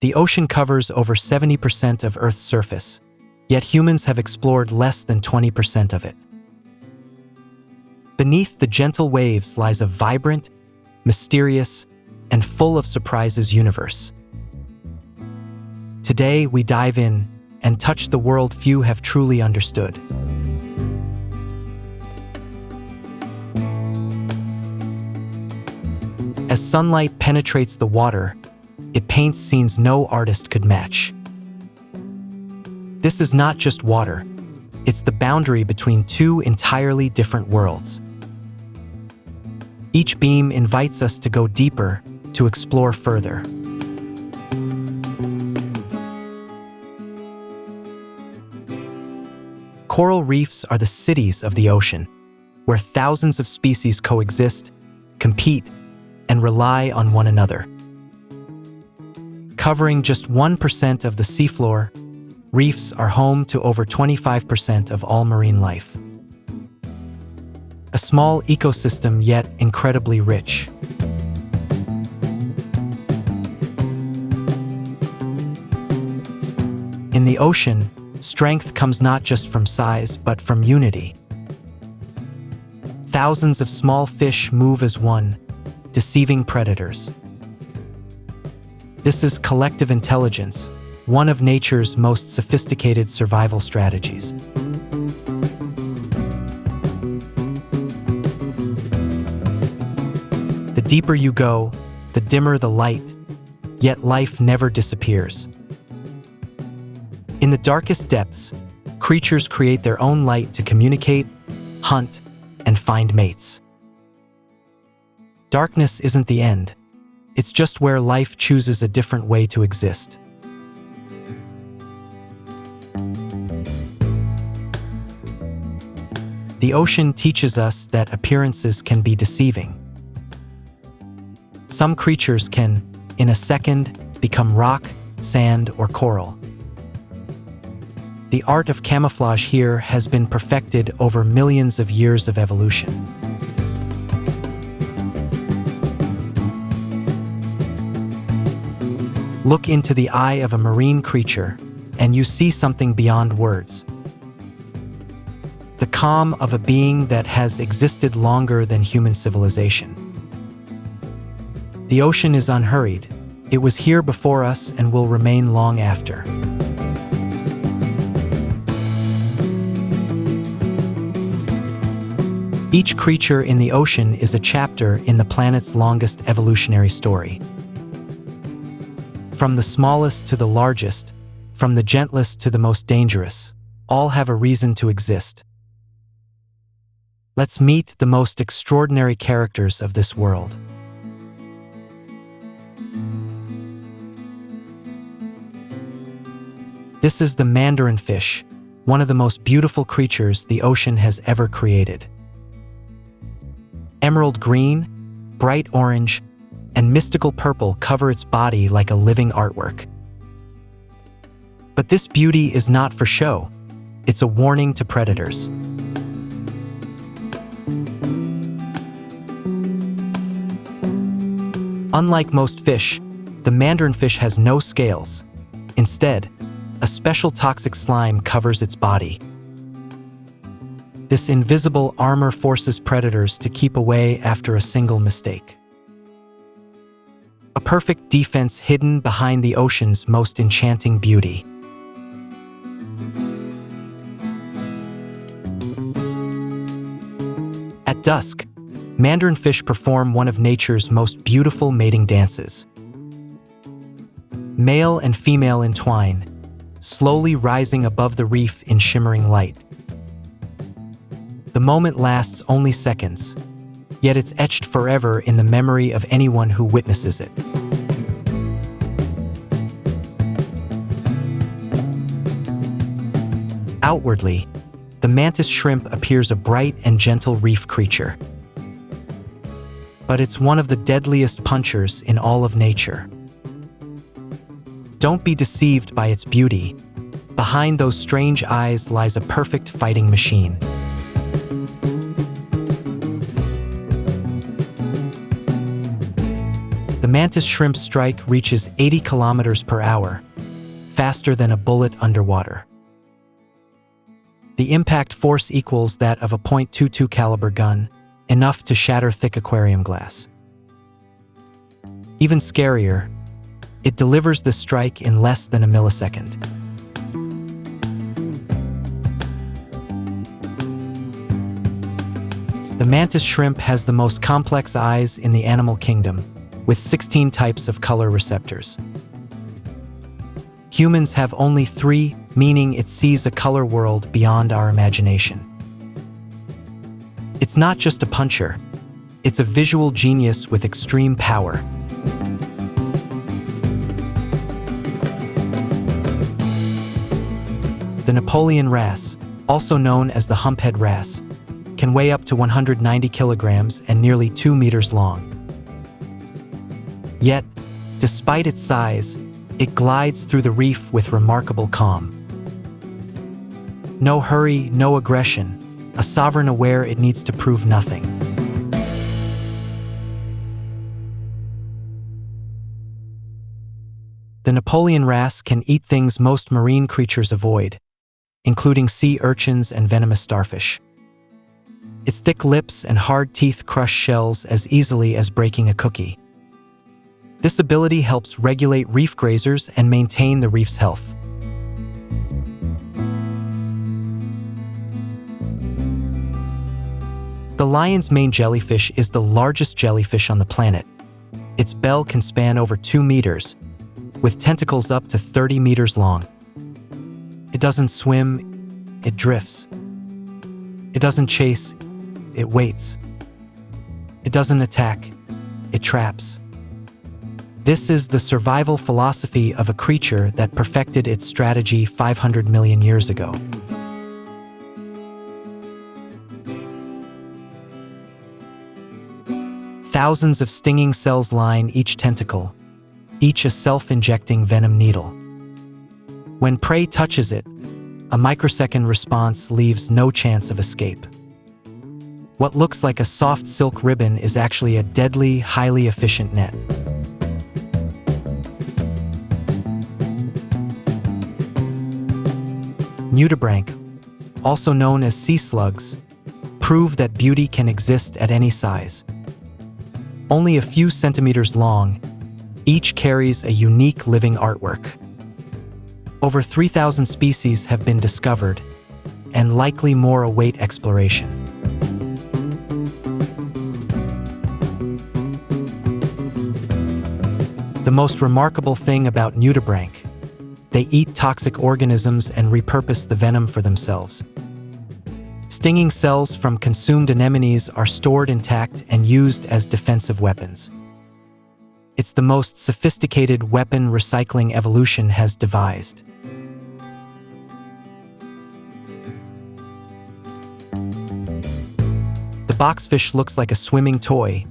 The ocean covers over 70% of Earth's surface, yet humans have explored less than 20% of it. Beneath the gentle waves lies a vibrant, mysterious, and full of surprises universe. Today, we dive in and touch the world few have truly understood. As sunlight penetrates the water, it paints scenes no artist could match. This is not just water, it's the boundary between two entirely different worlds. Each beam invites us to go deeper, to explore further. Coral reefs are the cities of the ocean, where thousands of species coexist, compete, and rely on one another. Covering just 1% of the seafloor, reefs are home to over 25% of all marine life. A small ecosystem, yet incredibly rich. In the ocean, strength comes not just from size, but from unity. Thousands of small fish move as one, deceiving predators. This is collective intelligence, one of nature's most sophisticated survival strategies. The deeper you go, the dimmer the light, yet life never disappears. In the darkest depths, creatures create their own light to communicate, hunt, and find mates. Darkness isn't the end. It's just where life chooses a different way to exist. The ocean teaches us that appearances can be deceiving. Some creatures can, in a second, become rock, sand, or coral. The art of camouflage here has been perfected over millions of years of evolution. Look into the eye of a marine creature, and you see something beyond words. The calm of a being that has existed longer than human civilization. The ocean is unhurried. It was here before us and will remain long after. Each creature in the ocean is a chapter in the planet's longest evolutionary story. From the smallest to the largest, from the gentlest to the most dangerous, all have a reason to exist. Let's meet the most extraordinary characters of this world. This is the Mandarinfish, one of the most beautiful creatures the ocean has ever created. Emerald green, bright orange, and mystical purple cover its body like a living artwork. But this beauty is not for show. It's a warning to predators. Unlike most fish, the Mandarinfish has no scales. Instead, a special toxic slime covers its body. This invisible armor forces predators to keep away after a single mistake. A perfect defense hidden behind the ocean's most enchanting beauty. At dusk, Mandarinfish perform one of nature's most beautiful mating dances. Male and female entwine, slowly rising above the reef in shimmering light. The moment lasts only seconds, yet it's etched forever in the memory of anyone who witnesses it. Outwardly, the mantis shrimp appears a bright and gentle reef creature. But it's one of the deadliest punchers in all of nature. Don't be deceived by its beauty. Behind those strange eyes lies a perfect fighting machine. The The mantis shrimp strike reaches 80 kilometers per hour, faster than a bullet underwater. The impact force equals that of a .22 caliber gun, enough to shatter thick aquarium glass. Even scarier, it delivers the strike in less than a millisecond. The mantis shrimp has the most complex eyes in the animal kingdom, with 16 types of color receptors. Humans have only 3, meaning it sees a color world beyond our imagination. It's not just a puncher, it's a visual genius with extreme power. The Napoleon wrasse, also known as the humphead wrasse, can weigh up to 190 kilograms and nearly 2 meters long. Yet, despite its size, it glides through the reef with remarkable calm. No hurry, no aggression, a sovereign aware it needs to prove nothing. The Napoleon wrasse can eat things most marine creatures avoid, including sea urchins and venomous starfish. Its thick lips and hard teeth crush shells as easily as breaking a cookie. This ability helps regulate reef grazers and maintain the reef's health. The lion's mane jellyfish is the largest jellyfish on the planet. Its bell can span over 2 meters, with tentacles up to 30 meters long. It doesn't swim, it drifts. It doesn't chase, it waits. It doesn't attack, it traps. This is the survival philosophy of a creature that perfected its strategy 500 million years ago. Thousands of stinging cells line each tentacle, each a self-injecting venom needle. When prey touches it, a microsecond response leaves no chance of escape. What looks like a soft silk ribbon is actually a deadly, highly efficient net. Nudibranch, also known as sea slugs, prove that beauty can exist at any size. Only a few centimeters long, each carries a unique living artwork. Over 3,000 species have been discovered, and likely more await exploration. The most remarkable thing about nudibranch: they eat toxic organisms and repurpose the venom for themselves. Stinging cells from consumed anemones are stored intact and used as defensive weapons. It's the most sophisticated weapon recycling evolution has devised. The boxfish looks like a swimming toy.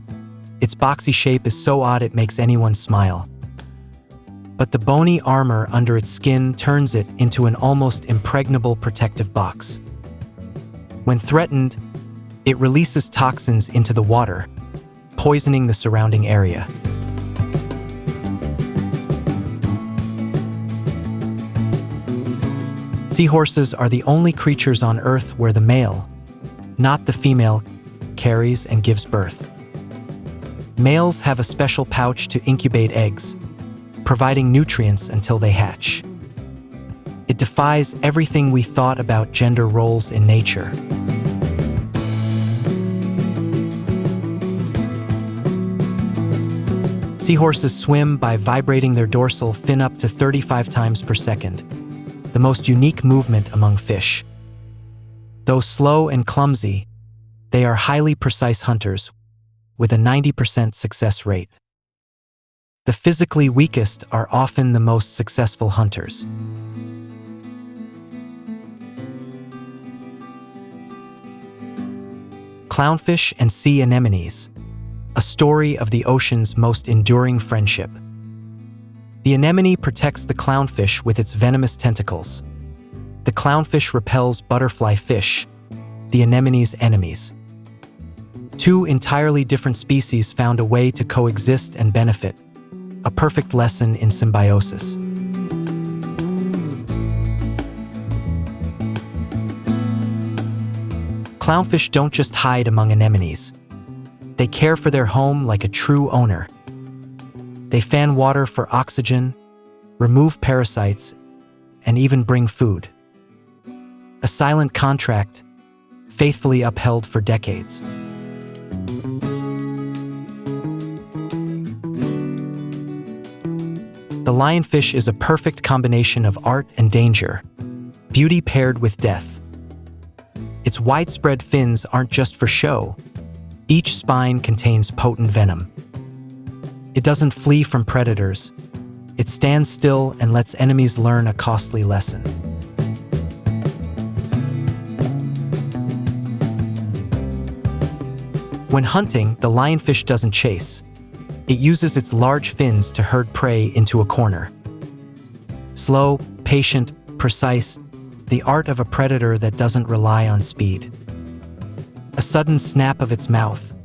Its boxy shape is so odd it makes anyone smile. But the bony armor under its skin turns it into an almost impregnable protective box. When threatened, it releases toxins into the water, poisoning the surrounding area. Seahorses are the only creatures on Earth where the male, not the female, carries and gives birth. Males have a special pouch to incubate eggs, providing nutrients until they hatch. It defies everything we thought about gender roles in nature. Seahorses swim by vibrating their dorsal fin up to 35 times per second, the most unique movement among fish. Though slow and clumsy, they are highly precise hunters, with a 90% success rate. The physically weakest are often the most successful hunters. Clownfish and sea anemones, a story of the ocean's most enduring friendship. The anemone protects the clownfish with its venomous tentacles. The clownfish repels butterfly fish, the anemone's enemies. Two entirely different species found a way to coexist and benefit, a perfect lesson in symbiosis. Clownfish don't just hide among anemones. They care for their home like a true owner. They fan water for oxygen, remove parasites, and even bring food. A silent contract, faithfully upheld for decades. The lionfish is a perfect combination of art and danger, beauty paired with death. Its widespread fins aren't just for show. Each spine contains potent venom. It doesn't flee from predators. It stands still and lets enemies learn a costly lesson. When hunting, the lionfish doesn't chase. It uses its large fins to herd prey into a corner. Slow, patient, precise, the art of a predator that doesn't rely on speed. A sudden snap of its mouth,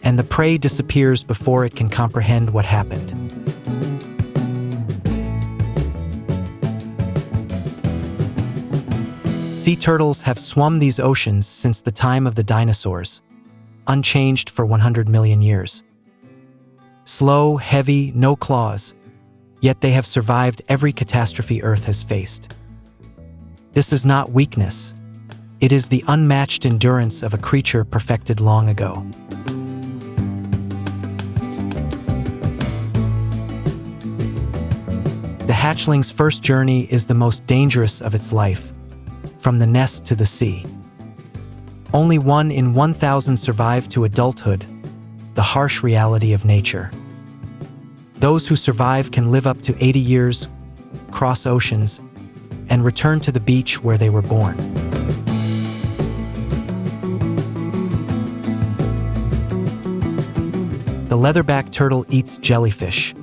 and the prey disappears before it can comprehend what happened. Sea turtles have swum these oceans since the time of the dinosaurs, unchanged for 100 million years. Slow, heavy, no claws, yet they have survived every catastrophe Earth has faced. This is not weakness. It is the unmatched endurance of a creature perfected long ago. The hatchling's first journey is the most dangerous of its life, from the nest to the sea. Only 1 in 1,000 survive to adulthood, the harsh reality of nature. Those who survive can live up to 80 years, cross oceans, and return to the beach where they were born. The leatherback turtle eats jellyfish,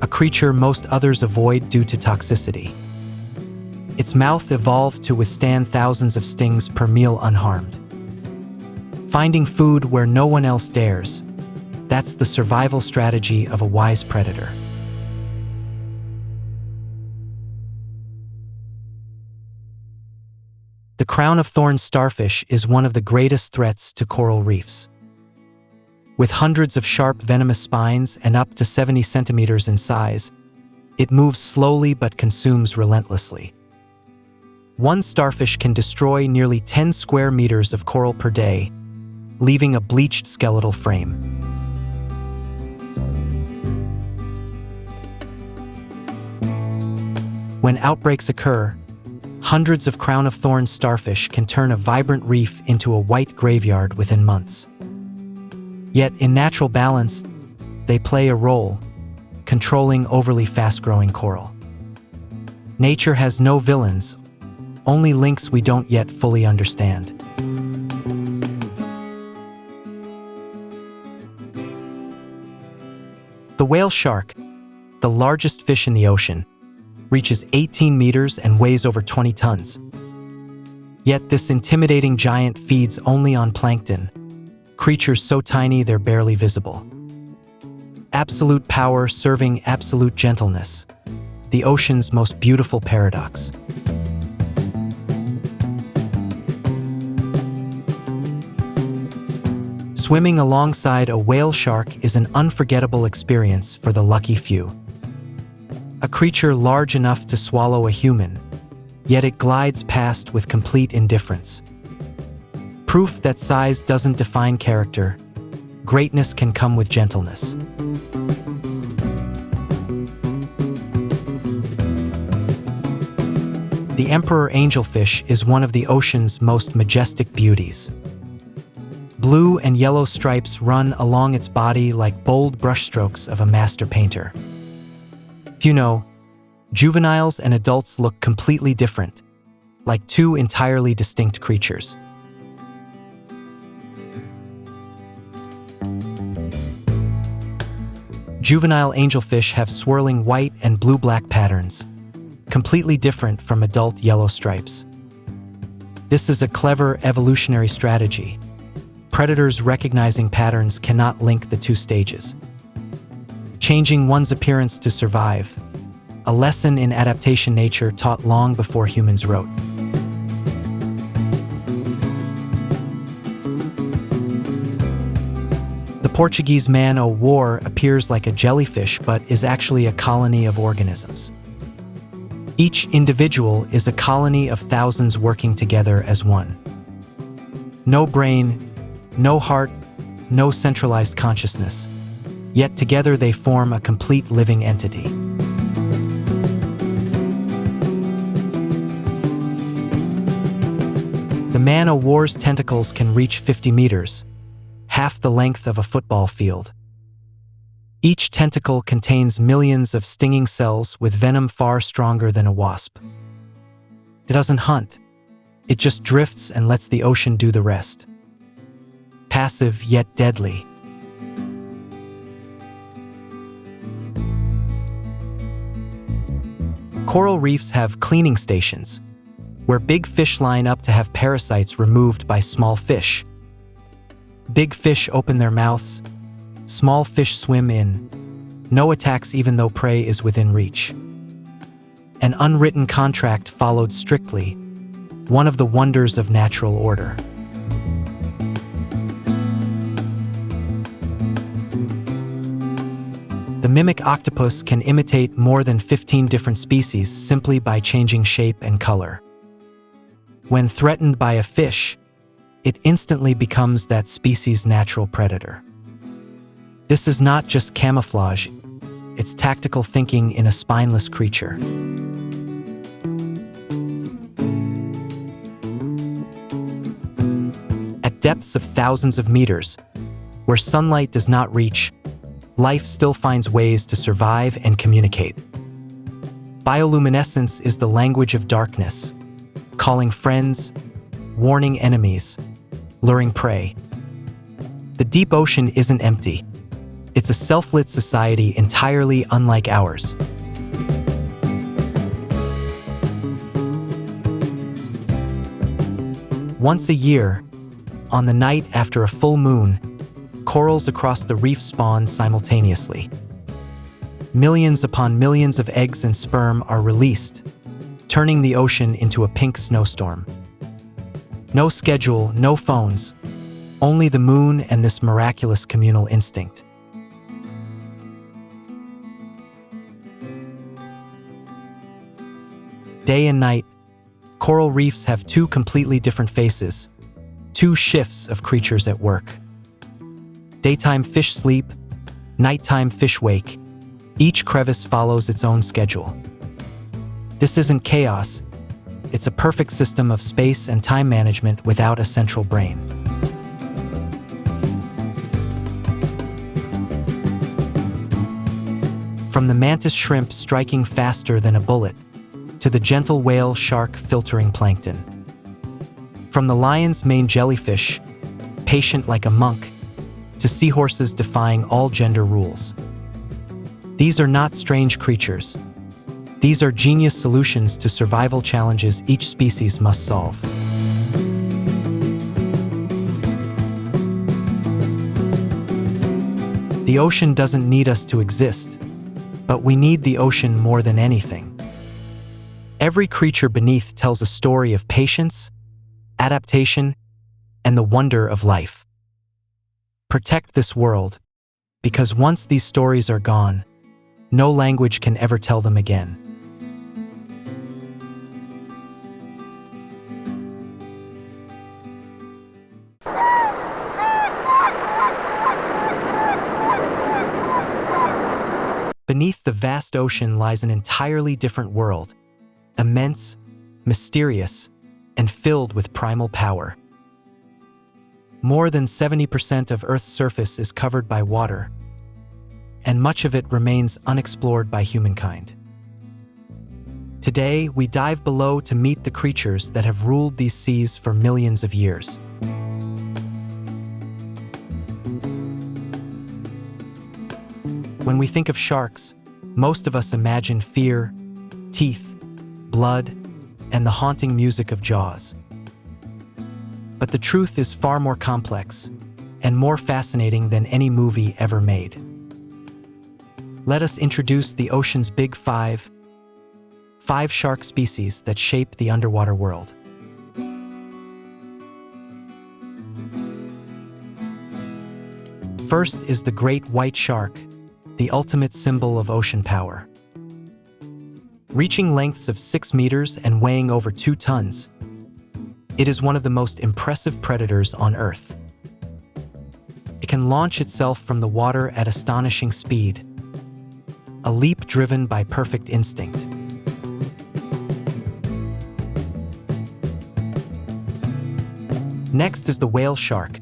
a creature most others avoid due to toxicity. Its mouth evolved to withstand thousands of stings per meal unharmed. Finding food where no one else dares, that's the survival strategy of a wise predator. The crown-of-thorns starfish is one of the greatest threats to coral reefs. With hundreds of sharp venomous spines and up to 70 centimeters in size, it moves slowly but consumes relentlessly. One starfish can destroy nearly 10 square meters of coral per day, leaving a bleached skeletal frame. When outbreaks occur, hundreds of crown-of-thorns starfish can turn a vibrant reef into a white graveyard within months. Yet, in natural balance, they play a role, controlling overly fast-growing coral. Nature has no villains, only links we don't yet fully understand. The whale shark, the largest fish in the ocean, reaches 18 meters and weighs over 20 tons. Yet this intimidating giant feeds only on plankton, creatures so tiny they're barely visible. Absolute power serving absolute gentleness, the ocean's most beautiful paradox. Swimming alongside a whale shark is an unforgettable experience for the lucky few. A creature large enough to swallow a human, yet it glides past with complete indifference. Proof that size doesn't define character. Greatness can come with gentleness. The emperor angelfish is one of the ocean's most majestic beauties. Blue and yellow stripes run along its body like bold brushstrokes of a master painter. You know, juveniles and adults look completely different, like two entirely distinct creatures. Juvenile angelfish have swirling white and blue-black patterns, completely different from adult yellow stripes. This is a clever evolutionary strategy, predators recognizing patterns cannot link the two stages. Changing one's appearance to survive, a lesson in adaptation nature taught long before humans wrote. The Portuguese man-o-war appears like a jellyfish but is actually a colony of organisms. Each individual is a colony of thousands working together as one. No brain, no heart, no centralized consciousness. Yet together they form a complete living entity. The man-o-war's tentacles can reach 50 meters, half the length of a football field. Each tentacle contains millions of stinging cells with venom far stronger than a wasp. It doesn't hunt. It just drifts and lets the ocean do the rest. Passive yet deadly. Coral reefs have cleaning stations, where big fish line up to have parasites removed by small fish. Big fish open their mouths, small fish swim in. No attacks even though prey is within reach. An unwritten contract followed strictly, one of the wonders of natural order. The mimic octopus can imitate more than 15 different species simply by changing shape and color. When threatened by a fish, it instantly becomes that species' natural predator. This is not just camouflage, it's tactical thinking in a spineless creature. At depths of thousands of meters, where sunlight does not reach, life still finds ways to survive and communicate. Bioluminescence is the language of darkness, calling friends, warning enemies, luring prey. The deep ocean isn't empty. It's a self-lit society entirely unlike ours. Once a year, on the night after a full moon, corals across the reef spawn simultaneously. Millions upon millions of eggs and sperm are released, turning the ocean into a pink snowstorm. No schedule, no phones, only the moon and this miraculous communal instinct. Day and night, coral reefs have two completely different faces, two shifts of creatures at work. Daytime fish sleep, nighttime fish wake. Each crevice follows its own schedule. This isn't chaos, it's a perfect system of space and time management without a central brain. From the mantis shrimp striking faster than a bullet, to the gentle whale shark filtering plankton. From the lion's mane jellyfish, patient like a monk, to seahorses defying all gender rules. These are not strange creatures. These are genius solutions to survival challenges each species must solve. The ocean doesn't need us to exist, but we need the ocean more than anything. Every creature beneath tells a story of patience, adaptation, and the wonder of life. Protect this world, because once these stories are gone, no language can ever tell them again. Beneath the vast ocean lies an entirely different world, immense, mysterious, and filled with primal power. More than 70% of Earth's surface is covered by water, and much of it remains unexplored by humankind. Today, we dive below to meet the creatures that have ruled these seas for millions of years. When we think of sharks, most of us imagine fear, teeth, blood, and the haunting music of Jaws. But the truth is far more complex. and more fascinating than any movie ever made. Let us introduce the ocean's big five shark species that shape the underwater world. First is the great white shark, the ultimate symbol of ocean power. Reaching lengths of 6 meters and weighing over 2 tons, it is one of the most impressive predators on Earth. It can launch itself from the water at astonishing speed, a leap driven by perfect instinct. Next is the whale shark,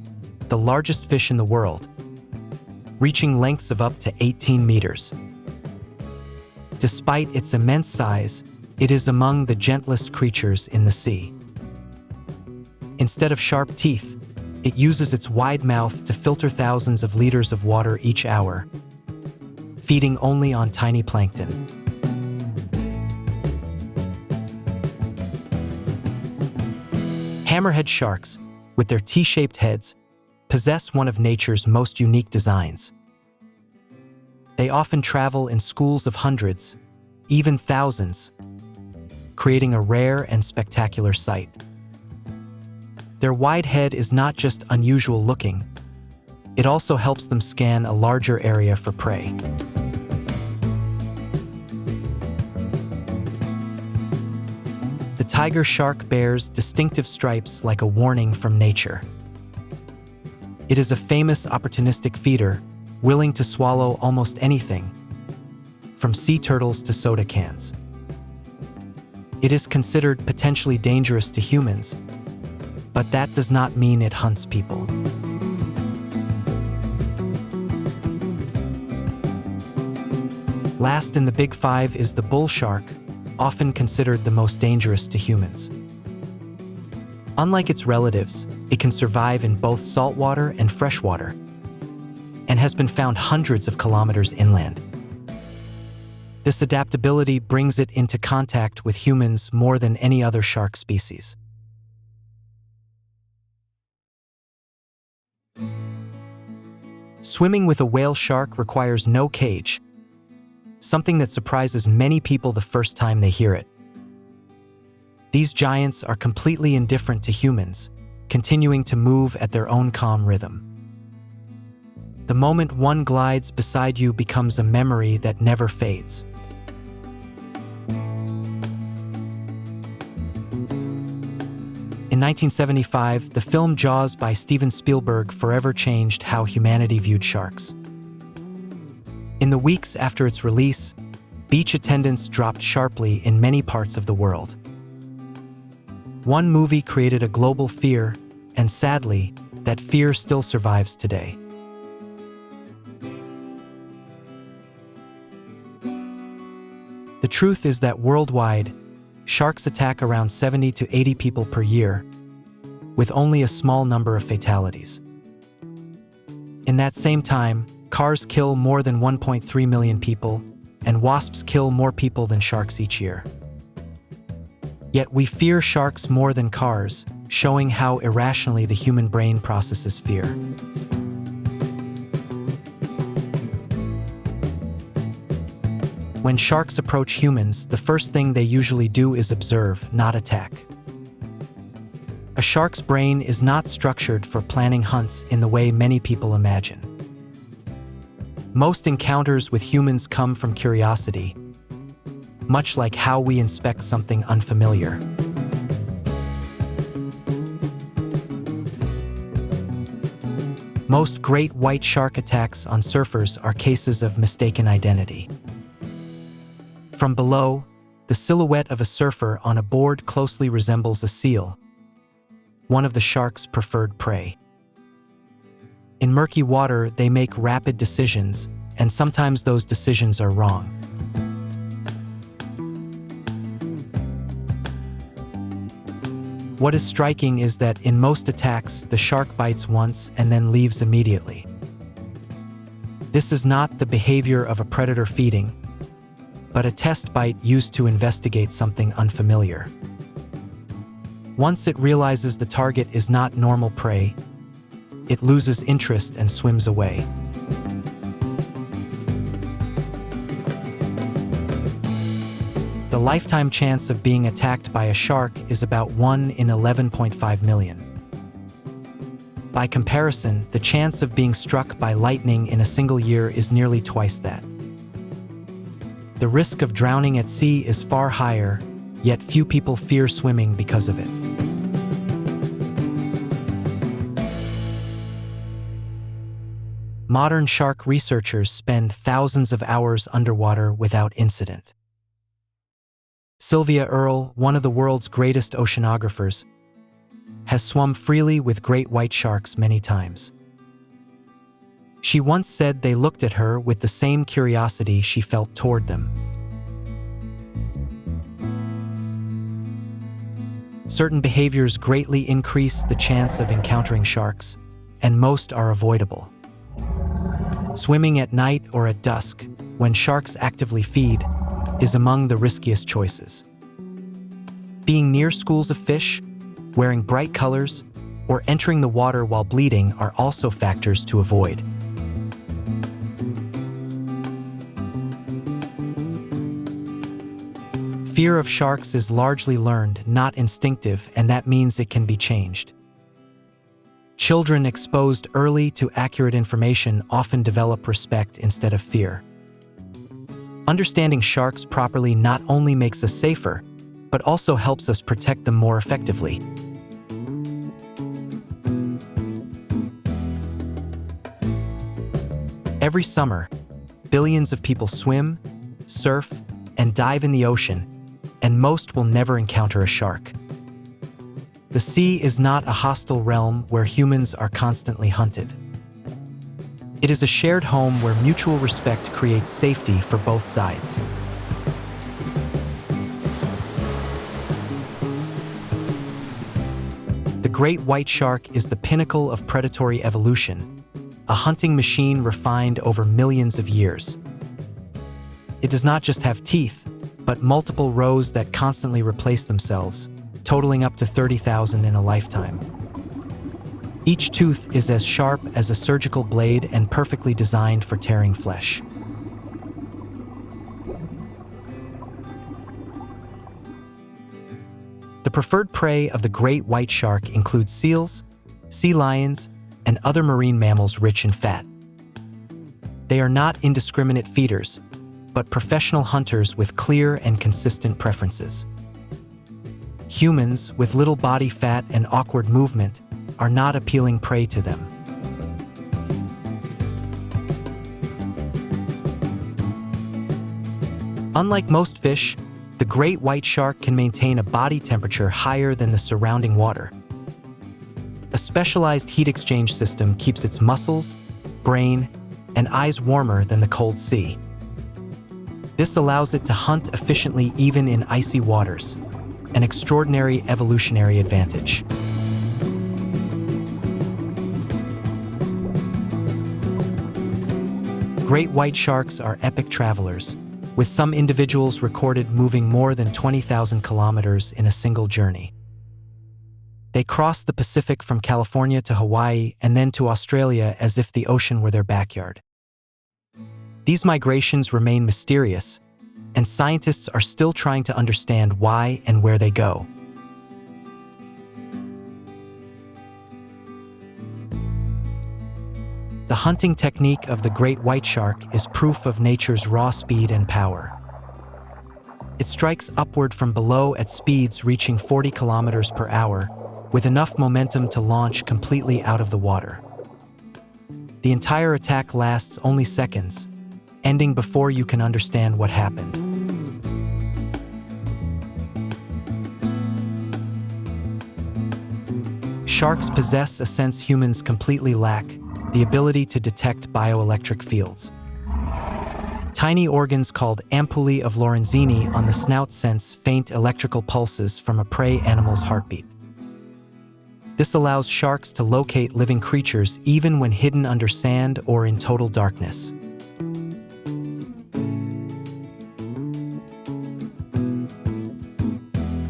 the largest fish in the world, reaching lengths of up to 18 meters. Despite its immense size, it is among the gentlest creatures in the sea. Instead of sharp teeth, it uses its wide mouth to filter thousands of liters of water each hour, feeding only on tiny plankton. Hammerhead sharks, with their T-shaped heads, possess one of nature's most unique designs. They often travel in schools of hundreds, even thousands, creating a rare and spectacular sight. Their wide head is not just unusual looking, it also helps them scan a larger area for prey. The tiger shark bears distinctive stripes like a warning from nature. It is a famous opportunistic feeder, willing to swallow almost anything, from sea turtles to soda cans. It is considered potentially dangerous to humans, but that does not mean it hunts people. Last in the big five is the bull shark, often considered the most dangerous to humans. Unlike its relatives, it can survive in both saltwater and freshwater, and has been found hundreds of kilometers inland. This adaptability brings it into contact with humans more than any other shark species. Swimming with a whale shark requires no cage, something that surprises many people the first time they hear it. These giants are completely indifferent to humans, continuing to move at their own calm rhythm. The moment one glides beside you becomes a memory that never fades. In 1975, the film Jaws by Steven Spielberg forever changed how humanity viewed sharks. In the weeks after its release, beach attendance dropped sharply in many parts of the world. One movie created a global fear, and sadly, that fear still survives today. The truth is that worldwide, sharks attack around 70 to 80 people per year, with only a small number of fatalities. In that same time, cars kill more than 1.3 million people, and wasps kill more people than sharks each year. Yet we fear sharks more than cars, showing how irrationally the human brain processes fear. When sharks approach humans, the first thing they usually do is observe, not attack. A shark's brain is not structured for planning hunts in the way many people imagine. Most encounters with humans come from curiosity, much like how we inspect something unfamiliar. Most great white shark attacks on surfers are cases of mistaken identity. From below, the silhouette of a surfer on a board closely resembles a seal, one of the shark's preferred prey. In murky water, they make rapid decisions, and sometimes those decisions are wrong. What is striking is that in most attacks, the shark bites once and then leaves immediately. This is not the behavior of a predator feeding, but a test bite used to investigate something unfamiliar. Once it realizes the target is not normal prey, it loses interest and swims away. The lifetime chance of being attacked by a shark is about 1 in 11.5 million. By comparison, the chance of being struck by lightning in a single year is nearly twice that. The risk of drowning at sea is far higher, yet few people fear swimming because of it. Modern shark researchers spend thousands of hours underwater without incident. Sylvia Earle, one of the world's greatest oceanographers, has swum freely with great white sharks many times. She once said they looked at her with the same curiosity she felt toward them. Certain behaviors greatly increase the chance of encountering sharks, and most are avoidable. Swimming at night or at dusk, when sharks actively feed, is among the riskiest choices. Being near schools of fish, wearing bright colors, or entering the water while bleeding are also factors to avoid. Fear of sharks is largely learned, not instinctive, and that means it can be changed. Children exposed early to accurate information often develop respect instead of fear. Understanding sharks properly not only makes us safer, but also helps us protect them more effectively. Every summer, billions of people swim, surf, and dive in the ocean, and most will never encounter a shark. The sea is not a hostile realm where humans are constantly hunted. It is a shared home where mutual respect creates safety for both sides. The great white shark is the pinnacle of predatory evolution, a hunting machine refined over millions of years. It does not just have teeth, but multiple rows that constantly replace themselves, totaling up to 30,000 in a lifetime. Each tooth is as sharp as a surgical blade and perfectly designed for tearing flesh. The preferred prey of the great white shark includes seals, sea lions, and other marine mammals rich in fat. They are not indiscriminate feeders, but professional hunters with clear and consistent preferences. Humans, with little body fat and awkward movement, are not appealing prey to them. Unlike most fish, the great white shark can maintain a body temperature higher than the surrounding water. A specialized heat exchange system keeps its muscles, brain, and eyes warmer than the cold sea. This allows it to hunt efficiently even in icy waters, an extraordinary evolutionary advantage. Great white sharks are epic travelers, with some individuals recorded moving more than 20,000 kilometers in a single journey. They cross the Pacific from California to Hawaii and then to Australia as if the ocean were their backyard. These migrations remain mysterious, and scientists are still trying to understand why and where they go. The hunting technique of the great white shark is proof of nature's raw speed and power. It strikes upward from below at speeds reaching 40 kilometers per hour, with enough momentum to launch completely out of the water. The entire attack lasts only seconds, ending before you can understand what happened. Sharks possess a sense humans completely lack: the ability to detect bioelectric fields. Tiny organs called ampullae of Lorenzini on the snout sense faint electrical pulses from a prey animal's heartbeat. This allows sharks to locate living creatures even when hidden under sand or in total darkness.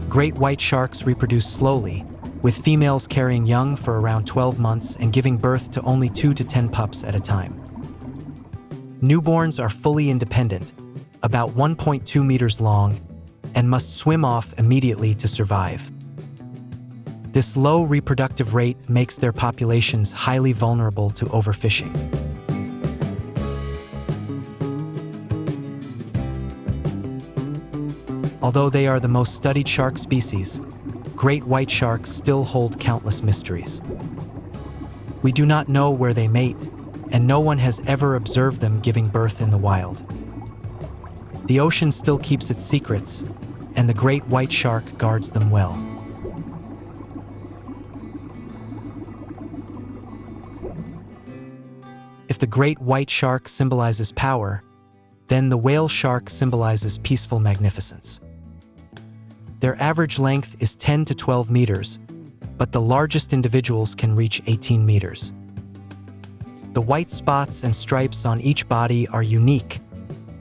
Great white sharks reproduce slowly, with females carrying young for around 12 months and giving birth to only 2 to 10 pups at a time. Newborns are fully independent, about 1.2 meters long, and must swim off immediately to survive. This low reproductive rate makes their populations highly vulnerable to overfishing. Although they are the most studied shark species, great white sharks still hold countless mysteries. We do not know where they mate, and no one has ever observed them giving birth in the wild. The ocean still keeps its secrets, and the great white shark guards them well. If the great white shark symbolizes power, then the whale shark symbolizes peaceful magnificence. Their average length is 10 to 12 meters, but the largest individuals can reach 18 meters. The white spots and stripes on each body are unique,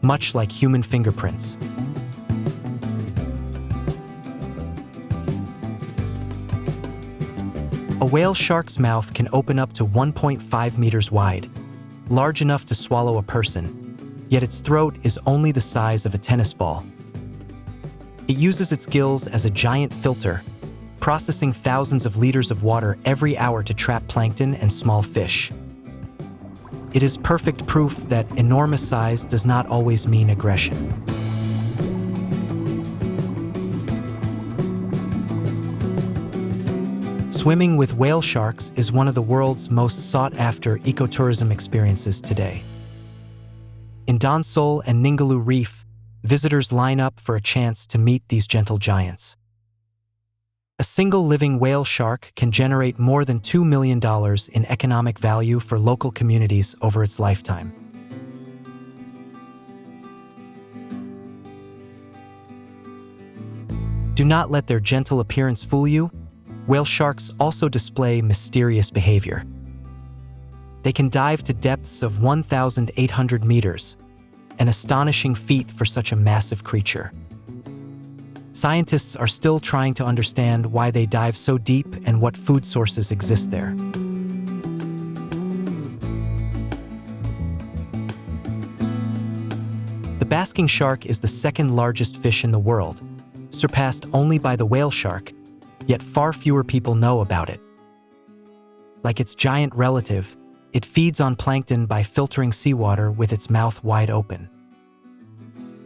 much like human fingerprints. A whale shark's mouth can open up to 1.5 meters wide, large enough to swallow a person, yet its throat is only the size of a tennis ball. It uses its gills as a giant filter, processing thousands of liters of water every hour to trap plankton and small fish. It is perfect proof that enormous size does not always mean aggression. Swimming with whale sharks is one of the world's most sought-after ecotourism experiences today. In Donsol and Ningaloo Reef, visitors line up for a chance to meet these gentle giants. A single living whale shark can generate more than $2 million in economic value for local communities over its lifetime. Do not let their gentle appearance fool you. Whale sharks also display mysterious behavior. They can dive to depths of 1,800 meters, an astonishing feat for such a massive creature. Scientists are still trying to understand why they dive so deep and what food sources exist there. The basking shark is the second largest fish in the world, surpassed only by the whale shark, yet far fewer people know about it. Like its giant relative, it feeds on plankton by filtering seawater with its mouth wide open.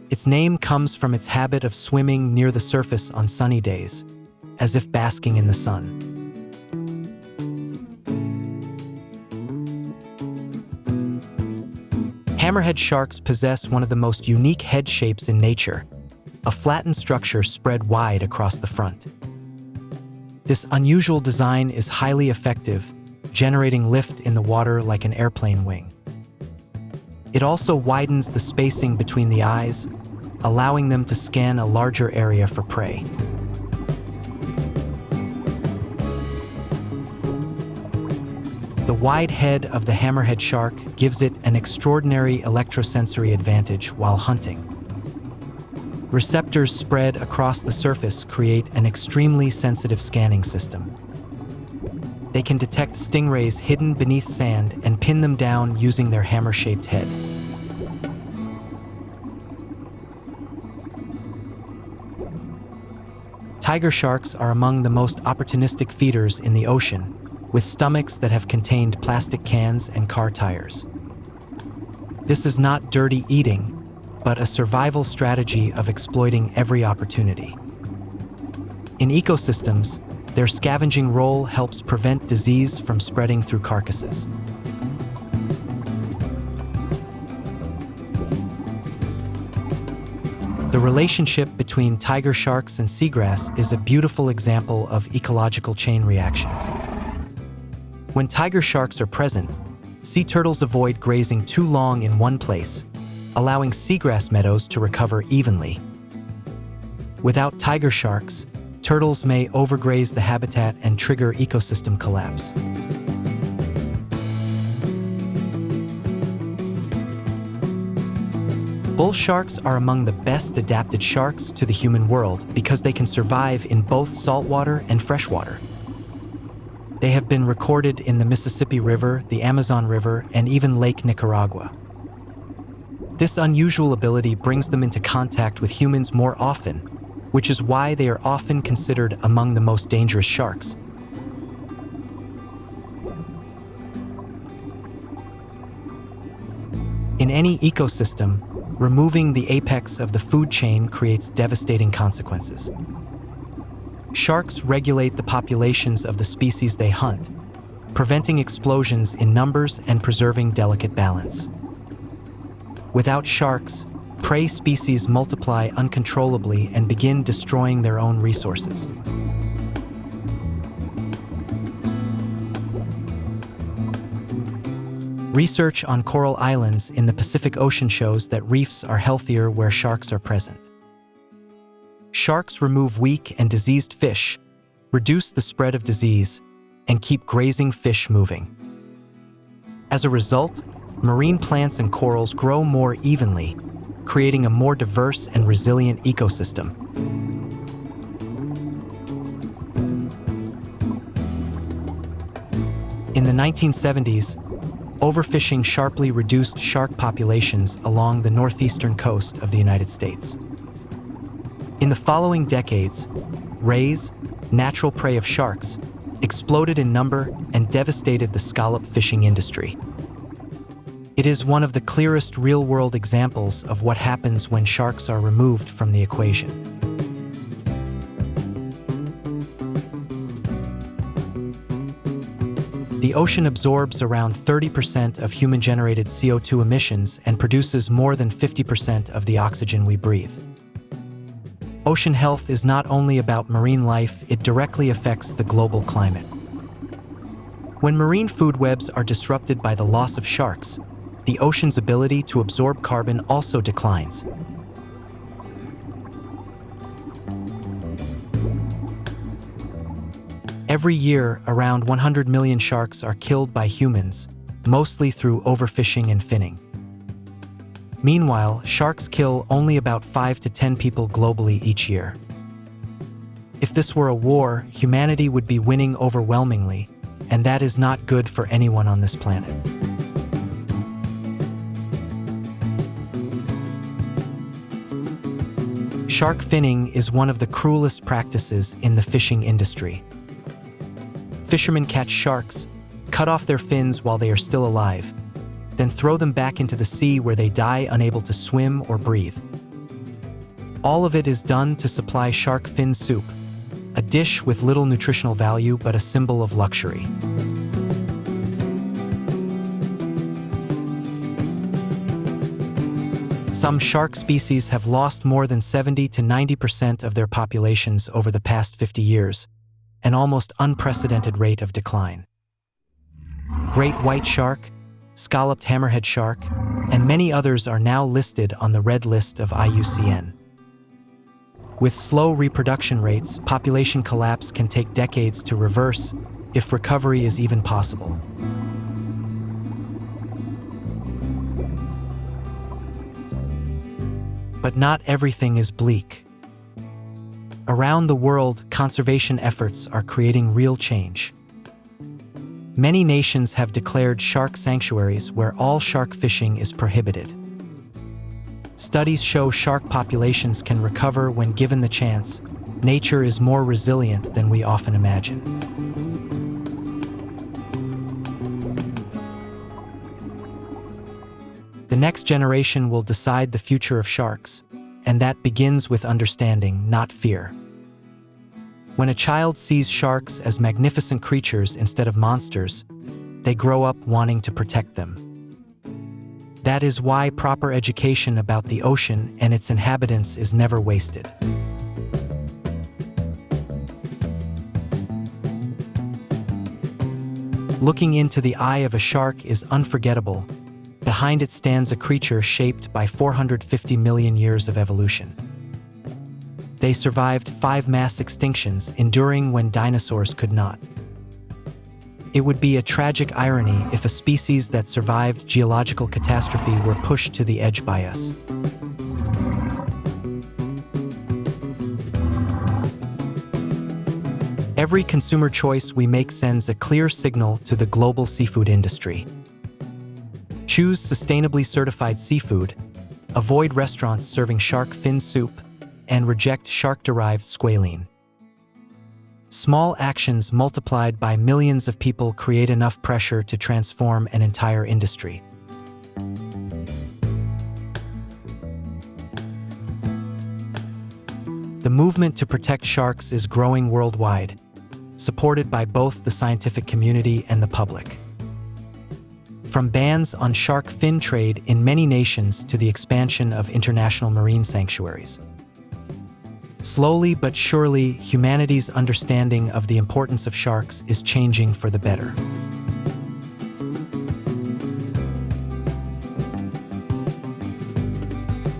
Its name comes from its habit of swimming near the surface on sunny days, as if basking in the sun. Hammerhead sharks possess one of the most unique head shapes in nature, a flattened structure spread wide across the front. This unusual design is highly effective, generating lift in the water like an airplane wing. It also widens the spacing between the eyes, allowing them to scan a larger area for prey. The wide head of the hammerhead shark gives it an extraordinary electrosensory advantage while hunting. Receptors spread across the surface create an extremely sensitive scanning system. They can detect stingrays hidden beneath sand and pin them down using their hammer-shaped head. Tiger sharks are among the most opportunistic feeders in the ocean, with stomachs that have contained plastic cans and car tires. This is not dirty eating, but a survival strategy of exploiting every opportunity. In ecosystems, their scavenging role helps prevent disease from spreading through carcasses. The relationship between tiger sharks and seagrass is a beautiful example of ecological chain reactions. When tiger sharks are present, sea turtles avoid grazing too long in one place, allowing seagrass meadows to recover evenly. Without tiger sharks, turtles may overgraze the habitat and trigger ecosystem collapse. Bull sharks are among the best adapted sharks to the human world because they can survive in both saltwater and freshwater. They have been recorded in the Mississippi River, the Amazon River, and even Lake Nicaragua. This unusual ability brings them into contact with humans more often, which is why they are often considered among the most dangerous sharks. In any ecosystem, removing the apex of the food chain creates devastating consequences. Sharks regulate the populations of the species they hunt, preventing explosions in numbers and preserving delicate balance. Without sharks, prey species multiply uncontrollably and begin destroying their own resources. Research on coral islands in the Pacific Ocean shows that reefs are healthier where sharks are present. Sharks remove weak and diseased fish, reduce the spread of disease, and keep grazing fish moving. As a result, marine plants and corals grow more evenly, creating a more diverse and resilient ecosystem. In the 1970s, overfishing sharply reduced shark populations along the northeastern coast of the United States. In the following decades, rays, natural prey of sharks, exploded in number and devastated the scallop fishing industry. It is one of the clearest real-world examples of what happens when sharks are removed from the equation. The ocean absorbs around 30% of human-generated CO2 emissions and produces more than 50% of the oxygen we breathe. Ocean health is not only about marine life, it directly affects the global climate. When marine food webs are disrupted by the loss of sharks, the ocean's ability to absorb carbon also declines. Every year, around 100 million sharks are killed by humans, mostly through overfishing and finning. Meanwhile, sharks kill only about 5 to 10 people globally each year. If this were a war, humanity would be winning overwhelmingly, and that is not good for anyone on this planet. Shark finning is one of the cruelest practices in the fishing industry. Fishermen catch sharks, cut off their fins while they are still alive, then throw them back into the sea where they die unable to swim or breathe. All of it is done to supply shark fin soup, a dish with little nutritional value but a symbol of luxury. Some shark species have lost more than 70 to 90% of their populations over the past 50 years, an almost unprecedented rate of decline. Great white shark, scalloped hammerhead shark, and many others are now listed on the red list of IUCN. With slow reproduction rates, population collapse can take decades to reverse, if recovery is even possible. But not everything is bleak. Around the world, conservation efforts are creating real change. Many nations have declared shark sanctuaries where all shark fishing is prohibited. Studies show shark populations can recover when given the chance. Nature is more resilient than we often imagine. The next generation will decide the future of sharks, and that begins with understanding, not fear. When a child sees sharks as magnificent creatures instead of monsters, they grow up wanting to protect them. That is why proper education about the ocean and its inhabitants is never wasted. Looking into the eye of a shark is unforgettable. Behind it stands a creature shaped by 450 million years of evolution. They survived 5 mass extinctions, enduring when dinosaurs could not. It would be a tragic irony if a species that survived geological catastrophe were pushed to the edge by us. Every consumer choice we make sends a clear signal to the global seafood industry. Choose sustainably certified seafood, avoid restaurants serving shark fin soup, and reject shark-derived squalene. Small actions multiplied by millions of people create enough pressure to transform an entire industry. The movement to protect sharks is growing worldwide, supported by both the scientific community and the public. From bans on shark fin trade in many nations to the expansion of international marine sanctuaries. Slowly but surely, humanity's understanding of the importance of sharks is changing for the better.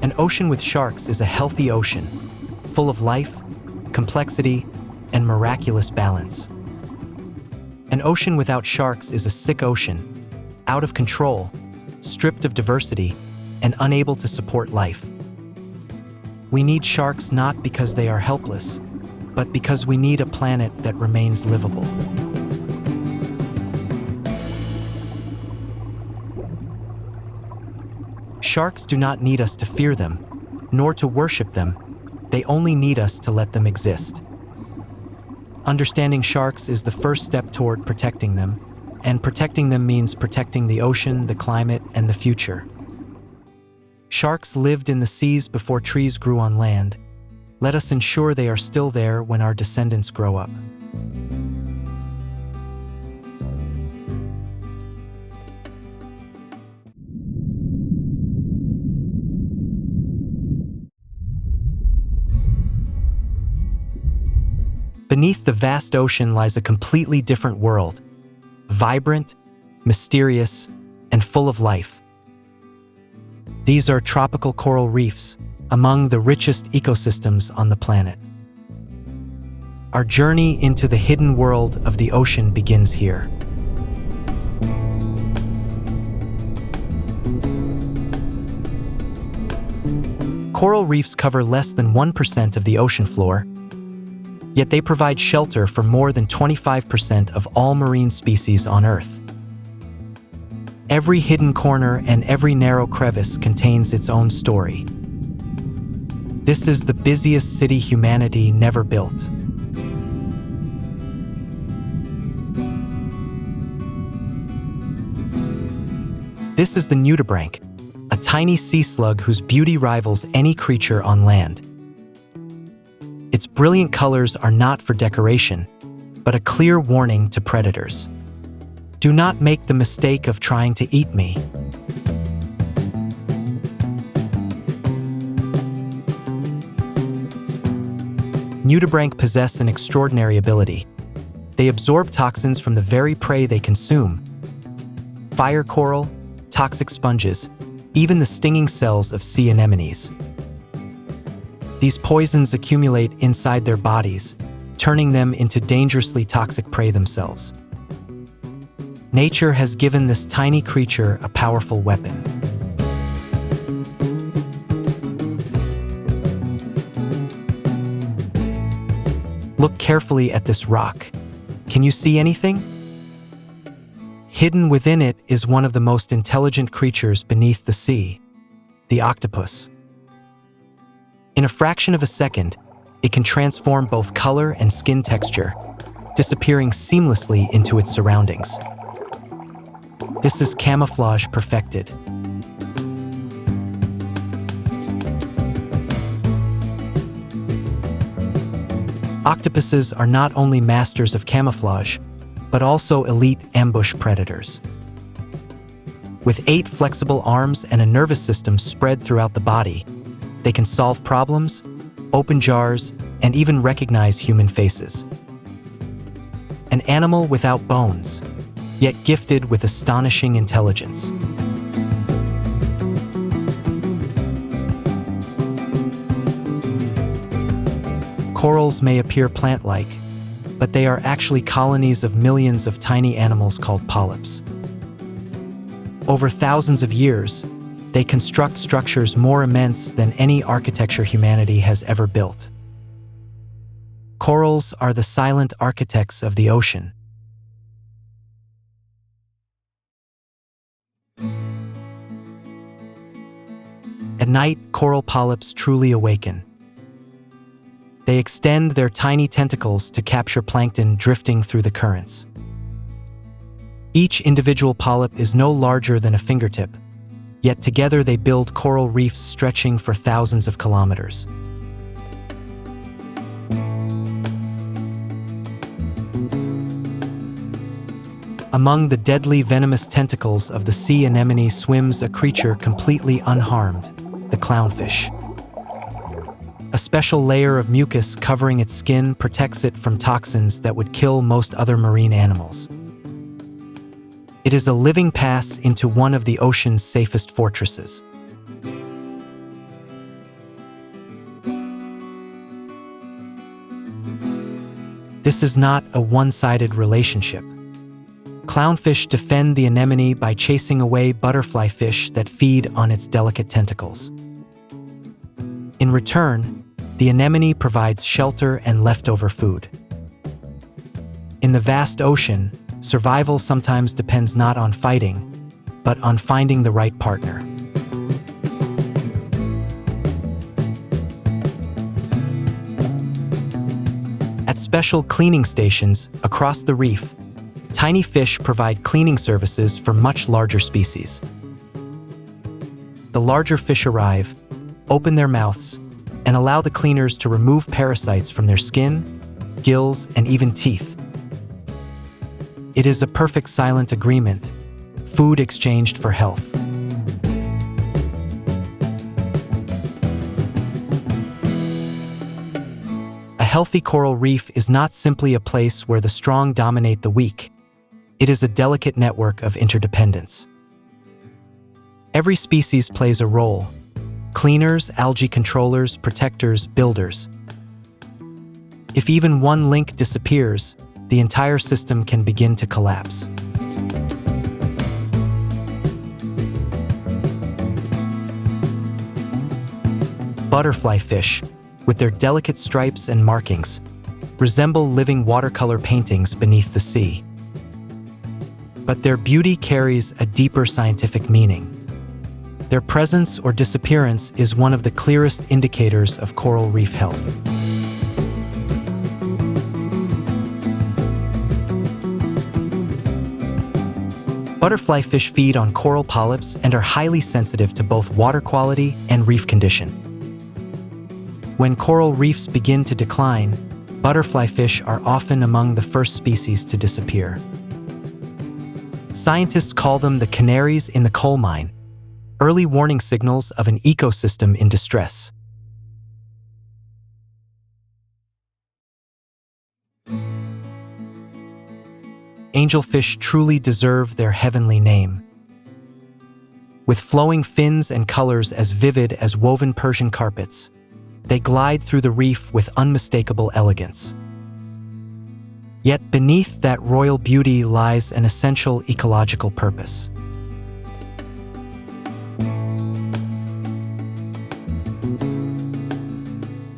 An ocean with sharks is a healthy ocean, full of life, complexity, and miraculous balance. An ocean without sharks is a sick ocean, out of control, stripped of diversity, and unable to support life. We need sharks not because they are helpless, but because we need a planet that remains livable. Sharks do not need us to fear them, nor to worship them. They only need us to let them exist. Understanding sharks is the first step toward protecting them, and protecting them means protecting the ocean, the climate, and the future. Sharks lived in the seas before trees grew on land. Let us ensure they are still there when our descendants grow up. Beneath the vast ocean lies a completely different world, vibrant, mysterious, and full of life. These are tropical coral reefs, among the richest ecosystems on the planet. Our journey into the hidden world of the ocean begins here. Coral reefs cover less than 1% of the ocean floor, yet they provide shelter for more than 25% of all marine species on Earth. Every hidden corner and every narrow crevice contains its own story. This is the busiest city humanity never built. This is the nudibranch, a tiny sea slug whose beauty rivals any creature on land. Its brilliant colors are not for decoration, but a clear warning to predators. Do not make the mistake of trying to eat me. Nudibranch possess an extraordinary ability. They absorb toxins from the very prey they consume. Fire coral, toxic sponges, even the stinging cells of sea anemones. These poisons accumulate inside their bodies, turning them into dangerously toxic prey themselves. Nature has given this tiny creature a powerful weapon. Look carefully at this rock. Can you see anything? Hidden within it is one of the most intelligent creatures beneath the sea, the octopus. In a fraction of a second, it can transform both color and skin texture, disappearing seamlessly into its surroundings. This is camouflage perfected. Octopuses are not only masters of camouflage, but also elite ambush predators. With 8 flexible arms and a nervous system spread throughout the body, they can solve problems, open jars, and even recognize human faces. An animal without bones, yet gifted with astonishing intelligence. Corals may appear plant-like, but they are actually colonies of millions of tiny animals called polyps. Over thousands of years, they construct structures more immense than any architecture humanity has ever built. Corals are the silent architects of the ocean. At night, coral polyps truly awaken. They extend their tiny tentacles to capture plankton drifting through the currents. Each individual polyp is no larger than a fingertip, yet together they build coral reefs stretching for thousands of kilometers. Among the deadly venomous tentacles of the sea anemone swims a creature completely unharmed, the clownfish. A special layer of mucus covering its skin protects it from toxins that would kill most other marine animals. It is a living pass into one of the ocean's safest fortresses. This is not a one-sided relationship. Clownfish defend the anemone by chasing away butterfly fish that feed on its delicate tentacles. In return, the anemone provides shelter and leftover food. In the vast ocean, survival sometimes depends not on fighting, but on finding the right partner. At special cleaning stations across the reef, tiny fish provide cleaning services for much larger species. The larger fish arrive, open their mouths, and allow the cleaners to remove parasites from their skin, gills, and even teeth. It is a perfect silent agreement, food exchanged for health. A healthy coral reef is not simply a place where the strong dominate the weak. It is a delicate network of interdependence. Every species plays a role: cleaners, algae controllers, protectors, builders. If even one link disappears, the entire system can begin to collapse. Butterfly fish, with their delicate stripes and markings, resemble living watercolor paintings beneath the sea. But their beauty carries a deeper scientific meaning. Their presence or disappearance is one of the clearest indicators of coral reef health. Butterfly fish feed on coral polyps and are highly sensitive to both water quality and reef condition. When coral reefs begin to decline, butterfly fish are often among the first species to disappear. Scientists call them the canaries in the coal mine, early warning signals of an ecosystem in distress. Angelfish truly deserve their heavenly name. With flowing fins and colors as vivid as woven Persian carpets, they glide through the reef with unmistakable elegance. Yet beneath that royal beauty lies an essential ecological purpose.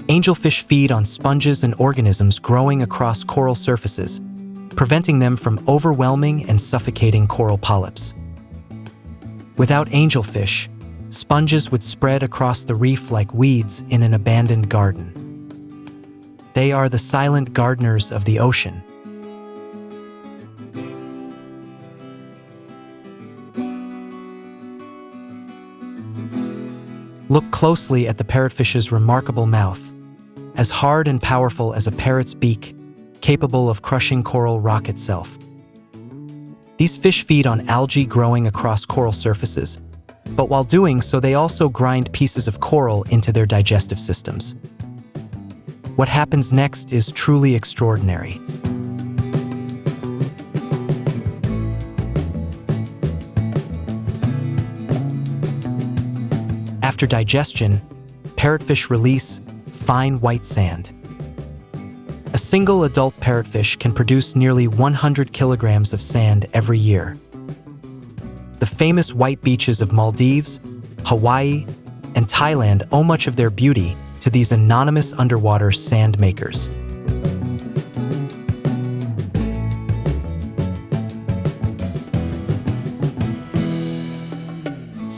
Angelfish feed on sponges and organisms growing across coral surfaces, preventing them from overwhelming and suffocating coral polyps. Without angelfish, sponges would spread across the reef like weeds in an abandoned garden. They are the silent gardeners of the ocean. Look closely at the parrotfish's remarkable mouth, as hard and powerful as a parrot's beak, capable of crushing coral rock itself. These fish feed on algae growing across coral surfaces, but while doing so they also grind pieces of coral into their digestive systems. What happens next is truly extraordinary. After digestion, parrotfish release fine white sand. A single adult parrotfish can produce nearly 100 kilograms of sand every year. The famous white beaches of Maldives, Hawaii, and Thailand owe much of their beauty to these anonymous underwater sand makers.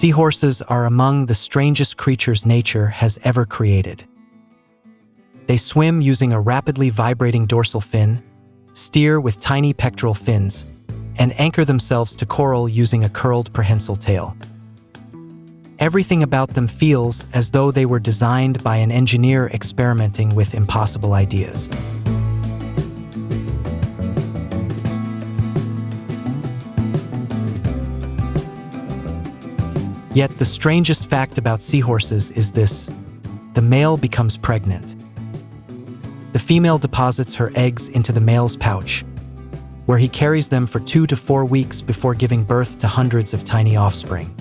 Seahorses are among the strangest creatures nature has ever created. They swim using a rapidly vibrating dorsal fin, steer with tiny pectoral fins, and anchor themselves to coral using a curled prehensile tail. Everything about them feels as though they were designed by an engineer experimenting with impossible ideas. Yet the strangest fact about seahorses is this: the male becomes pregnant. The female deposits her eggs into the male's pouch, where he carries them for 2 to 4 weeks before giving birth to hundreds of tiny offspring.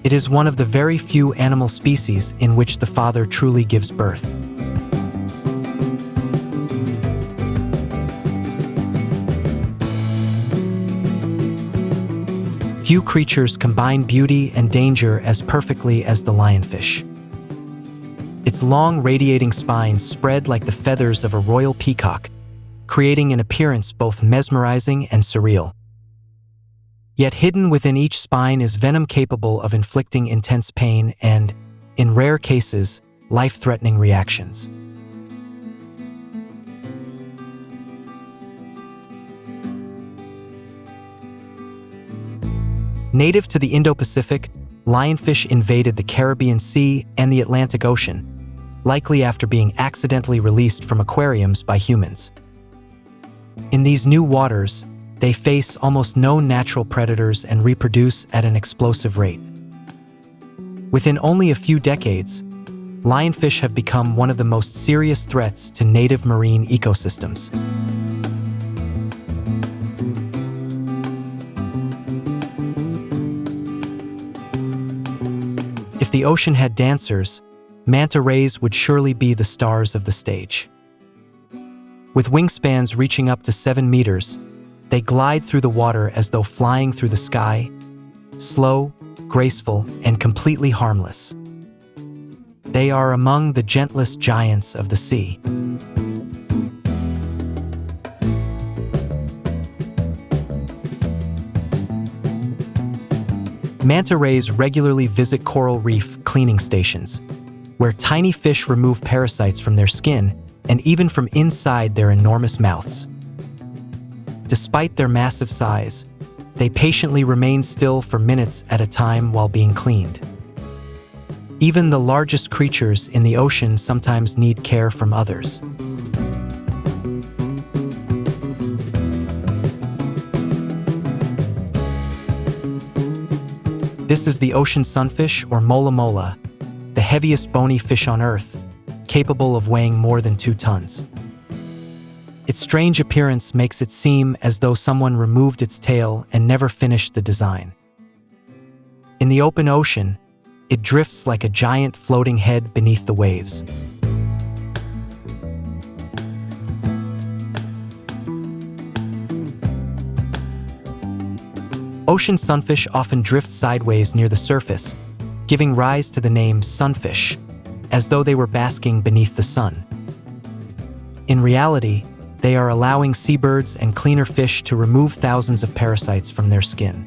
It is one of the very few animal species in which the father truly gives birth. Few creatures combine beauty and danger as perfectly as the lionfish. Its long, radiating spines spread like the feathers of a royal peacock, creating an appearance both mesmerizing and surreal. Yet hidden within each spine is venom capable of inflicting intense pain and, in rare cases, life-threatening reactions. Native to the Indo-Pacific, lionfish invaded the Caribbean Sea and the Atlantic Ocean, likely after being accidentally released from aquariums by humans. In these new waters, they face almost no natural predators and reproduce at an explosive rate. Within only a few decades, lionfish have become one of the most serious threats to native marine ecosystems. If the ocean had dancers, manta rays would surely be the stars of the stage. With wingspans reaching up to 7 meters, they glide through the water as though flying through the sky, slow, graceful, and completely harmless. They are among the gentlest giants of the sea. Manta rays regularly visit coral reef cleaning stations, where tiny fish remove parasites from their skin and even from inside their enormous mouths. Despite their massive size, they patiently remain still for minutes at a time while being cleaned. Even the largest creatures in the ocean sometimes need care from others. This is the ocean sunfish, or mola mola, the heaviest bony fish on Earth, capable of weighing more than 2 tons. Its strange appearance makes it seem as though someone removed its tail and never finished the design. In the open ocean, it drifts like a giant floating head beneath the waves. Ocean sunfish often drift sideways near the surface, giving rise to the name sunfish, as though they were basking beneath the sun. In reality, they are allowing seabirds and cleaner fish to remove thousands of parasites from their skin.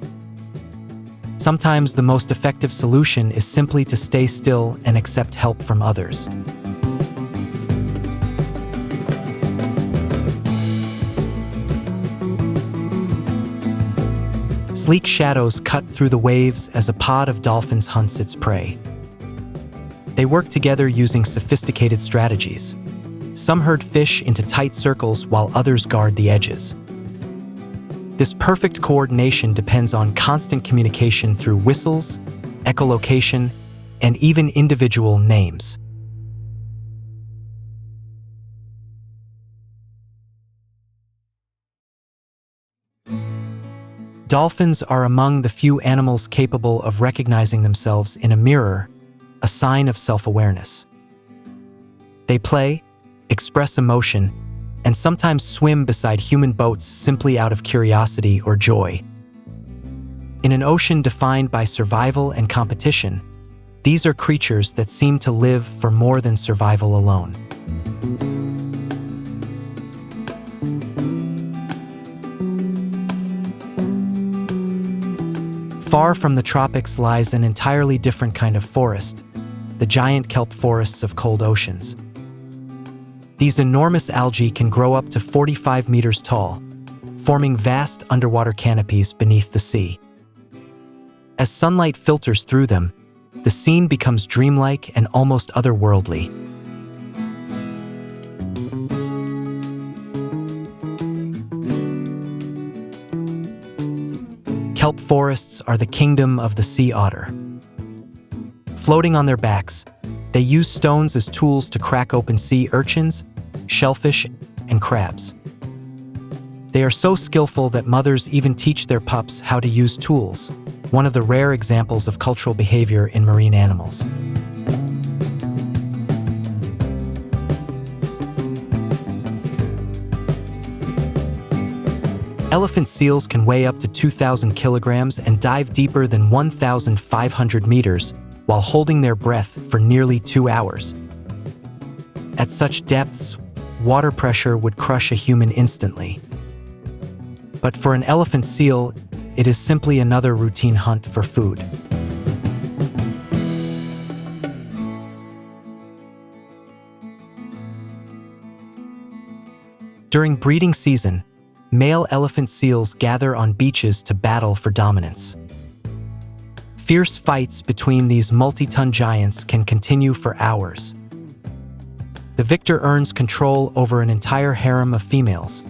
Sometimes the most effective solution is simply to stay still and accept help from others. Sleek shadows cut through the waves as a pod of dolphins hunts its prey. They work together using sophisticated strategies. Some herd fish into tight circles while others guard the edges. This perfect coordination depends on constant communication through whistles, echolocation, and even individual names. Dolphins are among the few animals capable of recognizing themselves in a mirror, a sign of self-awareness. They play, express emotion, and sometimes swim beside human boats simply out of curiosity or joy. In an ocean defined by survival and competition, these are creatures that seem to live for more than survival alone. Far from the tropics lies an entirely different kind of forest, the giant kelp forests of cold oceans. These enormous algae can grow up to 45 meters tall, forming vast underwater canopies beneath the sea. As sunlight filters through them, the scene becomes dreamlike and almost otherworldly. Kelp forests are the kingdom of the sea otter. Floating on their backs, they use stones as tools to crack open sea urchins, shellfish, and crabs. They are so skillful that mothers even teach their pups how to use tools, one of the rare examples of cultural behavior in marine animals. Elephant seals can weigh up to 2,000 kilograms and dive deeper than 1,500 meters while holding their breath for nearly 2 hours. At such depths, water pressure would crush a human instantly. But for an elephant seal, it is simply another routine hunt for food. During breeding season, male elephant seals gather on beaches to battle for dominance. Fierce fights between these multi-ton giants can continue for hours. The victor earns control over an entire harem of females,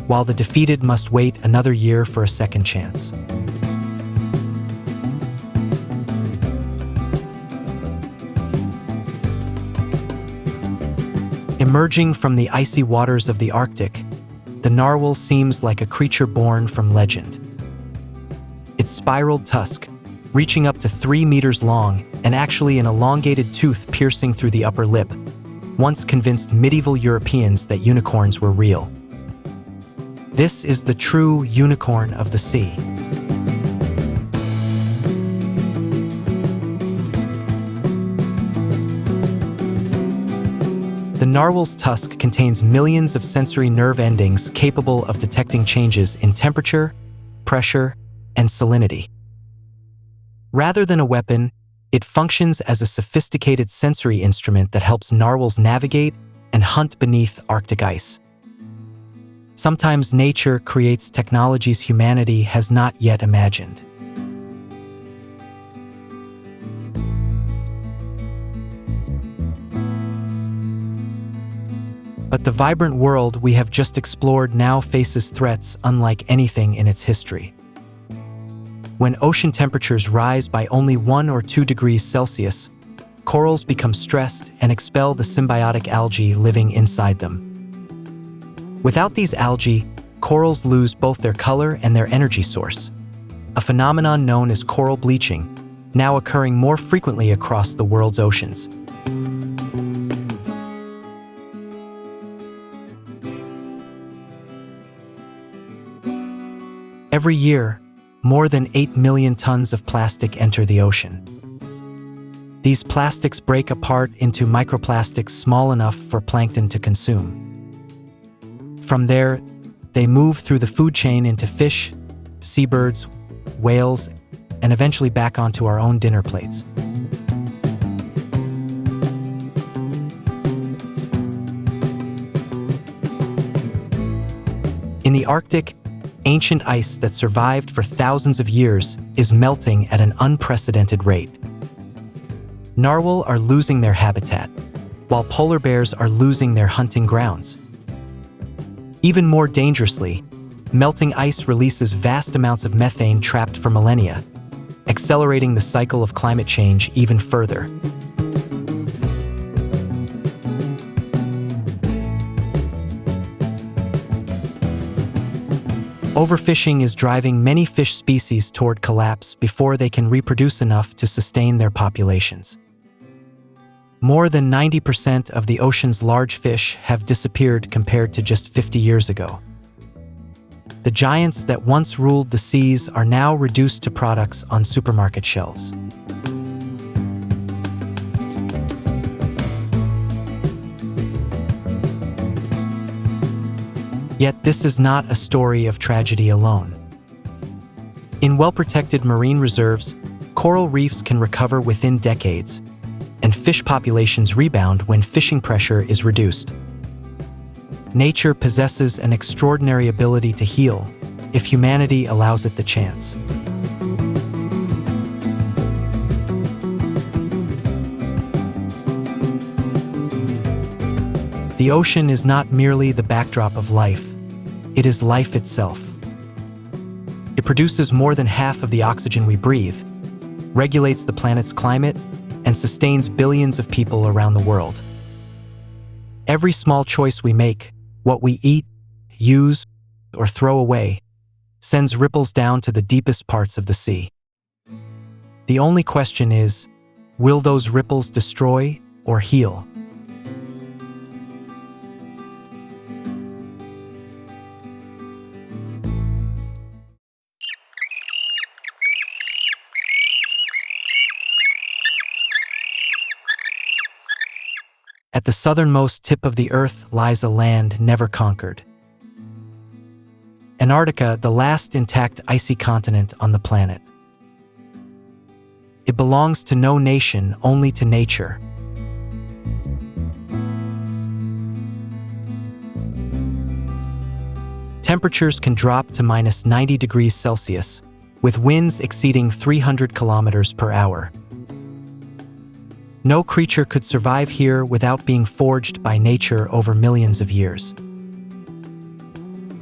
while the defeated must wait another year for a second chance. Emerging from the icy waters of the Arctic, the narwhal seems like a creature born from legend. Its spiraled tusk, reaching up to 3 meters long and actually an elongated tooth piercing through the upper lip, once convinced medieval Europeans that unicorns were real. This is the true unicorn of the sea. The narwhal's tusk contains millions of sensory nerve endings capable of detecting changes in temperature, pressure, and salinity. Rather than a weapon, it functions as a sophisticated sensory instrument that helps narwhals navigate and hunt beneath Arctic ice. Sometimes nature creates technologies humanity has not yet imagined. But the vibrant world we have just explored now faces threats unlike anything in its history. When ocean temperatures rise by only 1 or 2 degrees Celsius, corals become stressed and expel the symbiotic algae living inside them. Without these algae, corals lose both their color and their energy source, a phenomenon known as coral bleaching, now occurring more frequently across the world's oceans. Every year, more than 8 million tons of plastic enter the ocean. These plastics break apart into microplastics small enough for plankton to consume. From there, they move through the food chain into fish, seabirds, whales, and eventually back onto our own dinner plates. In the Arctic, ancient ice that survived for thousands of years is melting at an unprecedented rate. Narwhal are losing their habitat, while polar bears are losing their hunting grounds. Even more dangerously, melting ice releases vast amounts of methane trapped for millennia, accelerating the cycle of climate change even further. Overfishing is driving many fish species toward collapse before they can reproduce enough to sustain their populations. More than 90% of the ocean's large fish have disappeared compared to just 50 years ago. The giants that once ruled the seas are now reduced to products on supermarket shelves. Yet this is not a story of tragedy alone. In well-protected marine reserves, coral reefs can recover within decades, and fish populations rebound when fishing pressure is reduced. Nature possesses an extraordinary ability to heal if humanity allows it the chance. The ocean is not merely the backdrop of life, it is life itself. It produces more than half of the oxygen we breathe, regulates the planet's climate, and sustains billions of people around the world. Every small choice we make, what we eat, use, or throw away, sends ripples down to the deepest parts of the sea. The only question is, will those ripples destroy or heal? At the southernmost tip of the Earth lies a land never conquered. Antarctica, the last intact icy continent on the planet. It belongs to no nation, only to nature. Temperatures can drop to minus 90 degrees Celsius, with winds exceeding 300 kilometers per hour. No creature could survive here without being forged by nature over millions of years.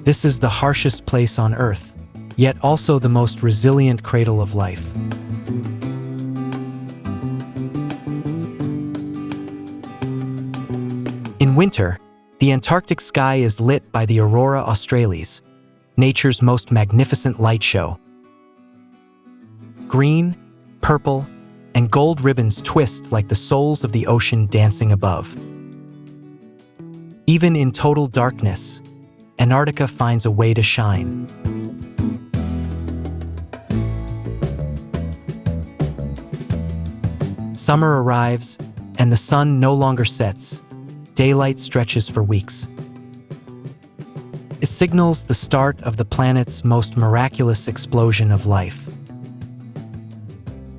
This is the harshest place on Earth, yet also the most resilient cradle of life. In winter, the Antarctic sky is lit by the aurora australis, nature's most magnificent light show. Green, purple, and gold ribbons twist like the souls of the ocean dancing above. Even in total darkness, Antarctica finds a way to shine. Summer arrives, and the sun no longer sets. Daylight stretches for weeks. It signals the start of the planet's most miraculous explosion of life.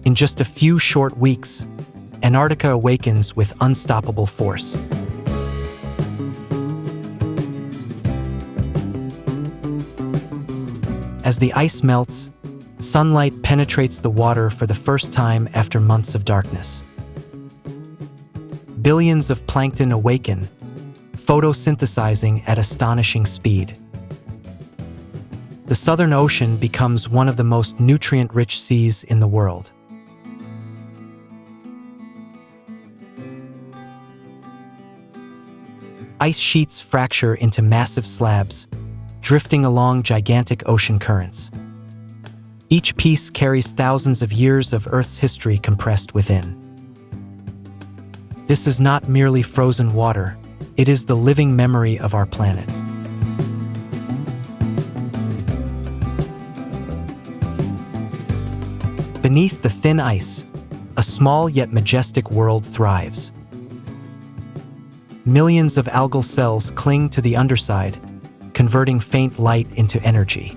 In just a few short weeks, Antarctica awakens with unstoppable force. As the ice melts, sunlight penetrates the water for the first time after months of darkness. Billions of plankton awaken, photosynthesizing at astonishing speed. The Southern Ocean becomes one of the most nutrient-rich seas in the world. Ice sheets fracture into massive slabs, drifting along gigantic ocean currents. Each piece carries thousands of years of Earth's history compressed within. This is not merely frozen water, it is the living memory of our planet. Beneath the thin ice, a small yet majestic world thrives. Millions of algal cells cling to the underside, converting faint light into energy.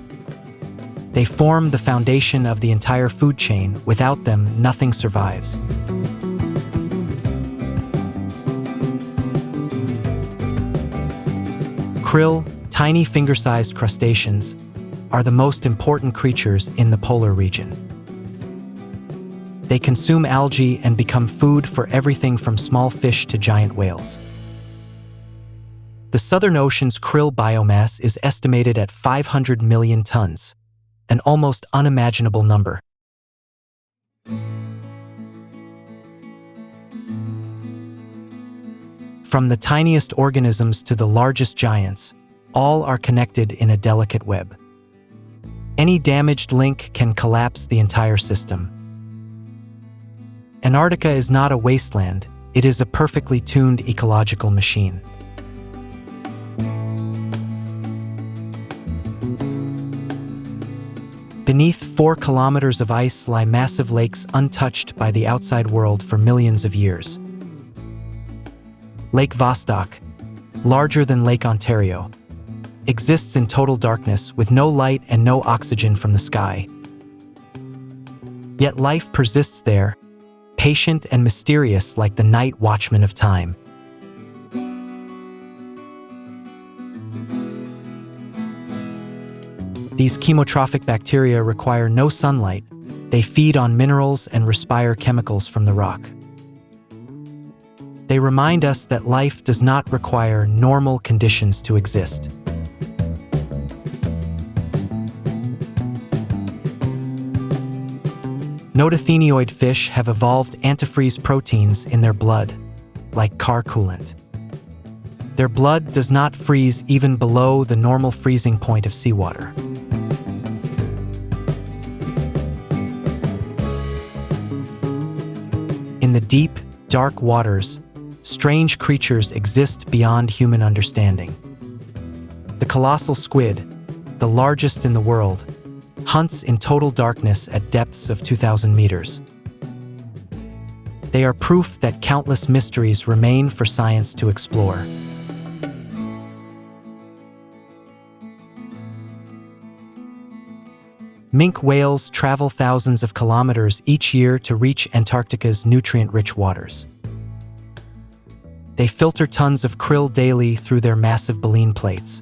They form the foundation of the entire food chain. Without them, nothing survives. Krill, tiny finger-sized crustaceans, are the most important creatures in the polar region. They consume algae and become food for everything from small fish to giant whales. The Southern Ocean's krill biomass is estimated at 500 million tons, an almost unimaginable number. From the tiniest organisms to the largest giants, all are connected in a delicate web. Any damaged link can collapse the entire system. Antarctica is not a wasteland, it is a perfectly tuned ecological machine. Beneath 4 kilometers of ice lie massive lakes untouched by the outside world for millions of years. Lake Vostok, larger than Lake Ontario, exists in total darkness with no light and no oxygen from the sky, Yet life persists there, patient and mysterious like the night watchman of time. These chemotrophic bacteria require no sunlight. They feed on minerals and respire chemicals from the rock. They remind us that life does not require normal conditions to exist. Notothenoid fish have evolved antifreeze proteins in their blood, like car coolant. Their blood does not freeze even below the normal freezing point of seawater. In the deep, dark waters, strange creatures exist beyond human understanding. The colossal squid, the largest in the world, hunts in total darkness at depths of 2,000 meters. They are proof that countless mysteries remain for science to explore. Minke whales travel thousands of kilometers each year to reach Antarctica's nutrient-rich waters. They filter tons of krill daily through their massive baleen plates.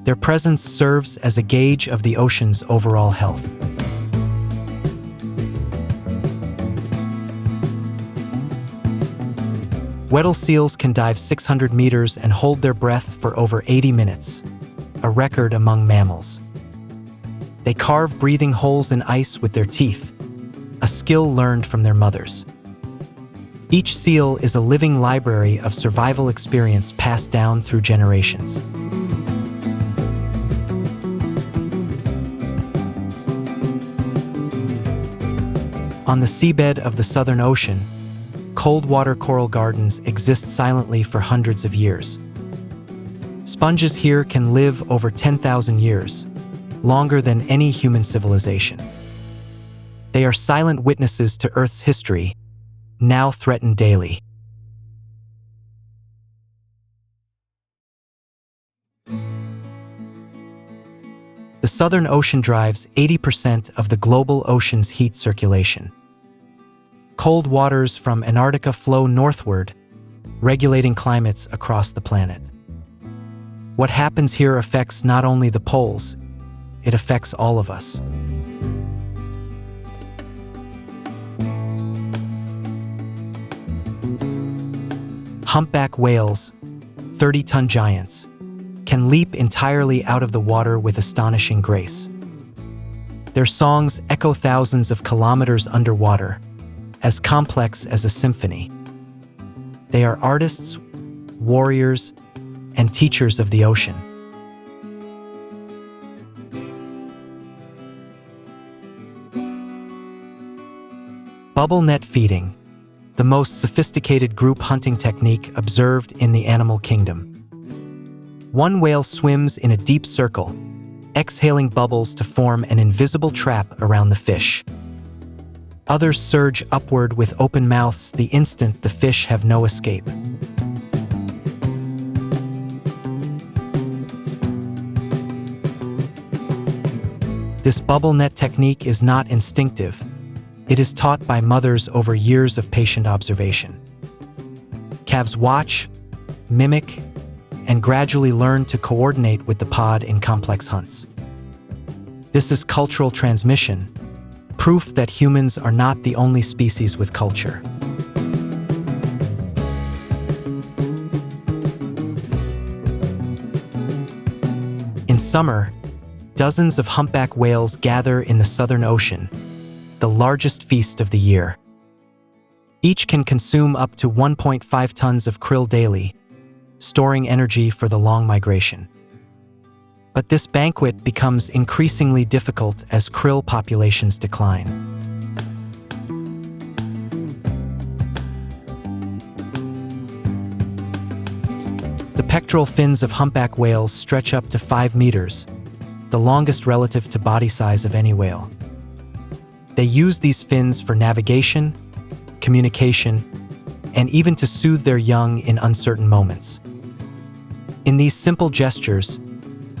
Their presence serves as a gauge of the ocean's overall health. Weddell seals can dive 600 meters and hold their breath for over 80 minutes, a record among mammals. They carve breathing holes in ice with their teeth, a skill learned from their mothers. Each seal is a living library of survival experience passed down through generations. On the seabed of the Southern Ocean, cold-water coral gardens exist silently for hundreds of years. Sponges here can live over 10,000 years, longer than any human civilization. They are silent witnesses to Earth's history, now threatened daily. The Southern Ocean drives 80% of the global ocean's heat circulation. Cold waters from Antarctica flow northward, regulating climates across the planet. What happens here affects not only the poles, it affects all of us. Humpback whales, 30-ton giants, can leap entirely out of the water with astonishing grace. Their songs echo thousands of kilometers underwater, as complex as a symphony. They are artists, warriors, and teachers of the ocean. Bubble net feeding, the most sophisticated group hunting technique observed in the animal kingdom. One whale swims in a deep circle, exhaling bubbles to form an invisible trap around the fish. Others surge upward with open mouths the instant the fish have no escape. This bubble net technique is not instinctive. It is taught by mothers over years of patient observation. Calves watch, mimic, and gradually learn to coordinate with the pod in complex hunts. This is cultural transmission, proof that humans are not the only species with culture. In summer, dozens of humpback whales gather in the Southern Ocean, the largest feast of the year. Each can consume up to 1.5 tons of krill daily, storing energy for the long migration. But this banquet becomes increasingly difficult as krill populations decline. The pectoral fins of humpback whales stretch up to 5 meters, the longest relative to body size of any whale. They use these fins for navigation, communication, and even to soothe their young in uncertain moments. In these simple gestures,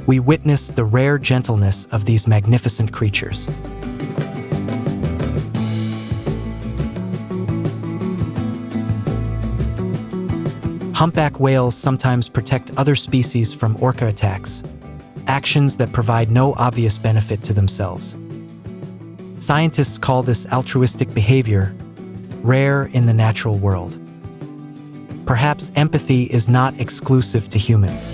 we witness the rare gentleness of these magnificent creatures. Humpback whales sometimes protect other species from orca attacks, actions that provide no obvious benefit to themselves. Scientists call this altruistic behavior rare in the natural world. Perhaps empathy is not exclusive to humans.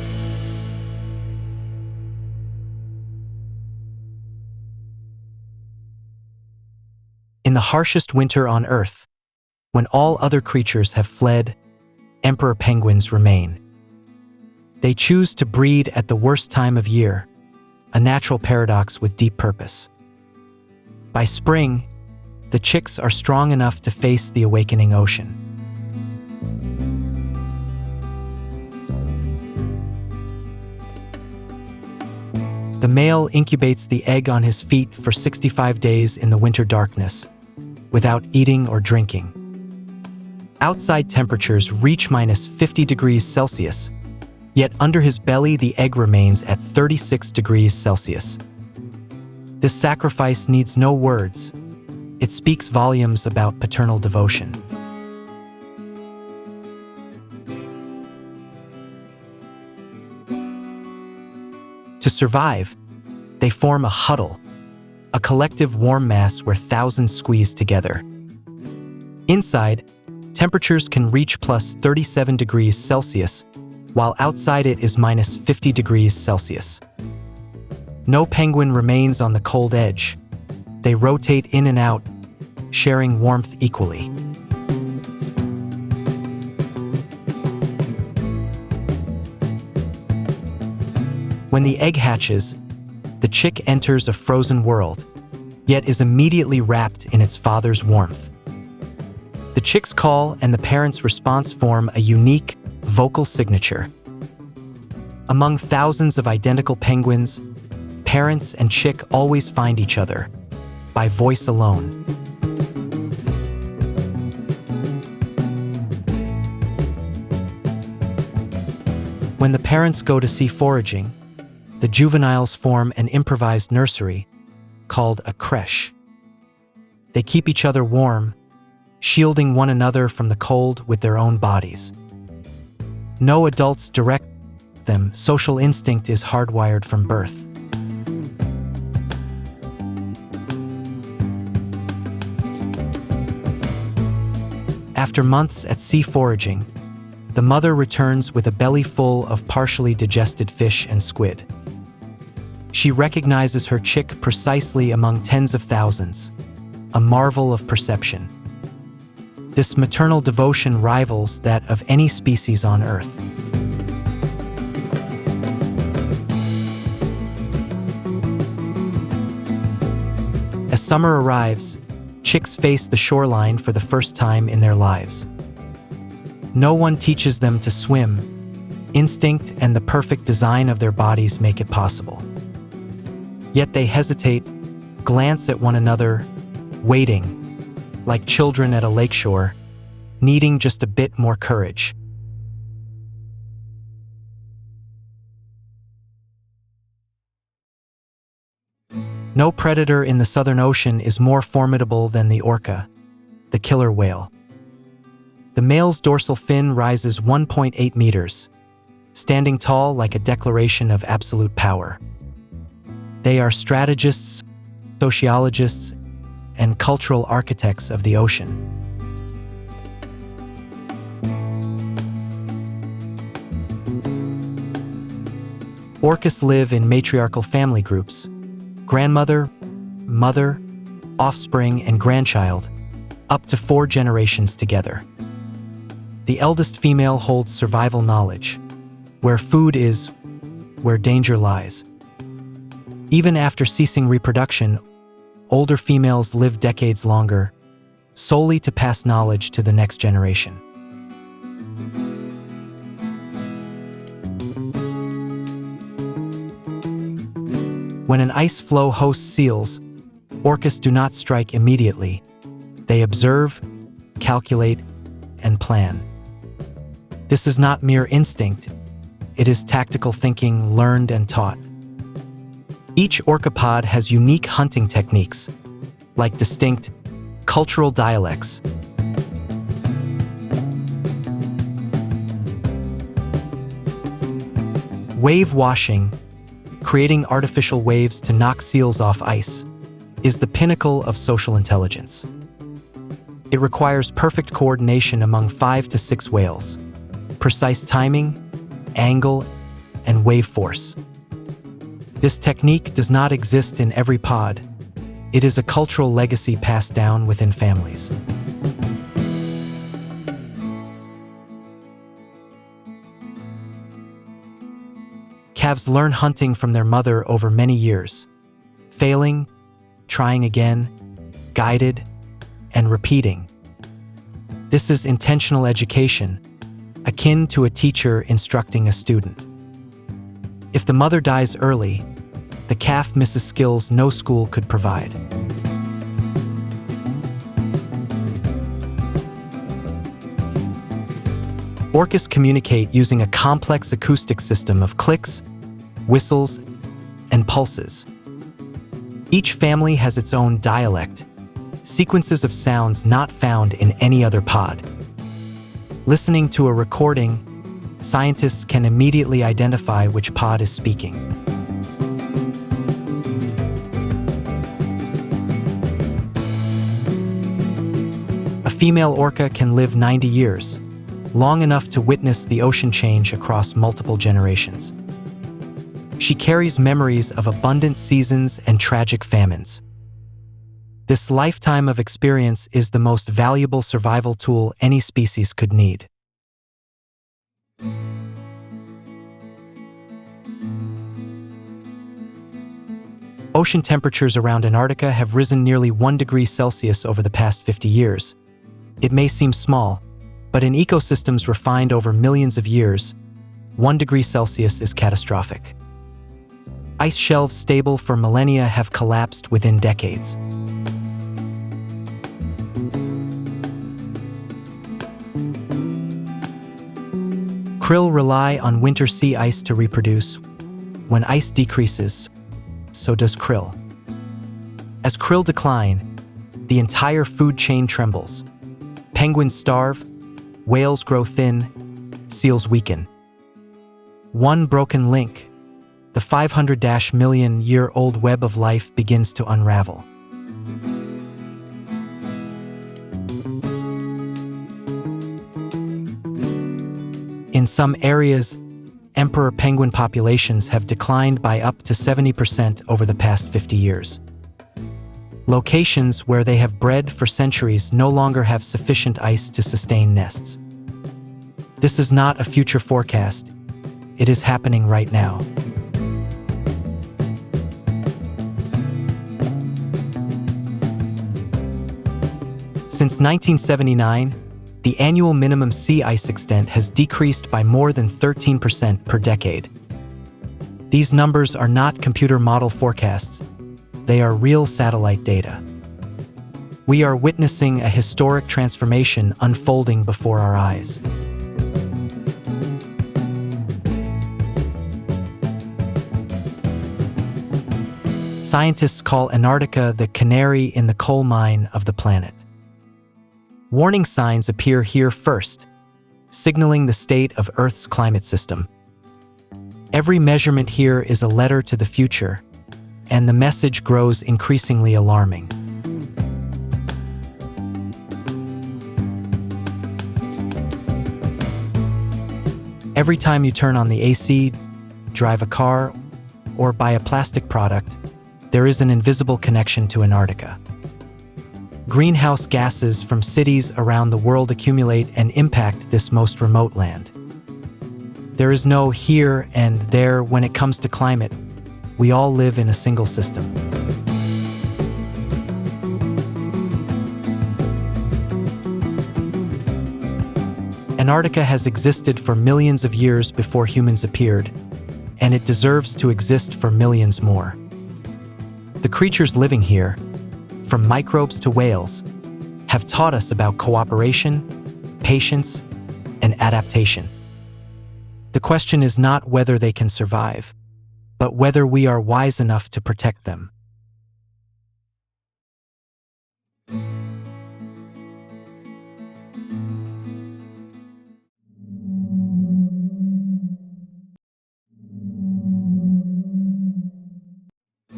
In the harshest winter on Earth, when all other creatures have fled, emperor penguins remain. They choose to breed at the worst time of year, a natural paradox with deep purpose. By spring, the chicks are strong enough to face the awakening ocean. The male incubates the egg on his feet for 65 days in the winter darkness, without eating or drinking. Outside temperatures reach -50 degrees Celsius, yet under his belly the egg remains at 36 degrees Celsius. This sacrifice needs no words. It speaks volumes about paternal devotion. To survive, they form a huddle, a collective warm mass where thousands squeeze together. Inside, temperatures can reach +37 degrees Celsius, while outside it is -50 degrees Celsius. No penguin remains on the cold edge. They rotate in and out, sharing warmth equally. When the egg hatches, the chick enters a frozen world, yet is immediately wrapped in its father's warmth. The chick's call and the parent's response form a unique, vocal signature. Among thousands of identical penguins, parents and chick always find each other, by voice alone. When the parents go to sea foraging, the juveniles form an improvised nursery called a creche. They keep each other warm, shielding one another from the cold with their own bodies. No adults direct them. Social instinct is hardwired from birth. After months at sea foraging, the mother returns with a belly full of partially digested fish and squid. She recognizes her chick precisely among tens of thousands, a marvel of perception. This maternal devotion rivals that of any species on Earth. As summer arrives, chicks face the shoreline for the first time in their lives. No one teaches them to swim. Instinct and the perfect design of their bodies make it possible. Yet they hesitate, glance at one another, waiting, like children at a lakeshore, needing just a bit more courage. No predator in the Southern Ocean is more formidable than the orca, the killer whale. The male's dorsal fin rises 1.8 meters, standing tall like a declaration of absolute power. They are strategists, sociologists, and cultural architects of the ocean. Orcas live in matriarchal family groups: grandmother, mother, offspring, and grandchild, up to 4 generations together. The eldest female holds survival knowledge. Where food is, where danger lies. Even after ceasing reproduction, older females live decades longer, solely to pass knowledge to the next generation. When an ice floe hosts seals, orcas do not strike immediately. They observe, calculate, and plan. This is not mere instinct. It is tactical thinking learned and taught. Each orcapod has unique hunting techniques, like distinct cultural dialects. Wave washing, creating artificial waves to knock seals off ice, is the pinnacle of social intelligence. It requires perfect coordination among 5 to 6 whales, precise timing, angle, and wave force. This technique does not exist in every pod. It is a cultural legacy passed down within families. Calves learn hunting from their mother over many years, failing, trying again, guided, and repeating. This is intentional education, akin to a teacher instructing a student. If the mother dies early, the calf misses skills no school could provide. Orcas communicate using a complex acoustic system of clicks, whistles, and pulses. Each family has its own dialect, sequences of sounds not found in any other pod. Listening to a recording, scientists can immediately identify which pod is speaking. A female orca can live 90 years, long enough to witness the ocean change across multiple generations. She carries memories of abundant seasons and tragic famines. This lifetime of experience is the most valuable survival tool any species could need. Ocean temperatures around Antarctica have risen nearly 1 degree Celsius over the past 50 years. It may seem small, but in ecosystems refined over millions of years, 1 degree Celsius is catastrophic. Ice shelves stable for millennia have collapsed within decades. Krill rely on winter sea ice to reproduce. When ice decreases, so does krill. As krill decline, the entire food chain trembles. Penguins starve, whales grow thin, seals weaken. One broken link, the 500-million-year-old web of life begins to unravel. In some areas, emperor penguin populations have declined by up to 70% over the past 50 years. Locations where they have bred for centuries no longer have sufficient ice to sustain nests. This is not a future forecast. It is happening right now. Since 1979, the annual minimum sea ice extent has decreased by more than 13% per decade. These numbers are not computer model forecasts. They are real satellite data. We are witnessing a historic transformation unfolding before our eyes. Scientists call Antarctica the canary in the coal mine of the planet. Warning signs appear here first, signaling the state of Earth's climate system. Every measurement here is a letter to the future, and the message grows increasingly alarming. Every time you turn on the AC, drive a car, or buy a plastic product, there is an invisible connection to Antarctica. Greenhouse gases from cities around the world accumulate and impact this most remote land. There is no here and there when it comes to climate. We all live in a single system. Antarctica has existed for millions of years before humans appeared, and it deserves to exist for millions more. The creatures living here, from microbes to whales, have taught us about cooperation, patience, and adaptation. The question is not whether they can survive, but whether we are wise enough to protect them.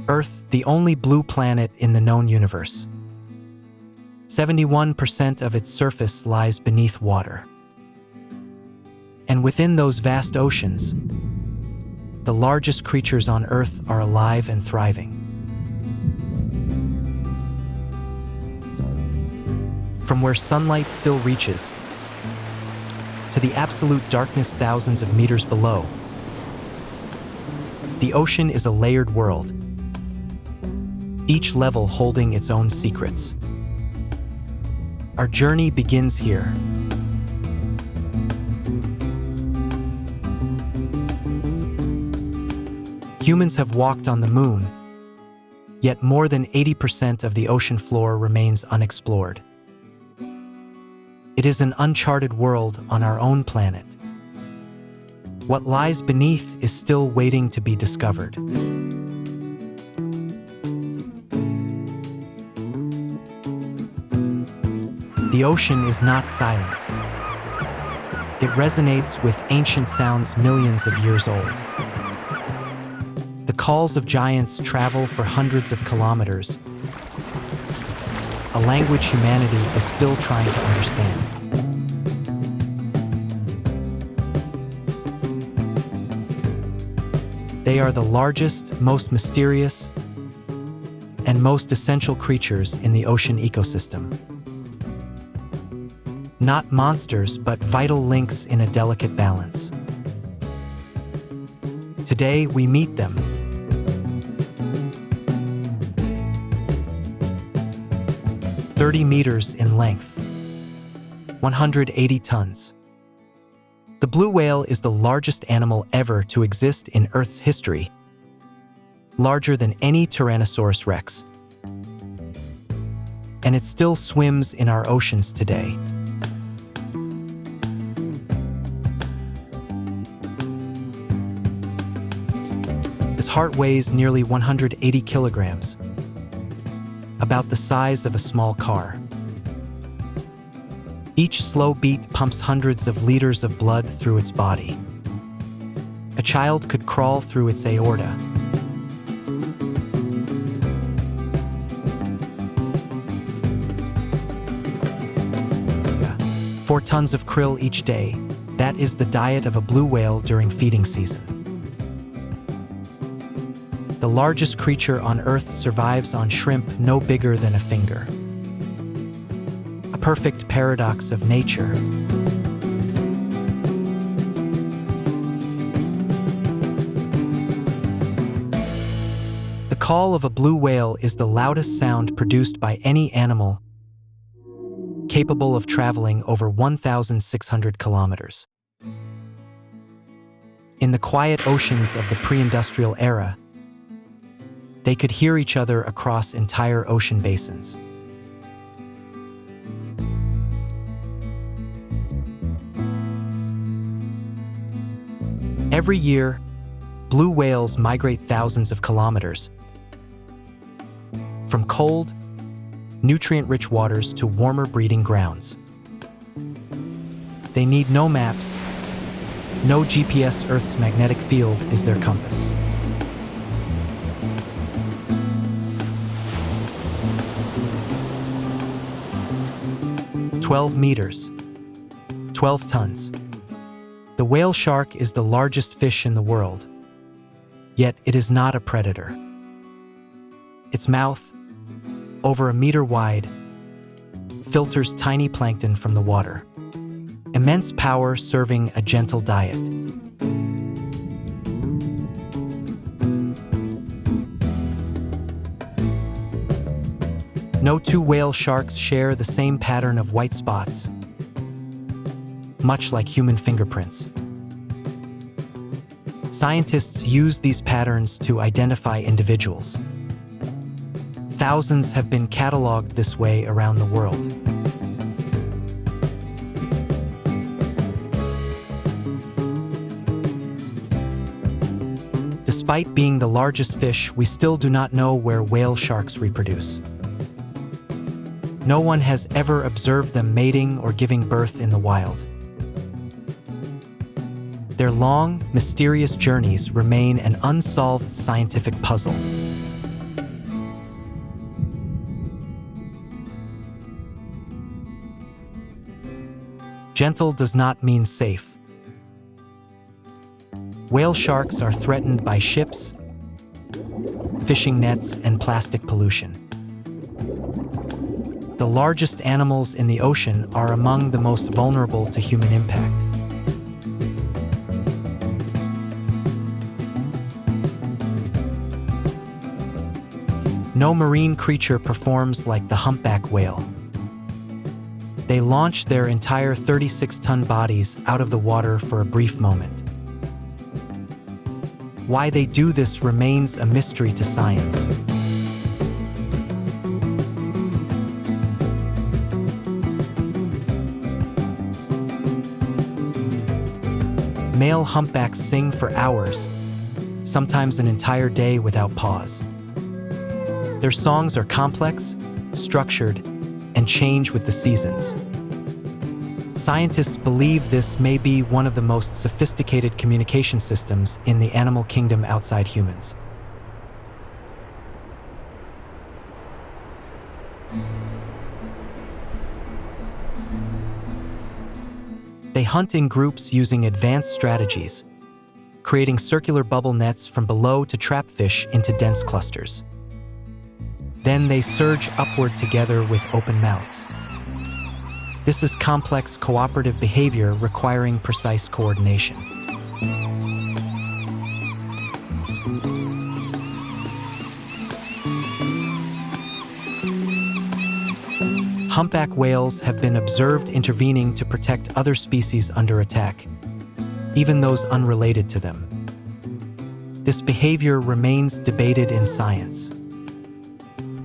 Earth, the only blue planet in the known universe. 71% of its surface lies beneath water. And within those vast oceans, the largest creatures on Earth are alive and thriving. From where sunlight still reaches, to the absolute darkness thousands of meters below, the ocean is a layered world, each level holding its own secrets. Our journey begins here. Humans have walked on the moon, yet more than 80% of the ocean floor remains unexplored. It is an uncharted world on our own planet. What lies beneath is still waiting to be discovered. The ocean is not silent. It resonates with ancient sounds millions of years old. The calls of giants travel for hundreds of kilometers, a language humanity is still trying to understand. They are the largest, most mysterious, and most essential creatures in the ocean ecosystem. Not monsters, but vital links in a delicate balance. Today, we meet them. "30 meters in length, 180 tons. The blue whale is the largest animal ever to exist in Earth's history, larger than any Tyrannosaurus rex. And it still swims in our oceans today. His heart weighs nearly 180 kilograms, about the size of a small car. Each slow beat pumps hundreds of liters of blood through its body. A child could crawl through its aorta. Yeah. 4 tons of krill each day. That is the diet of a blue whale during feeding season. The largest creature on Earth survives on shrimp no bigger than a finger. A perfect paradox of nature. The call of a blue whale is the loudest sound produced by any animal, capable of traveling over 1,600 kilometers. In the quiet oceans of the pre-industrial era, they could hear each other across entire ocean basins. Every year, blue whales migrate thousands of kilometers, from cold, nutrient-rich waters to warmer breeding grounds. They need no maps, no GPS. Earth's magnetic field is their compass. 12 meters, 12 tons. The whale shark is the largest fish in the world, yet it is not a predator. Its mouth, over a meter wide, filters tiny plankton from the water. Immense power serving a gentle diet. No two whale sharks share the same pattern of white spots, much like human fingerprints. Scientists use these patterns to identify individuals. Thousands have been cataloged this way around the world. Despite being the largest fish, we still do not know where whale sharks reproduce. No one has ever observed them mating or giving birth in the wild. Their long, mysterious journeys remain an unsolved scientific puzzle. Gentle does not mean safe. Whale sharks are threatened by ships, fishing nets, and plastic pollution. The largest animals in the ocean are among the most vulnerable to human impact. No marine creature performs like the humpback whale. They launch their entire 36-ton bodies out of the water for a brief moment. Why they do this remains a mystery to science. Male humpbacks sing for hours, sometimes an entire day without pause. Their songs are complex, structured, and change with the seasons. Scientists believe this may be one of the most sophisticated communication systems in the animal kingdom outside humans. They hunt in groups using advanced strategies, creating circular bubble nets from below to trap fish into dense clusters. Then they surge upward together with open mouths. This is complex cooperative behavior requiring precise coordination. Humpback whales have been observed intervening to protect other species under attack, even those unrelated to them. This behavior remains debated in science.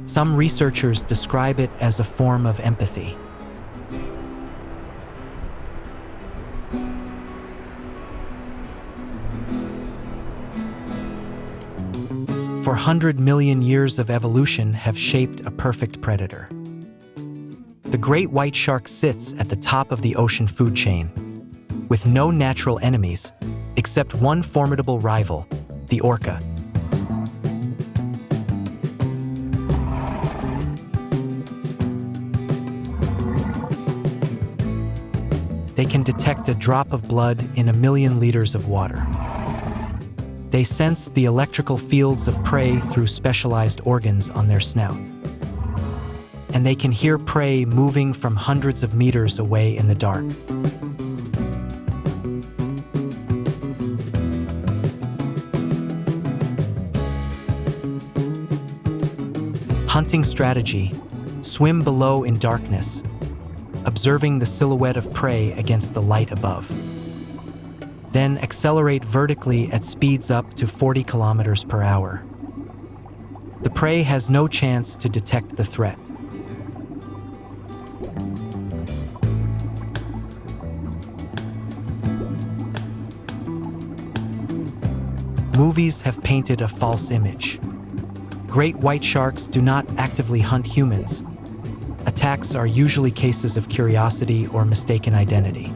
Some researchers describe it as a form of empathy. For 100 million years of evolution have shaped a perfect predator. The great white shark sits at the top of the ocean food chain, with no natural enemies except one formidable rival, the orca. They can detect a drop of blood in 1 million liters of water. They sense the electrical fields of prey through specialized organs on their snout. And they can hear prey moving from hundreds of meters away in the dark. Hunting strategy: swim below in darkness, observing the silhouette of prey against the light above. Then accelerate vertically at speeds up to 40 kilometers per hour. The prey has no chance to detect the threat. Movies have painted a false image. Great white sharks do not actively hunt humans. Attacks are usually cases of curiosity or mistaken identity.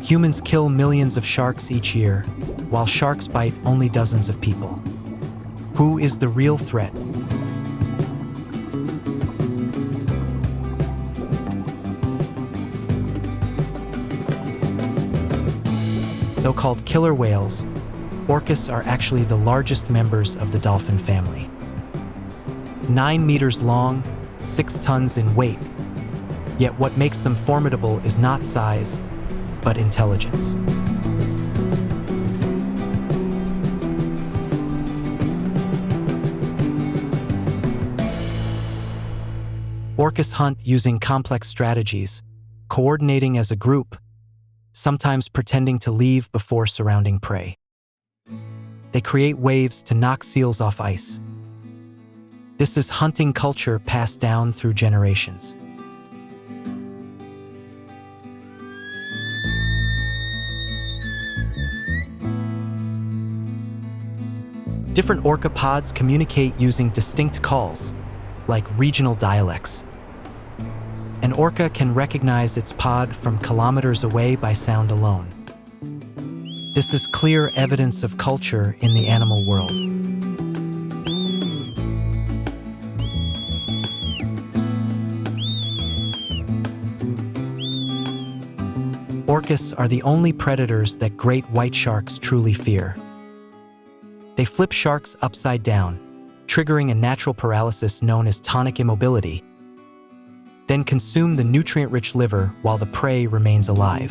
Humans kill millions of sharks each year, while sharks bite only dozens of people. Who is the real threat? Though called killer whales, orcas are actually the largest members of the dolphin family. 9 meters long, 6 tons in weight. Yet what makes them formidable is not size, but intelligence. Orcas hunt using complex strategies, coordinating as a group, sometimes pretending to leave before surrounding prey. They create waves to knock seals off ice. This is hunting culture passed down through generations. Different orca pods communicate using distinct calls, like regional dialects. An orca can recognize its pod from kilometers away by sound alone. This is clear evidence of culture in the animal world. Orcas are the only predators that great white sharks truly fear. They flip sharks upside down, triggering a natural paralysis known as tonic immobility, then consume the nutrient-rich liver while the prey remains alive.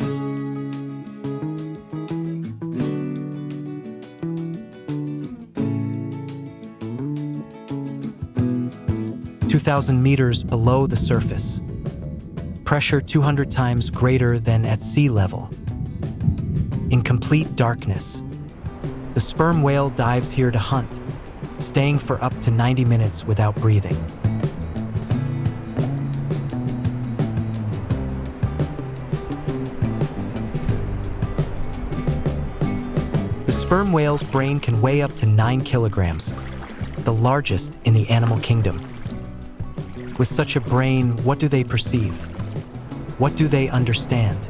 (2,000 meters below the surface. Pressure 200 times greater than at sea level. In complete darkness. The sperm whale dives here to hunt, staying for up to 90 minutes without breathing. The sperm whale's brain can weigh up to 9 kilograms, the largest in the animal kingdom. With such a brain, what do they perceive? What do they understand?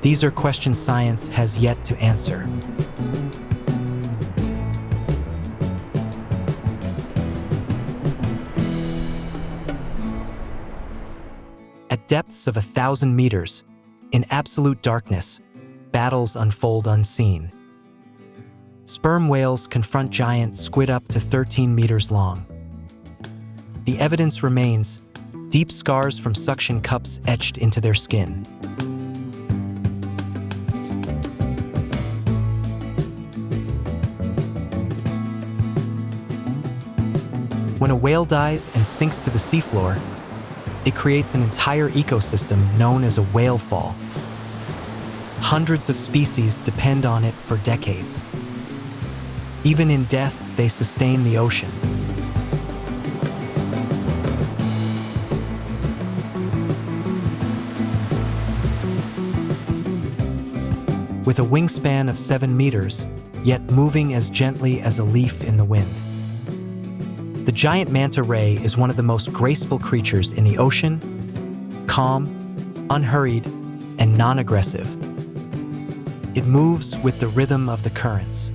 These are questions science has yet to answer. At depths of 1,000 meters, in absolute darkness, battles unfold unseen. Sperm whales confront giant squid up to 13 meters long. The evidence remains, deep scars from suction cups etched into their skin. When a whale dies and sinks to the seafloor, it creates an entire ecosystem known as a whale fall. Hundreds of species depend on it for decades. Even in death, they sustain the ocean. With a wingspan of 7 meters, yet moving as gently as a leaf in the wind. The giant manta ray is one of the most graceful creatures in the ocean, calm, unhurried, and non-aggressive. It moves with the rhythm of the currents.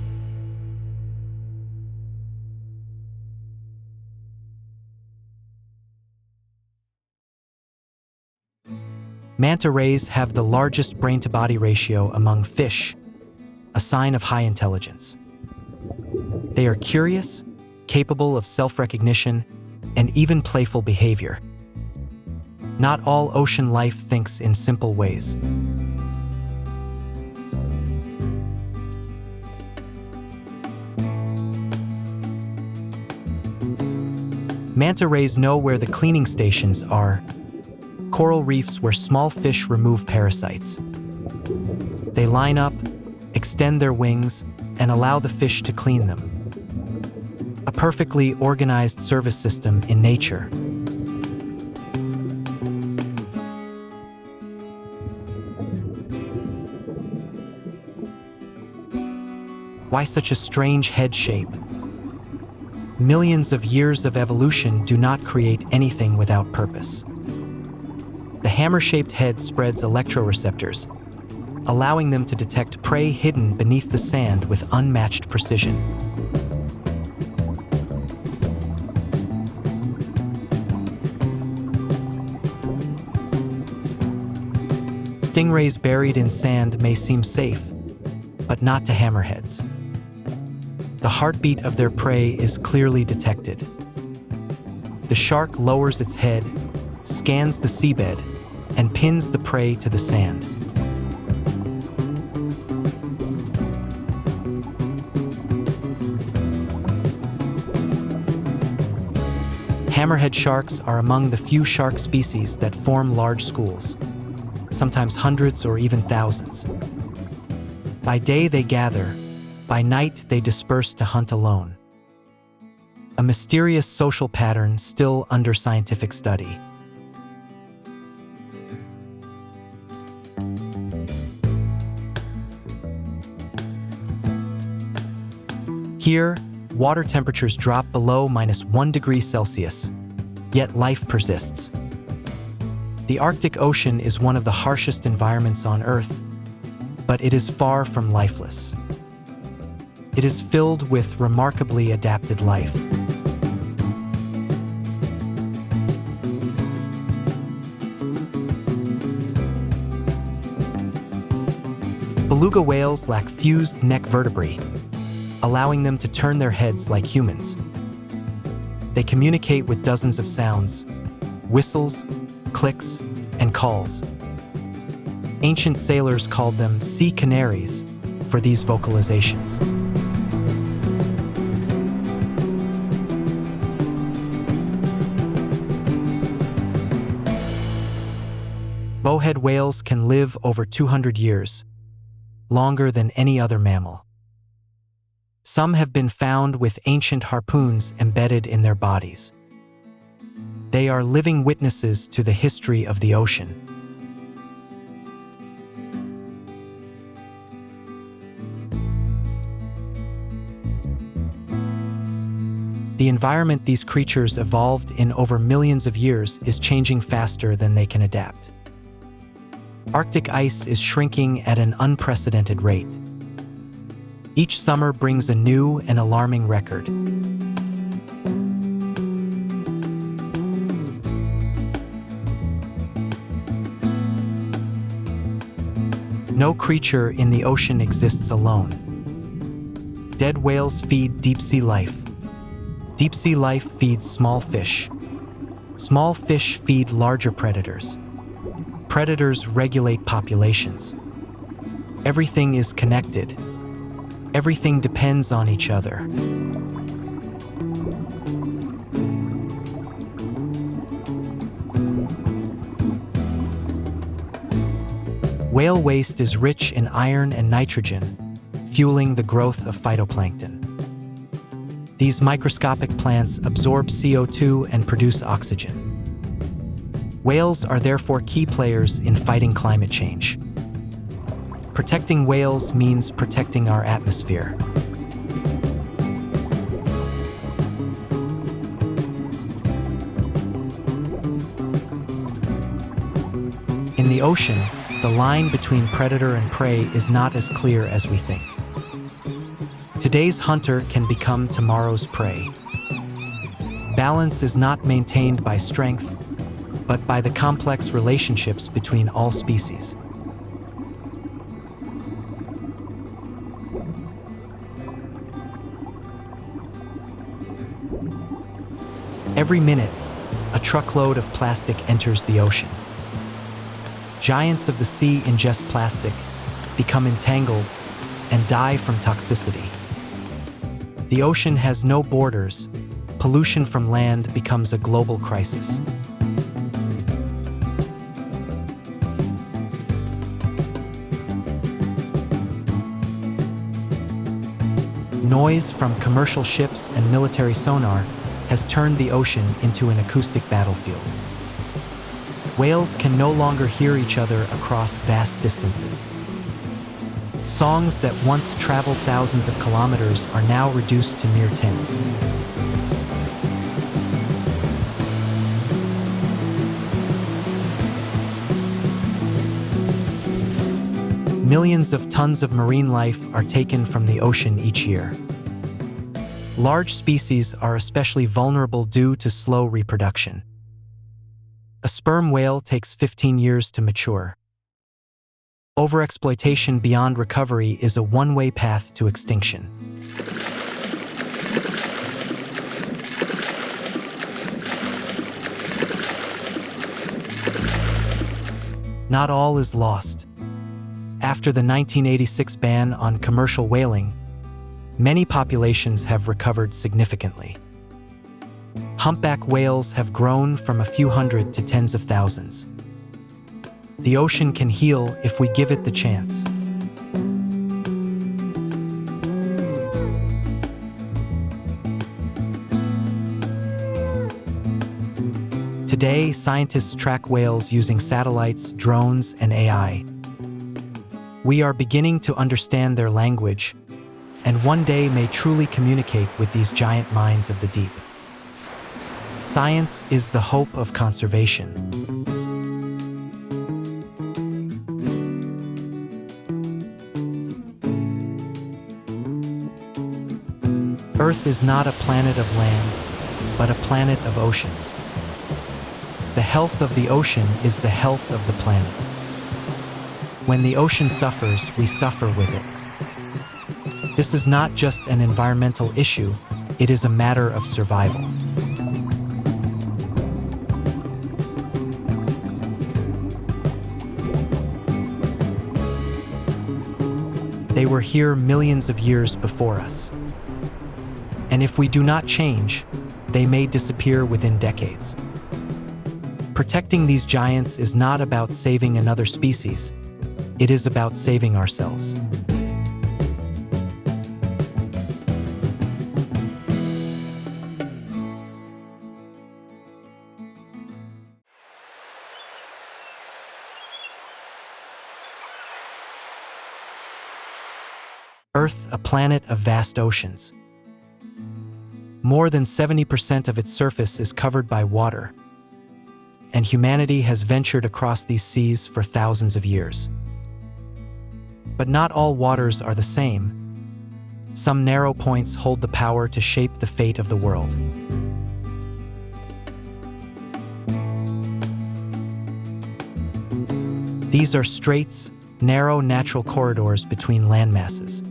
Manta rays have the largest brain-to-body ratio among fish, a sign of high intelligence. They are curious, capable of self-recognition, and even playful behavior. Not all ocean life thinks in simple ways. Manta rays know where the cleaning stations are, coral reefs where small fish remove parasites. They line up, extend their wings, and allow the fish to clean them. A perfectly organized service system in nature. Why such a strange head shape? Millions of years of evolution do not create anything without purpose. The hammer-shaped head spreads electroreceptors, allowing them to detect prey hidden beneath the sand with unmatched precision. Stingrays buried in sand may seem safe, but not to hammerheads. The heartbeat of their prey is clearly detected. The shark lowers its head, scans the seabed, and pins the prey to the sand. Hammerhead sharks are among the few shark species that form large schools, sometimes hundreds or even thousands. By day they gather, by night they disperse to hunt alone. A mysterious social pattern still under scientific study. Here, water temperatures drop below -1 degree Celsius, yet life persists. The Arctic Ocean is one of the harshest environments on Earth, but it is far from lifeless. It is filled with remarkably adapted life. Beluga whales lack fused neck vertebrae, allowing them to turn their heads like humans. They communicate with dozens of sounds, whistles, clicks, and calls. Ancient sailors called them sea canaries for these vocalizations. Bowhead whales can live over 200 years, longer than any other mammal. Some have been found with ancient harpoons embedded in their bodies. They are living witnesses to the history of the ocean. The environment these creatures evolved in over millions of years is changing faster than they can adapt. Arctic ice is shrinking at an unprecedented rate. Each summer brings a new and alarming record. No creature in the ocean exists alone. Dead whales feed deep-sea life. Deep-sea life feeds small fish. Small fish feed larger predators. Predators regulate populations. Everything is connected. Everything depends on each other. Whale waste is rich in iron and nitrogen, fueling the growth of phytoplankton. These microscopic plants absorb CO2 and produce oxygen. Whales are therefore key players in fighting climate change. Protecting whales means protecting our atmosphere. In the ocean, the line between predator and prey is not as clear as we think. Today's hunter can become tomorrow's prey. Balance is not maintained by strength, but by the complex relationships between all species. Every minute, a truckload of plastic enters the ocean. Giants of the sea ingest plastic, become entangled, and die from toxicity. The ocean has no borders. Pollution from land becomes a global crisis. Noise from commercial ships and military sonar has turned the ocean into an acoustic battlefield. Whales can no longer hear each other across vast distances. Songs that once traveled thousands of kilometers are now reduced to mere tens. Millions of tons of marine life are taken from the ocean each year. Large species are especially vulnerable due to slow reproduction. A sperm whale takes 15 years to mature. Overexploitation beyond recovery is a one-way path to extinction. Not all is lost. After the 1986 ban on commercial whaling, many populations have recovered significantly. Humpback whales have grown from a few hundred to tens of thousands. The ocean can heal if we give it the chance. Today, scientists track whales using satellites, drones, and AI. We are beginning to understand their language, and one day may truly communicate with these giant minds of the deep. Science is the hope of conservation. Earth is not a planet of land, but a planet of oceans. The health of the ocean is the health of the planet. When the ocean suffers, we suffer with it. This is not just an environmental issue, it is a matter of survival. They were here millions of years before us. And if we do not change, they may disappear within decades. Protecting these giants is not about saving another species. It is about saving ourselves. Earth, a planet of vast oceans. More than 70% of its surface is covered by water, and humanity has ventured across these seas for thousands of years. But not all waters are the same. Some narrow points hold the power to shape the fate of the world. These are straits, narrow natural corridors between landmasses.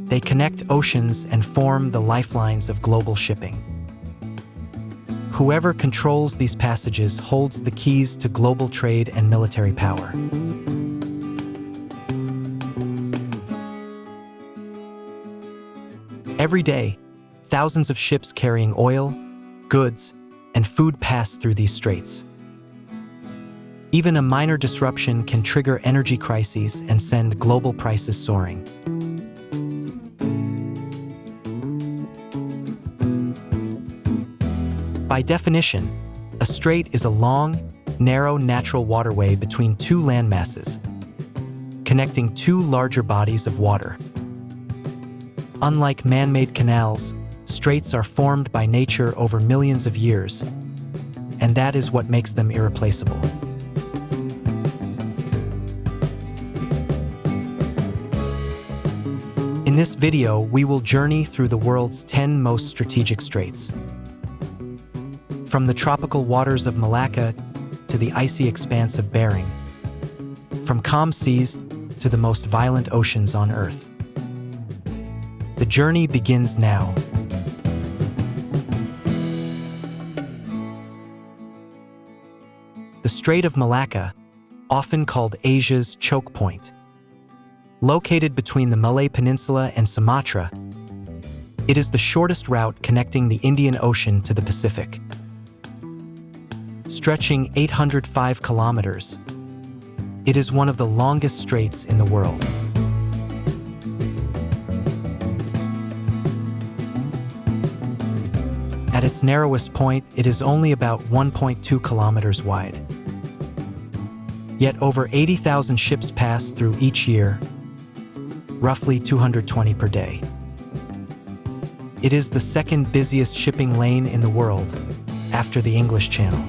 They connect oceans and form the lifelines of global shipping. Whoever controls these passages holds the keys to global trade and military power. Every day, thousands of ships carrying oil, goods, and food pass through these straits. Even a minor disruption can trigger energy crises and send global prices soaring. By definition, a strait is a long, narrow natural waterway between two landmasses, connecting two larger bodies of water. Unlike man-made canals, straits are formed by nature over millions of years, and that is what makes them irreplaceable. In this video, we will journey through the world's 10 most strategic straits. From the tropical waters of Malacca to the icy expanse of Bering, from calm seas to the most violent oceans on Earth. The journey begins now. The Strait of Malacca, often called Asia's choke point, located between the Malay Peninsula and Sumatra, it is the shortest route connecting the Indian Ocean to the Pacific. Stretching 805 kilometers, it is one of the longest straits in the world. At its narrowest point, it is only about 1.2 kilometers wide. Yet over 80,000 ships pass through each year, roughly 220 per day. It is the second busiest shipping lane in the world, after the English Channel.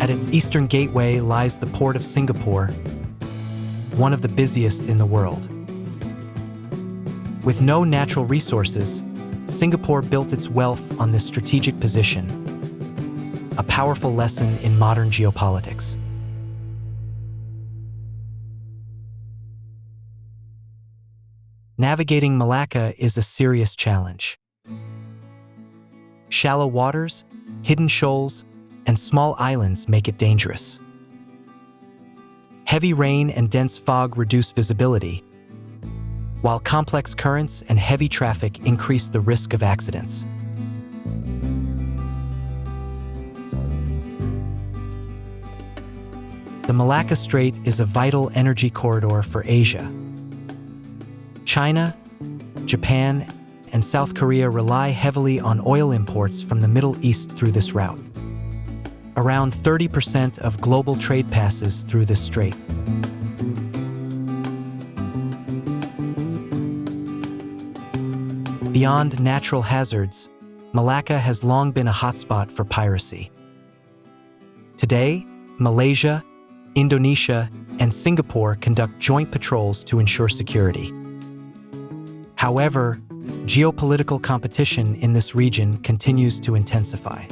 At its eastern gateway lies the port of Singapore, one of the busiest in the world. With no natural resources, Singapore built its wealth on this strategic position, a powerful lesson in modern geopolitics. Navigating Malacca is a serious challenge. Shallow waters, hidden shoals, and small islands make it dangerous. Heavy rain and dense fog reduce visibility, while complex currents and heavy traffic increase the risk of accidents. The Malacca Strait is a vital energy corridor for Asia. China, Japan, and South Korea rely heavily on oil imports from the Middle East through this route. Around 30% of global trade passes through this strait. Beyond natural hazards, Malacca has long been a hotspot for piracy. Today, Malaysia, Indonesia, and Singapore conduct joint patrols to ensure security. However, geopolitical competition in this region continues to intensify.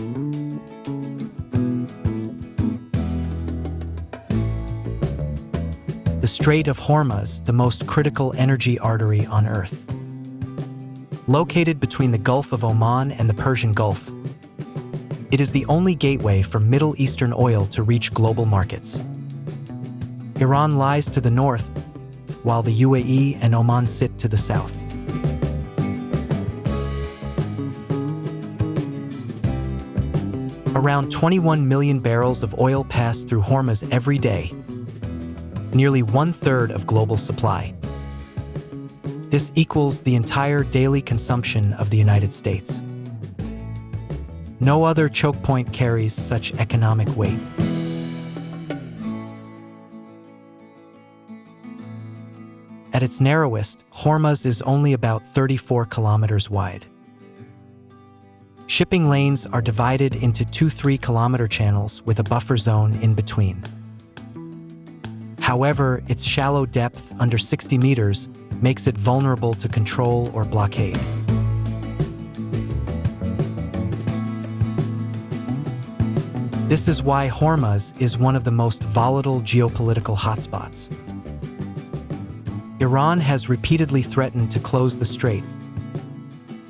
The Strait of Hormuz, the most critical energy artery on Earth. Located between the Gulf of Oman and the Persian Gulf, it is the only gateway for Middle Eastern oil to reach global markets. Iran lies to the north, while the UAE and Oman sit to the south. Around 21 million barrels of oil pass through Hormuz every day, nearly 1/3 of global supply. This equals the entire daily consumption of the United States. No other choke point carries such economic weight. At its narrowest, Hormuz is only about 34 kilometers wide. Shipping lanes are divided into 2 3-kilometer channels with a buffer zone in between. However, its shallow depth, under 60 meters, makes it vulnerable to control or blockade. This is why Hormuz is one of the most volatile geopolitical hotspots. Iran has repeatedly threatened to close the strait,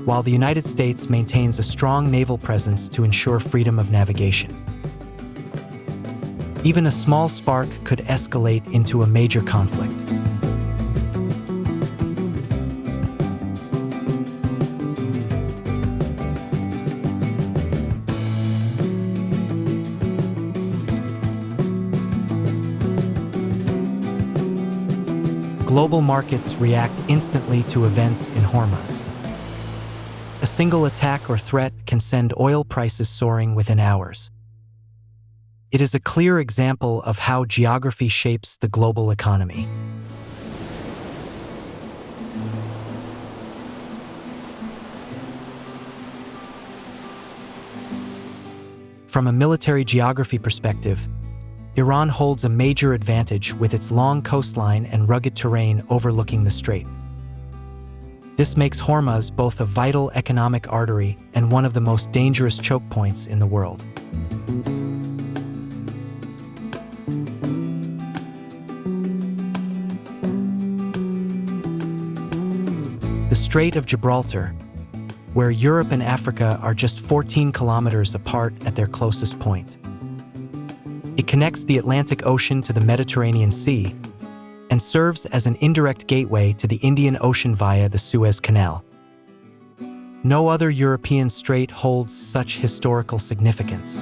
while the United States maintains a strong naval presence to ensure freedom of navigation. Even a small spark could escalate into a major conflict. Global markets react instantly to events in Hormuz. A single attack or threat can send oil prices soaring within hours. It is a clear example of how geography shapes the global economy. From a military geography perspective, Iran holds a major advantage with its long coastline and rugged terrain overlooking the strait. This makes Hormuz both a vital economic artery and one of the most dangerous choke points in the world. The Strait of Gibraltar, where Europe and Africa are just 14 kilometers apart at their closest point. It connects the Atlantic Ocean to the Mediterranean Sea and serves as an indirect gateway to the Indian Ocean via the Suez Canal. No other European strait holds such historical significance.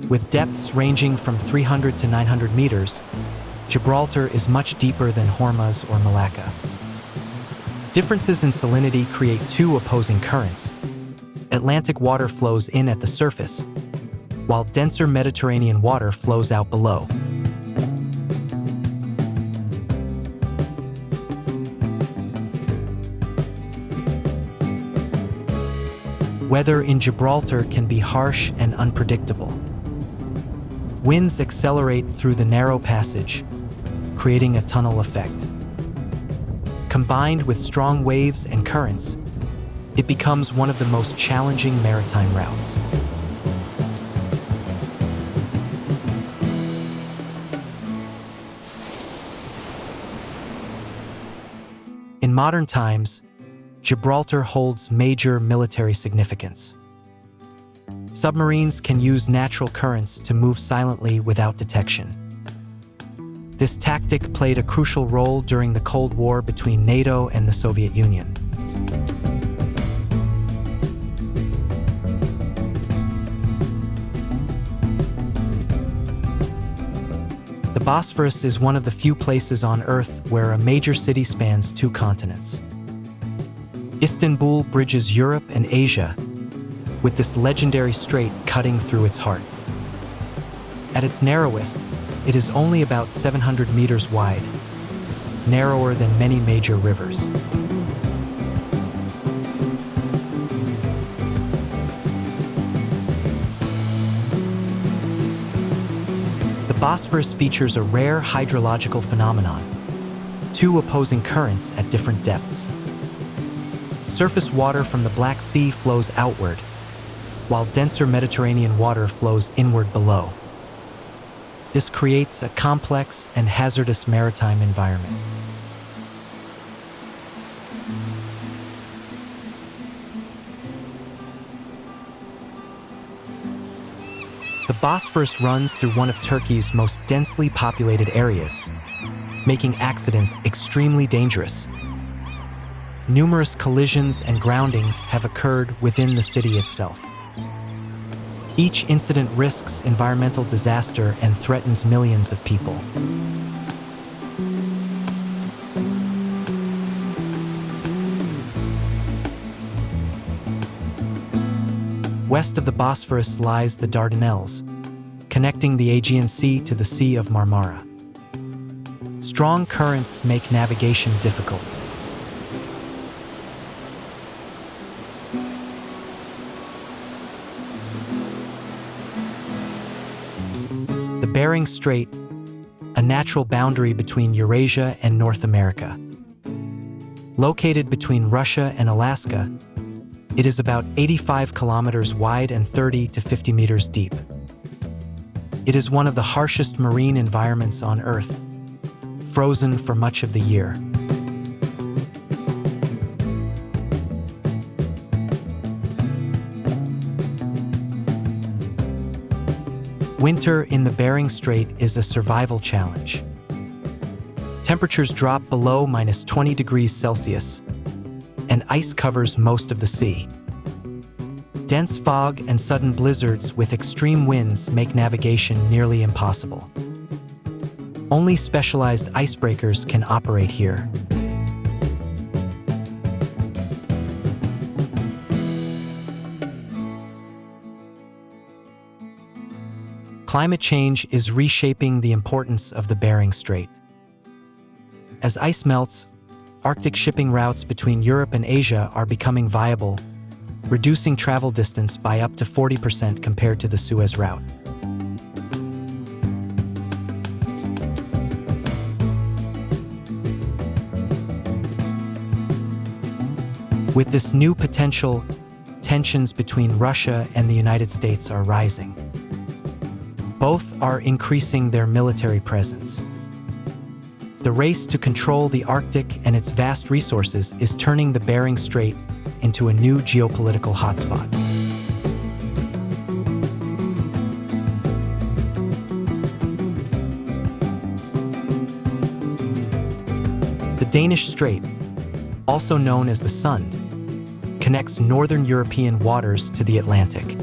With depths ranging from 300 to 900 meters, Gibraltar is much deeper than Hormuz or Malacca. Differences in salinity create two opposing currents. Atlantic water flows in at the surface, while denser Mediterranean water flows out below. Weather in Gibraltar can be harsh and unpredictable. Winds accelerate through the narrow passage, creating a tunnel effect. Combined with strong waves and currents, it becomes one of the most challenging maritime routes. In modern times, Gibraltar holds major military significance. Submarines can use natural currents to move silently without detection. This tactic played a crucial role during the Cold War between NATO and the Soviet Union. The Bosphorus is one of the few places on Earth where a major city spans 2 continents. Istanbul bridges Europe and Asia, with this legendary strait cutting through its heart. At its narrowest, it is only about 700 meters wide, narrower than many major rivers. Bosphorus features a rare hydrological phenomenon, two opposing currents at different depths. Surface water from the Black Sea flows outward, while denser Mediterranean water flows inward below. This creates a complex and hazardous maritime environment. The Bosphorus runs through one of Turkey's most densely populated areas, making accidents extremely dangerous. Numerous collisions and groundings have occurred within the city itself. Each incident risks environmental disaster and threatens millions of people. West of the Bosphorus lies the Dardanelles, connecting the Aegean Sea to the Sea of Marmara. Strong currents make navigation difficult. The Bering Strait, a natural boundary between Eurasia and North America. Located between Russia and Alaska, it is about 85 kilometers wide and 30 to 50 meters deep. It is one of the harshest marine environments on Earth, frozen for much of the year. Winter in the Bering Strait is a survival challenge. Temperatures drop below -20 degrees Celsius, and ice covers most of the sea. Dense fog and sudden blizzards with extreme winds make navigation nearly impossible. Only specialized icebreakers can operate here. Climate change is reshaping the importance of the Bering Strait. As ice melts, Arctic shipping routes between Europe and Asia are becoming viable, reducing travel distance by up to 40% compared to the Suez route. With this new potential, tensions between Russia and the United States are rising. Both are increasing their military presence. The race to control the Arctic and its vast resources is turning the Bering Strait into a new geopolitical hotspot. The Danish Strait, also known as the Sund, connects northern European waters to the Atlantic.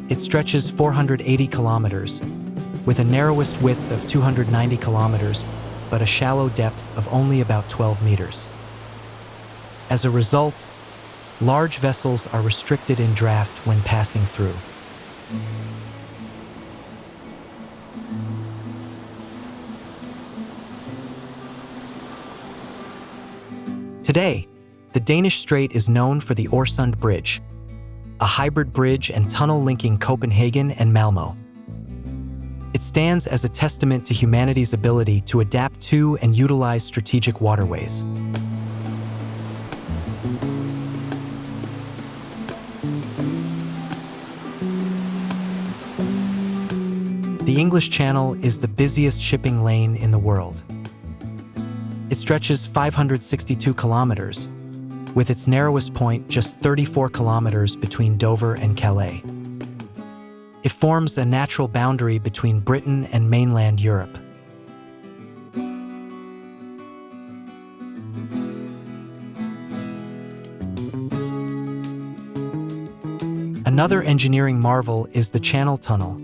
It stretches 480 kilometers, with a narrowest width of 290 kilometers, but a shallow depth of only about 12 meters. As a result, large vessels are restricted in draft when passing through. Today, the Danish Strait is known for the Øresund Bridge, a hybrid bridge and tunnel linking Copenhagen and Malmö. It stands as a testament to humanity's ability to adapt to and utilize strategic waterways. The English Channel is the busiest shipping lane in the world. It stretches 562 kilometers, with its narrowest point just 34 kilometers between Dover and Calais. It forms a natural boundary between Britain and mainland Europe. Another engineering marvel is the Channel Tunnel,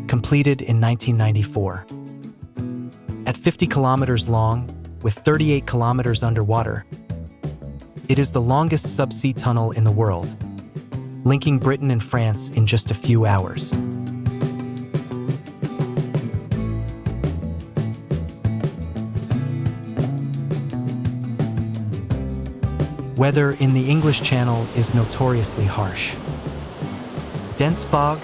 completed in 1994. At 50 kilometers long, with 38 kilometers underwater, it is the longest subsea tunnel in the world, linking Britain and France in just a few hours. Weather in the English Channel is notoriously harsh. Dense fog,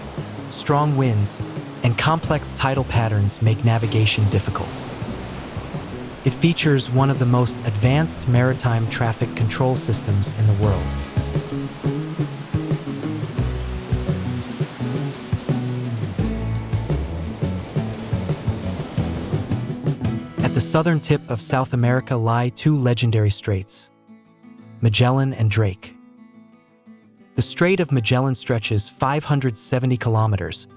strong winds, and complex tidal patterns make navigation difficult. It features one of the most advanced maritime traffic control systems in the world. At the southern tip of South America lie two legendary straits, Magellan and Drake. The Strait of Magellan stretches 570 kilometers,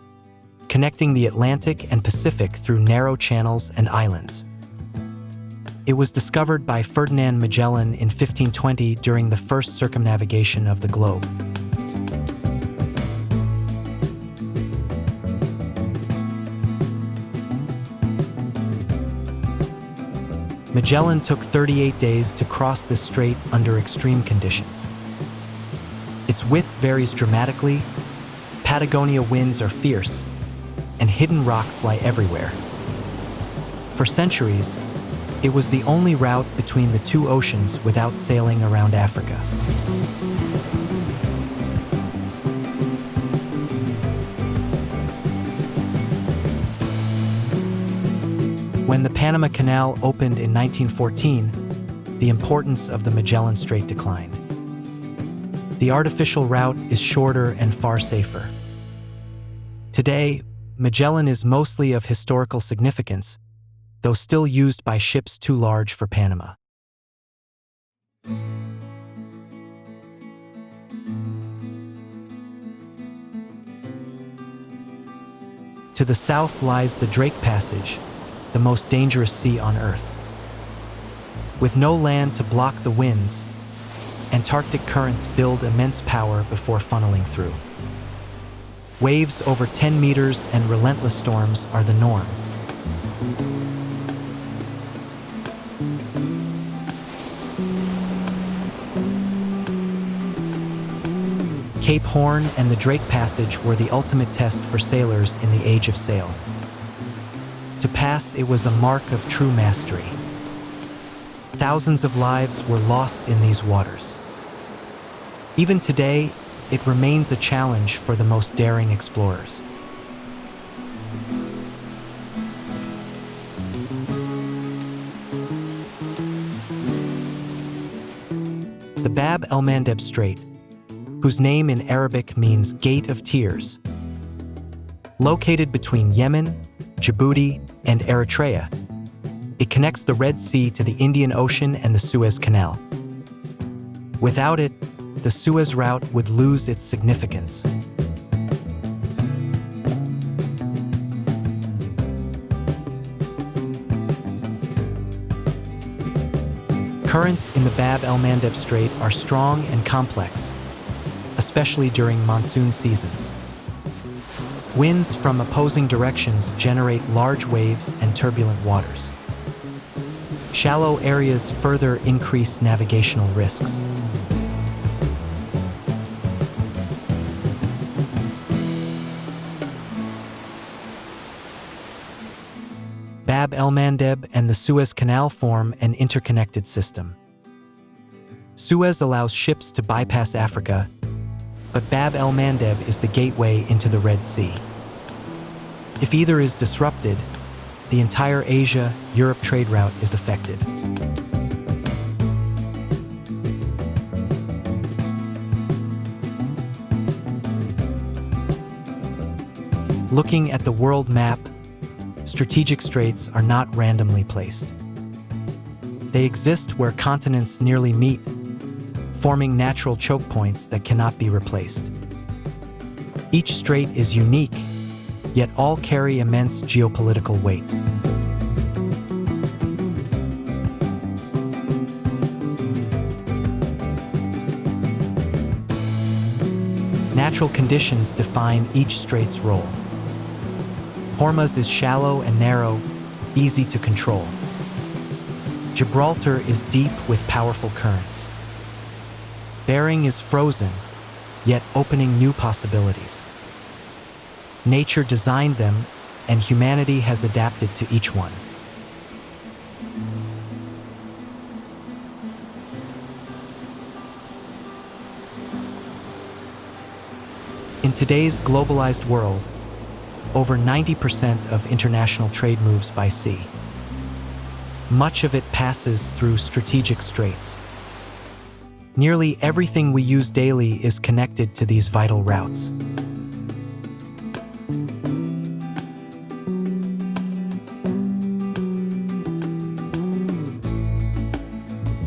connecting the Atlantic and Pacific through narrow channels and islands. It was discovered by Ferdinand Magellan in 1520 during the first circumnavigation of the globe. Magellan took 38 days to cross this strait under extreme conditions. Its width varies dramatically, Patagonia winds are fierce, and hidden rocks lie everywhere. For centuries, it was the only route between the two oceans without sailing around Africa. When the Panama Canal opened in 1914, the importance of the Magellan Strait declined. The artificial route is shorter and far safer. Today, Magellan is mostly of historical significance, though still used by ships too large for Panama. To the south lies the Drake Passage, the most dangerous sea on Earth. With no land to block the winds, Antarctic currents build immense power before funneling through. Waves over 10 meters and relentless storms are the norm. Cape Horn and the Drake Passage were the ultimate test for sailors in the Age of Sail. To pass, it was a mark of true mastery. Thousands of lives were lost in these waters. Even today, it remains a challenge for the most daring explorers. The Bab el-Mandeb Strait, whose name in Arabic means Gate of Tears, located between Yemen, Djibouti, and Eritrea, it connects the Red Sea to the Indian Ocean and the Suez Canal. Without it, the Suez route would lose its significance. Currents in the Bab el-Mandeb Strait are strong and complex, especially during monsoon seasons. Winds from opposing directions generate large waves and turbulent waters. Shallow areas further increase navigational risks. Bab el-Mandeb and the Suez Canal form an interconnected system. Suez allows ships to bypass Africa, but Bab el-Mandeb is the gateway into the Red Sea. If either is disrupted, the entire Asia-Europe trade route is affected. Looking at the world map, strategic straits are not randomly placed. They exist where continents nearly meet, forming natural choke points that cannot be replaced. Each strait is unique, yet all carry immense geopolitical weight. Natural conditions define each strait's role. Hormuz is shallow and narrow, easy to control. Gibraltar is deep with powerful currents. Bering is frozen, yet opening new possibilities. Nature designed them, and humanity has adapted to each one. In today's globalized world, over 90% of international trade moves by sea. Much of it passes through strategic straits. Nearly everything we use daily is connected to these vital routes.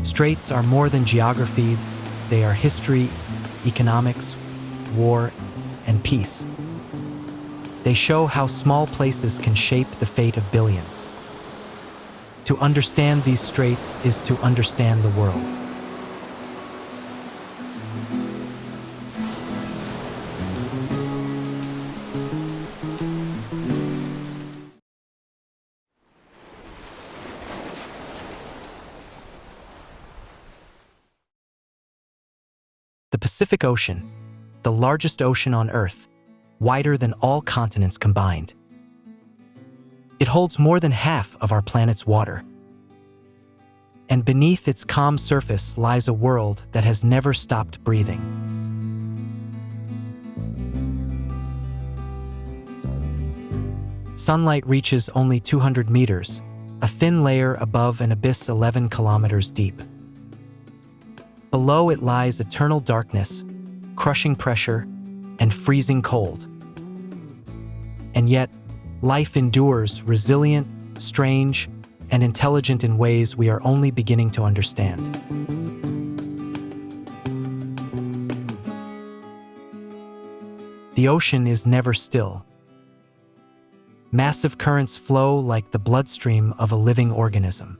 Straits are more than geography, they are history, economics, war, and peace. They show how small places can shape the fate of billions. To understand these straits is to understand the world. The Pacific Ocean, the largest ocean on Earth, wider than all continents combined. It holds more than half of our planet's water. And beneath its calm surface lies a world that has never stopped breathing. Sunlight reaches only 200 meters, a thin layer above an abyss 11 kilometers deep. Below it lies eternal darkness, crushing pressure, and freezing cold. And yet, life endures, resilient, strange, and intelligent in ways we are only beginning to understand. The ocean is never still. Massive currents flow like the bloodstream of a living organism.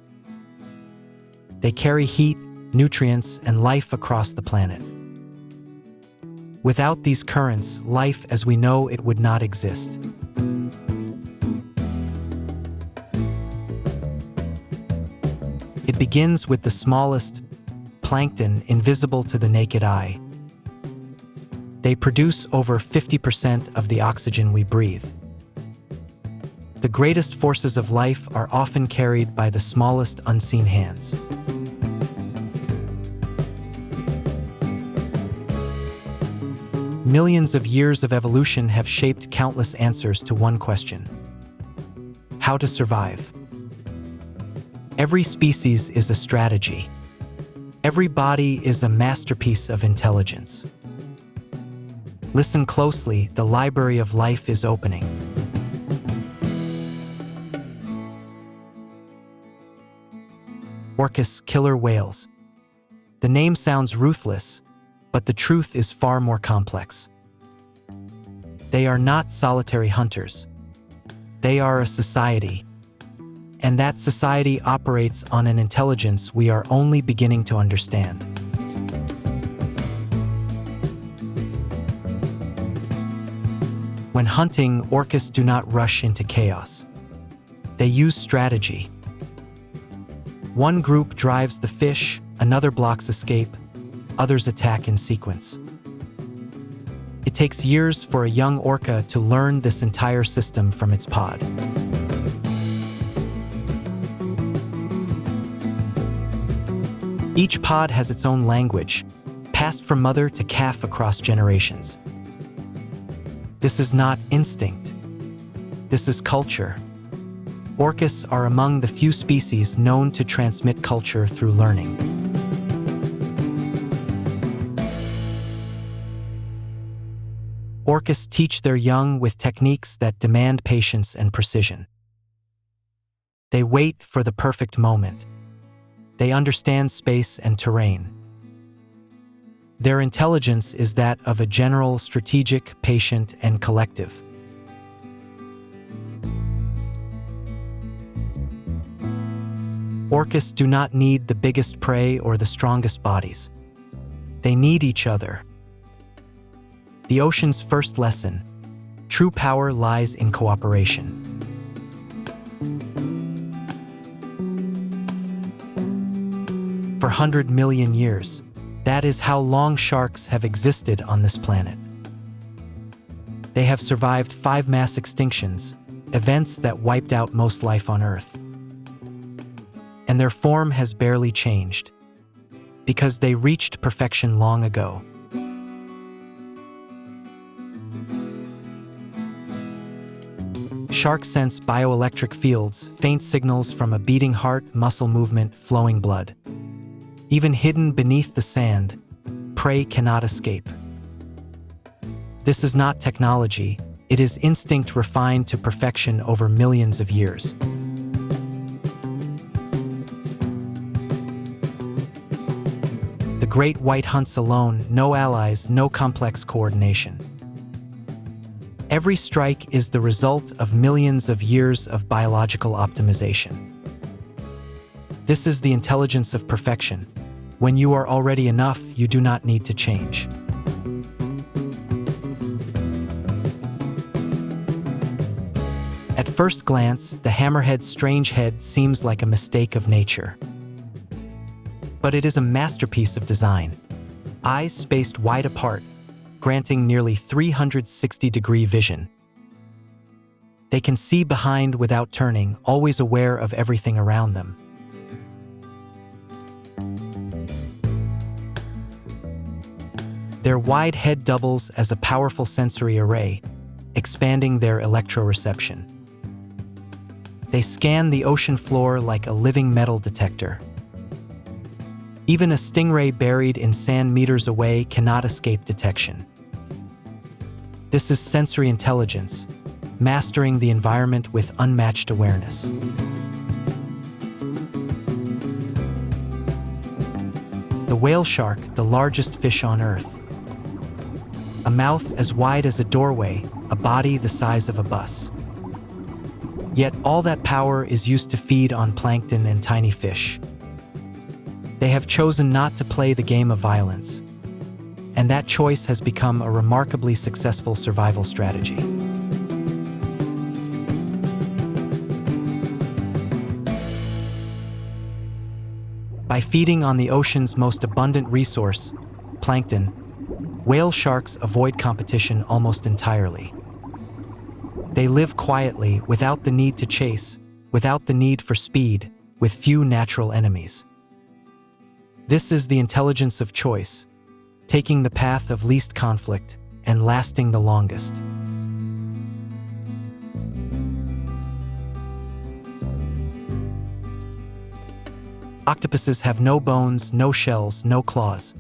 They carry heat, nutrients, and life across the planet. Without these currents, life as we know it would not exist. It begins with the smallest, plankton, invisible to the naked eye. They produce over 50% of the oxygen we breathe. The greatest forces of life are often carried by the smallest unseen hands. Millions of years of evolution have shaped countless answers to one question: how to survive. Every species is a strategy. Every body is a masterpiece of intelligence. Listen closely, the library of life is opening. Orcas, killer whales. The name sounds ruthless, but the truth is far more complex. They are not solitary hunters. They are a society. And that society operates on an intelligence we are only beginning to understand. When hunting, orcas do not rush into chaos. They use strategy. One group drives the fish, another blocks escape, others attack in sequence. It takes years for a young orca to learn this entire system from its pod. Each pod has its own language, passed from mother to calf across generations. This is not instinct. This is culture. Orcas are among the few species known to transmit culture through learning. Orcas teach their young with techniques that demand patience and precision. They wait for the perfect moment. They understand space and terrain. Their intelligence is that of a general, strategic, patient, and collective. Orcas do not need the biggest prey or the strongest bodies. They need each other. The ocean's first lesson: true power lies in cooperation. For 100 million years, that is how long sharks have existed on this planet. They have survived 5 mass extinctions, events that wiped out most life on Earth. And their form has barely changed, because they reached perfection long ago. Sharks sense bioelectric fields, faint signals from a beating heart, muscle movement, flowing blood. Even hidden beneath the sand, prey cannot escape. This is not technology, it is instinct refined to perfection over millions of years. The great white hunts alone, no allies, no complex coordination. Every strike is the result of millions of years of biological optimization. This is the intelligence of perfection. When you are already enough, you do not need to change. At first glance, the hammerhead's strange head seems like a mistake of nature. But it is a masterpiece of design. Eyes spaced wide apart, granting nearly 360-degree vision. They can see behind without turning, always aware of everything around them. Their wide head doubles as a powerful sensory array, expanding their electroreception. They scan the ocean floor like a living metal detector. Even a stingray buried in sand meters away cannot escape detection. This is sensory intelligence, mastering the environment with unmatched awareness. The whale shark, the largest fish on Earth. A mouth as wide as a doorway, a body the size of a bus. Yet all that power is used to feed on plankton and tiny fish. They have chosen not to play the game of violence, and that choice has become a remarkably successful survival strategy. By feeding on the ocean's most abundant resource, plankton, whale sharks avoid competition almost entirely. They live quietly, without the need to chase, without the need for speed, with few natural enemies. This is the intelligence of choice, taking the path of least conflict and lasting the longest. Octopuses have no bones, no shells, no claws.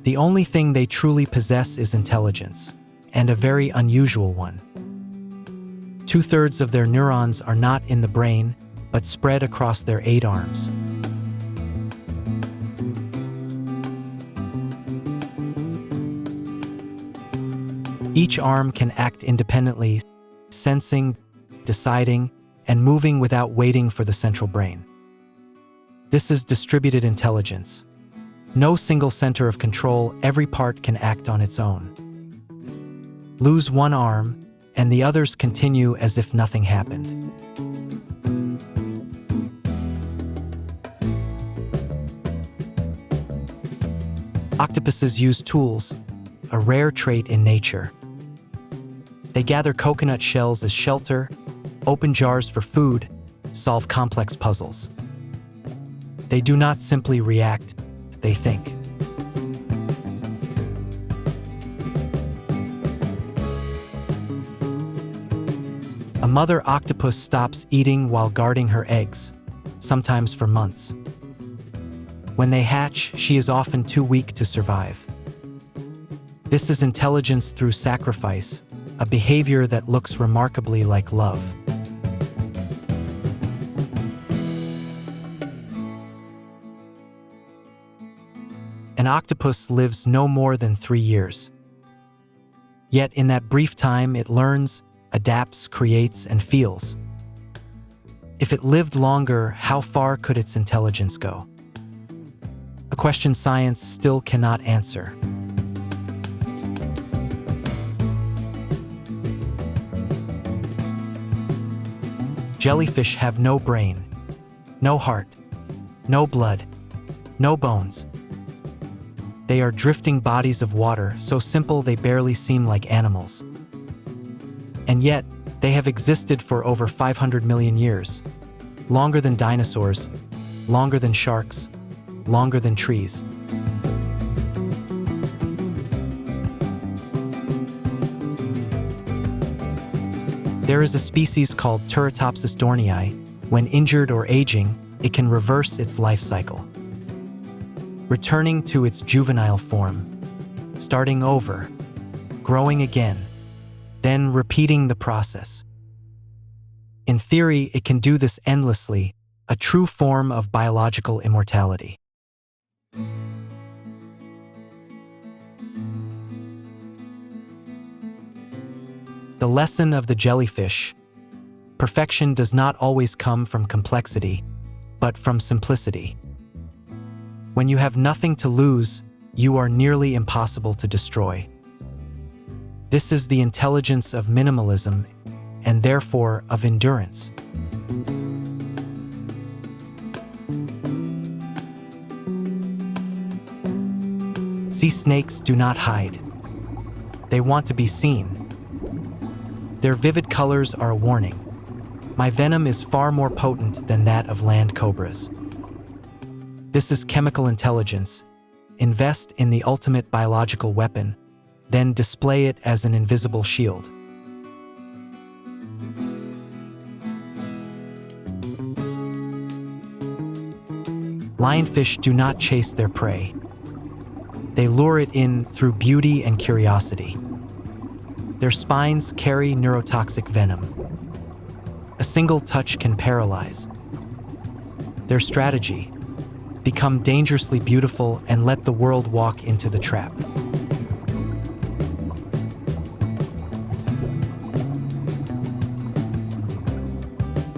The only thing they truly possess is intelligence, and a very unusual one. 2/3 of their neurons are not in the brain, but spread across their 8 arms. Each arm can act independently, sensing, deciding, and moving without waiting for the central brain. This is distributed intelligence. No single center of control, every part can act on its own. Lose one arm, and the others continue as if nothing happened. Octopuses use tools, a rare trait in nature. They gather coconut shells as shelter, open jars for food, solve complex puzzles. They do not simply react, they think. A mother octopus stops eating while guarding her eggs, sometimes for months. When they hatch, she is often too weak to survive. This is intelligence through sacrifice, a behavior that looks remarkably like love. An octopus lives no more than 3 years. Yet in that brief time, it learns, adapts, creates, and feels. If it lived longer, how far could its intelligence go? A question science still cannot answer. Jellyfish have no brain, no heart, no blood, no bones. They are drifting bodies of water, so simple they barely seem like animals. And yet, they have existed for over 500 million years. Longer than dinosaurs, longer than sharks, longer than trees. There is a species called Turritopsis dornii. When injured or aging, it can reverse its life cycle, returning to its juvenile form, starting over, growing again, then repeating the process. In theory, it can do this endlessly, a true form of biological immortality. The lesson of the jellyfish: perfection does not always come from complexity, but from simplicity. When you have nothing to lose, you are nearly impossible to destroy. This is the intelligence of minimalism, and therefore of endurance. Sea snakes do not hide. They want to be seen. Their vivid colors are a warning. My venom is far more potent than that of land cobras. This is chemical intelligence. Invest in the ultimate biological weapon, then display it as an invisible shield. Lionfish do not chase their prey. They lure it in through beauty and curiosity. Their spines carry neurotoxic venom. A single touch can paralyze. Their strategy: become dangerously beautiful and let the world walk into the trap.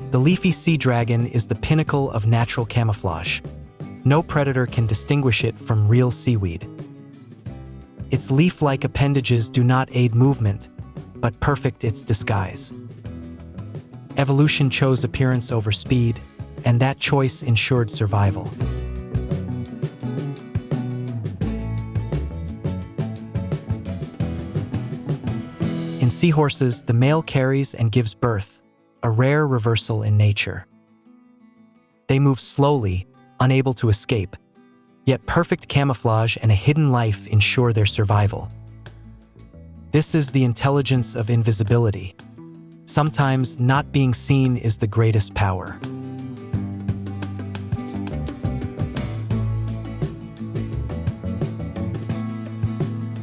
The leafy sea dragon is the pinnacle of natural camouflage. No predator can distinguish it from real seaweed. Its leaf-like appendages do not aid movement, but perfect its disguise. Evolution chose appearance over speed, and that choice ensured survival. In seahorses, the male carries and gives birth, a rare reversal in nature. They move slowly, unable to escape, yet perfect camouflage and a hidden life ensure their survival. This is the intelligence of invisibility. Sometimes not being seen is the greatest power.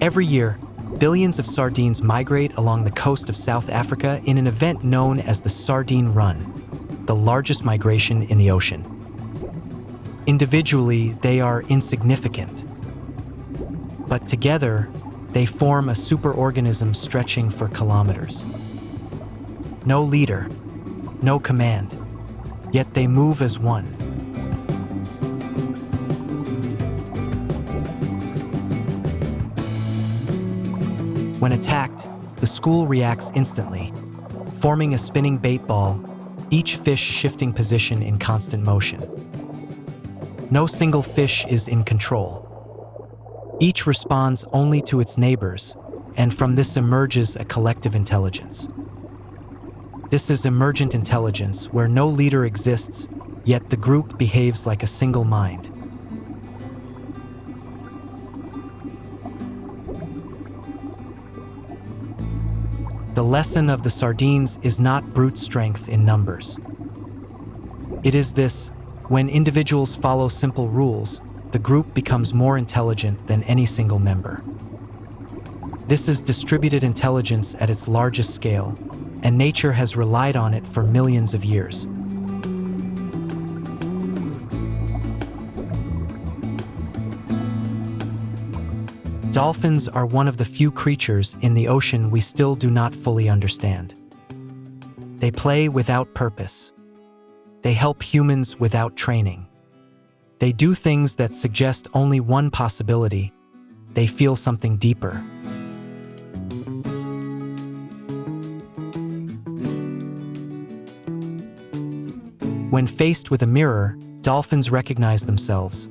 Every year, billions of sardines migrate along the coast of South Africa in an event known as the Sardine Run, the largest migration in the ocean. Individually, they are insignificant, but together, they form a superorganism stretching for kilometers. No leader, no command, yet they move as one. When attacked, the school reacts instantly, forming a spinning bait ball, each fish shifting position in constant motion. No single fish is in control. Each responds only to its neighbors, and from this emerges a collective intelligence. This is emergent intelligence, where no leader exists, yet the group behaves like a single mind. The lesson of the sardines is not brute strength in numbers. It is this: when individuals follow simple rules, the group becomes more intelligent than any single member. This is distributed intelligence at its largest scale, and nature has relied on it for millions of years. Dolphins are one of the few creatures in the ocean we still do not fully understand. They play without purpose. They help humans without training. They do things that suggest only one possibility: they feel something deeper. When faced with a mirror, dolphins recognize themselves,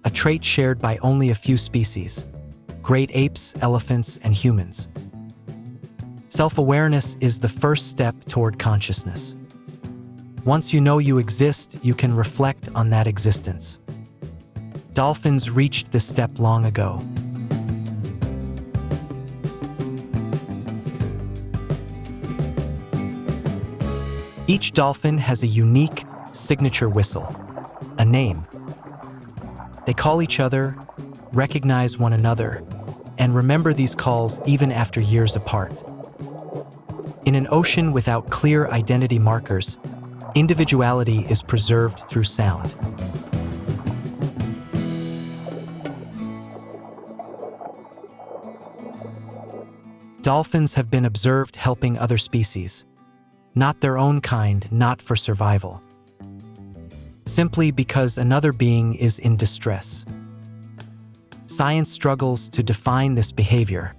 a trait shared by only a few species: great apes, elephants, and humans. Self-awareness is the first step toward consciousness. Once you know you exist, you can reflect on that existence. Dolphins reached this step long ago. Each dolphin has a unique, signature whistle, a name. They call each other, recognize one another, and remember these calls even after years apart. In an ocean without clear identity markers, individuality is preserved through sound. Dolphins have been observed helping other species, not their own kind, not for survival, simply because another being is in distress. Science struggles to define this behavior.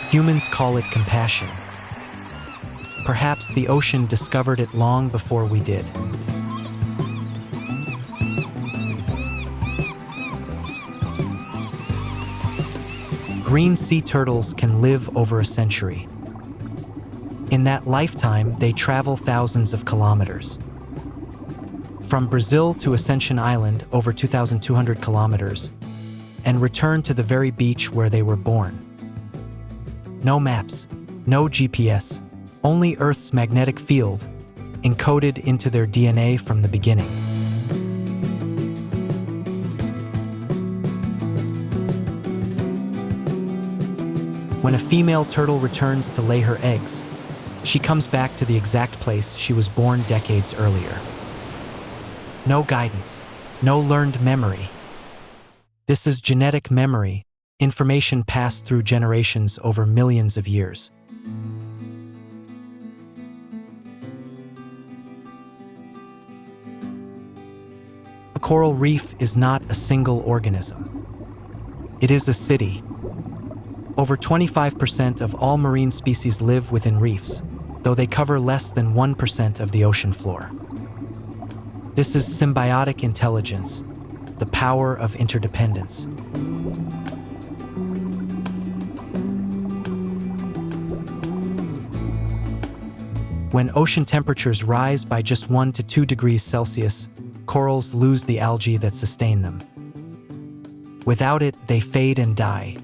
Humans call it compassion. Perhaps the ocean discovered it long before we did. Green sea turtles can live over a century. In that lifetime, they travel thousands of kilometers. From Brazil to Ascension Island, over 2,200 kilometers, and return to the very beach where they were born. No maps, no GPS, only Earth's magnetic field, encoded into their DNA from the beginning. When a female turtle returns to lay her eggs, she comes back to the exact place she was born decades earlier. No guidance, no learned memory. This is genetic memory, information passed through generations over millions of years. A coral reef is not a single organism. It is a city. Over 25% of all marine species live within reefs, though they cover less than 1% of the ocean floor. This is symbiotic intelligence, the power of interdependence. When ocean temperatures rise by just 1 to 2 degrees Celsius, corals lose the algae that sustain them. Without it, they fade and die.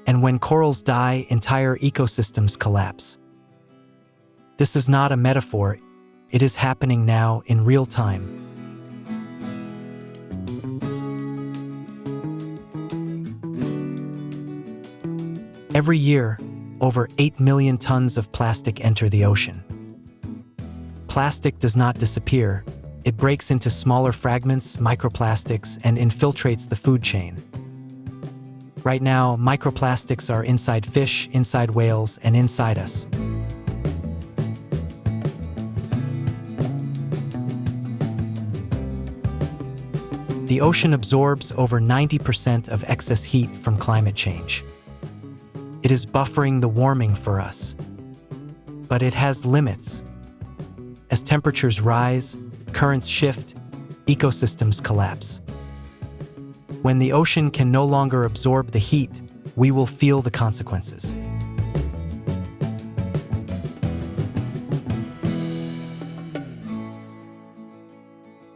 And when corals die, entire ecosystems collapse. This is not a metaphor, it is happening now in real time. Every year, over 8 million tons of plastic enter the ocean. Plastic does not disappear, it breaks into smaller fragments, microplastics, and infiltrates the food chain. Right now, microplastics are inside fish, inside whales, and inside us. The ocean absorbs over 90% of excess heat from climate change. It is buffering the warming for us. But it has limits. As temperatures rise, currents shift, ecosystems collapse. When the ocean can no longer absorb the heat, we will feel the consequences.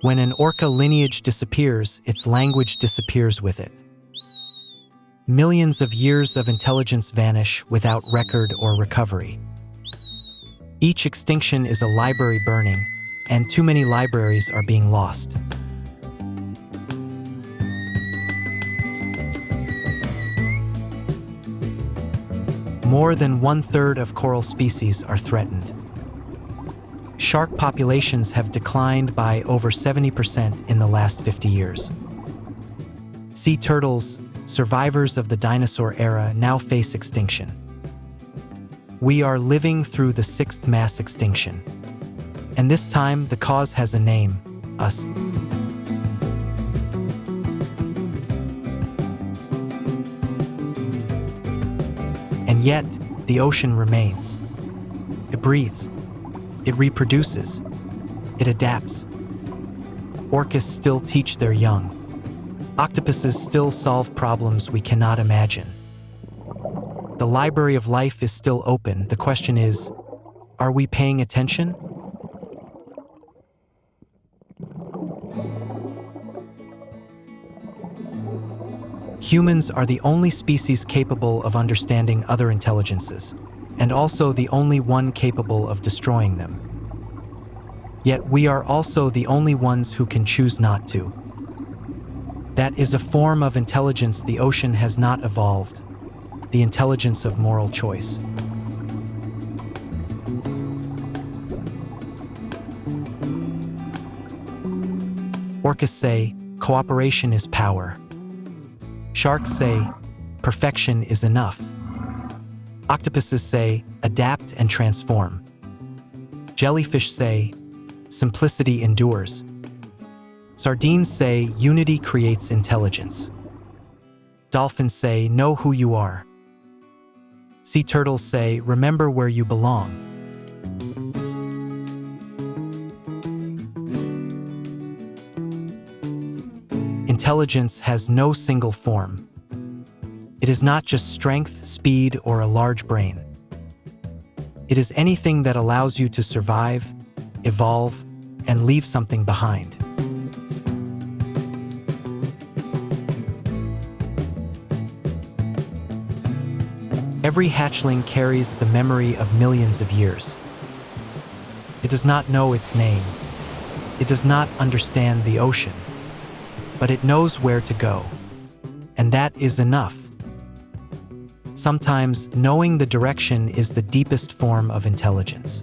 When an orca lineage disappears, its language disappears with it. Millions of years of intelligence vanish without record or recovery. Each extinction is a library burning, and too many libraries are being lost. More than 1/3 of coral species are threatened. Shark populations have declined by over 70% in the last 50 years. Sea turtles, survivors of the dinosaur era, now face extinction. We are living through the 6th mass extinction. And this time, the cause has a name: us. And yet, the ocean remains. It breathes. It reproduces. It adapts. Orcas still teach their young. Octopuses still solve problems we cannot imagine. The library of life is still open. The question is, are we paying attention? Humans are the only species capable of understanding other intelligences, and also the only one capable of destroying them. Yet we are also the only ones who can choose not to. That is a form of intelligence the ocean has not evolved, the intelligence of moral choice. Orcas say, cooperation is power. Sharks say, perfection is enough. Octopuses say, adapt and transform. Jellyfish say, simplicity endures. Sardines say, unity creates intelligence. Dolphins say, know who you are. Sea turtles say, remember where you belong. Intelligence has no single form. It is not just strength, speed, or a large brain. It is anything that allows you to survive, evolve, and leave something behind. Every hatchling carries the memory of millions of years. It does not know its name. It does not understand the ocean. But it knows where to go. And that is enough. Sometimes, knowing the direction is the deepest form of intelligence.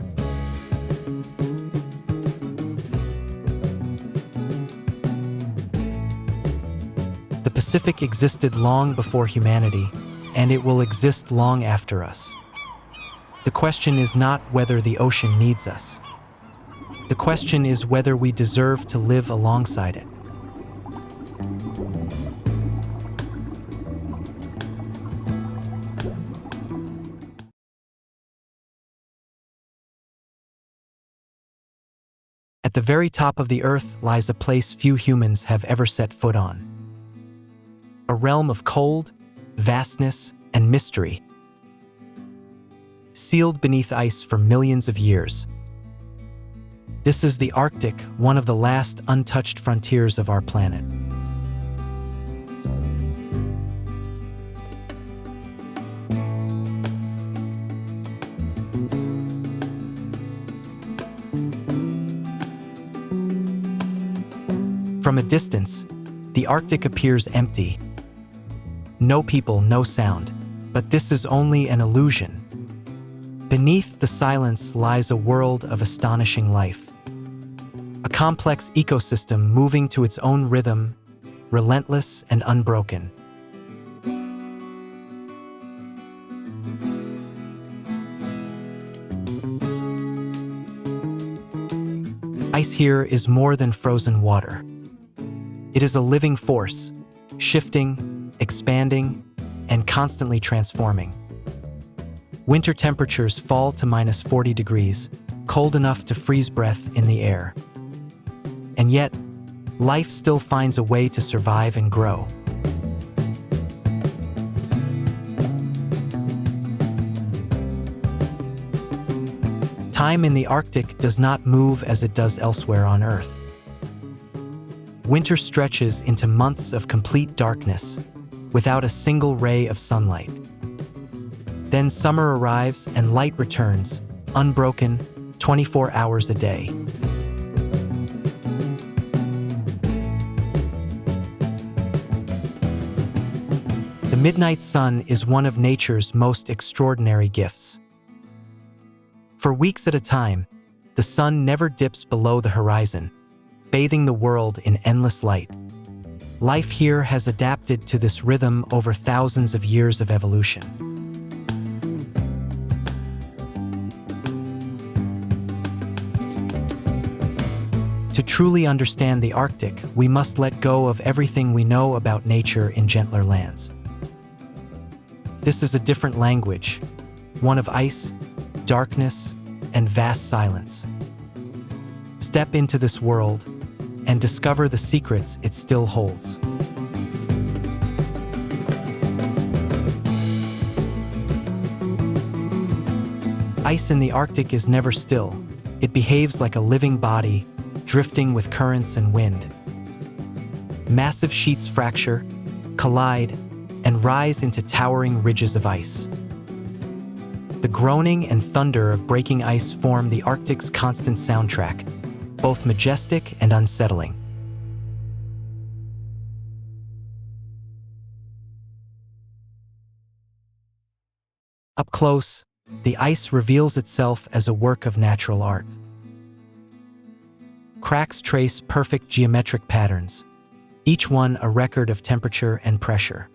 The Pacific existed long before humanity, and it will exist long after us. The question is not whether the ocean needs us. The question is whether we deserve to live alongside it. At the very top of the earth lies a place few humans have ever set foot on. A realm of cold, vastness, and mystery. Sealed beneath ice for millions of years. This is the Arctic, one of the last untouched frontiers of our planet. From a distance, the Arctic appears empty. No people, no sound. But this is only an illusion. Beneath the silence lies a world of astonishing life. A complex ecosystem moving to its own rhythm, relentless and unbroken. Ice here is more than frozen water. It is a living force, shifting, expanding, and constantly transforming. Winter temperatures fall to -40 degrees, cold enough to freeze breath in the air. And yet, life still finds a way to survive and grow. Time in the Arctic does not move as it does elsewhere on Earth. Winter stretches into months of complete darkness, without a single ray of sunlight. Then summer arrives and light returns, unbroken, 24 hours a day. The midnight sun is one of nature's most extraordinary gifts. For weeks at a time, the sun never dips below the horizon, bathing the world in endless light. Life here has adapted to this rhythm over thousands of years of evolution. To truly understand the Arctic, we must let go of everything we know about nature in gentler lands. This is a different language, one of ice, darkness, and vast silence. Step into this world and discover the secrets it still holds. Ice in the Arctic is never still. It behaves like a living body, drifting with currents and wind. Massive sheets fracture, collide, and rise into towering ridges of ice. The groaning and thunder of breaking ice form the Arctic's constant soundtrack, both majestic and unsettling. Up close, the ice reveals itself as a work of natural art. Cracks trace perfect geometric patterns, each one a record of temperature and pressure.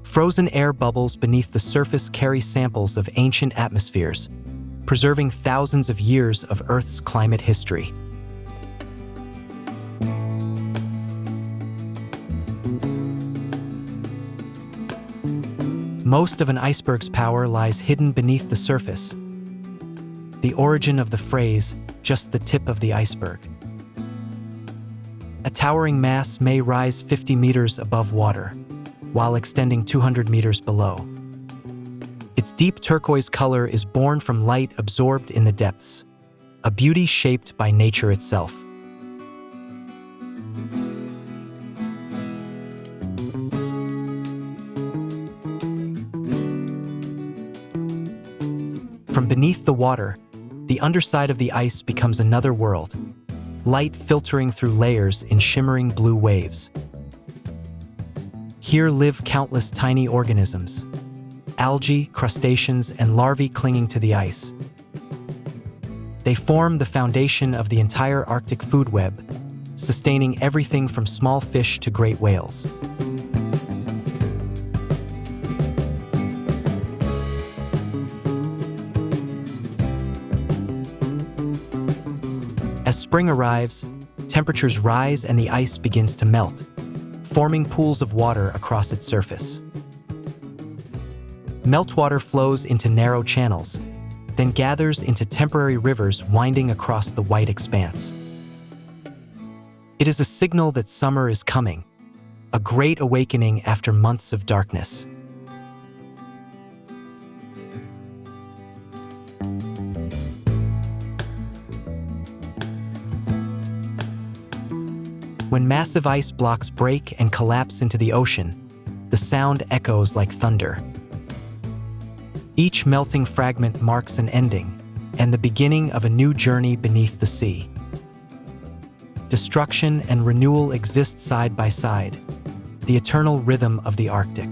Frozen air bubbles beneath the surface carry samples of ancient atmospheres, preserving thousands of years of Earth's climate history. Most of an iceberg's power lies hidden beneath the surface. The origin of the phrase, "just the tip of the iceberg." A towering mass may rise 50 meters above water, while extending 200 meters below. Its deep turquoise color is born from light absorbed in the depths, a beauty shaped by nature itself. From beneath the water, the underside of the ice becomes another world, light filtering through layers in shimmering blue waves. Here live countless tiny organisms, algae, crustaceans, and larvae clinging to the ice. They form the foundation of the entire Arctic food web, sustaining everything from small fish to great whales. As spring arrives, temperatures rise and the ice begins to melt, forming pools of water across its surface. Meltwater flows into narrow channels, then gathers into temporary rivers winding across the white expanse. It is a signal that summer is coming, a great awakening after months of darkness. When massive ice blocks break and collapse into the ocean, the sound echoes like thunder. Each melting fragment marks an ending and the beginning of a new journey beneath the sea. Destruction and renewal exist side by side, the eternal rhythm of the Arctic.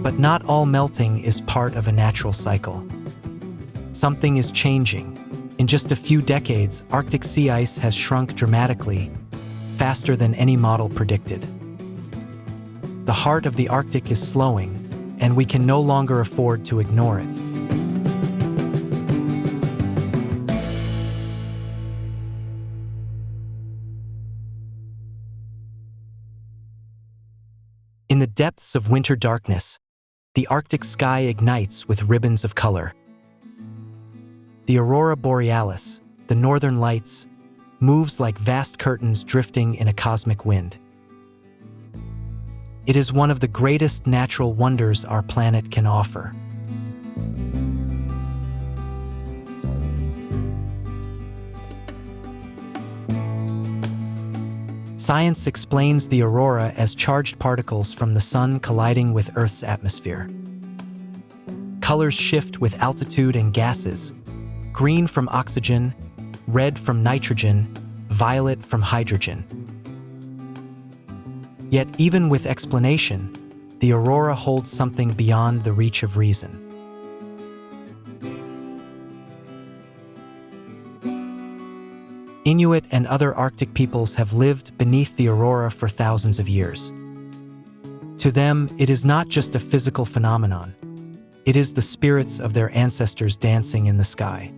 But not all melting is part of a natural cycle. Something is changing. In just a few decades, Arctic sea ice has shrunk dramatically, faster than any model predicted. The heart of the Arctic is slowing, and we can no longer afford to ignore it. In the depths of winter darkness, the Arctic sky ignites with ribbons of color. The aurora borealis, the northern lights, moves like vast curtains drifting in a cosmic wind. It is one of the greatest natural wonders our planet can offer. Science explains the aurora as charged particles from the sun colliding with Earth's atmosphere. Colors shift with altitude and gases: green from oxygen, red from nitrogen, violet from hydrogen. Yet, even with explanation, the aurora holds something beyond the reach of reason. Inuit and other Arctic peoples have lived beneath the aurora for thousands of years. To them, it is not just a physical phenomenon. It is the spirits of their ancestors dancing in the sky.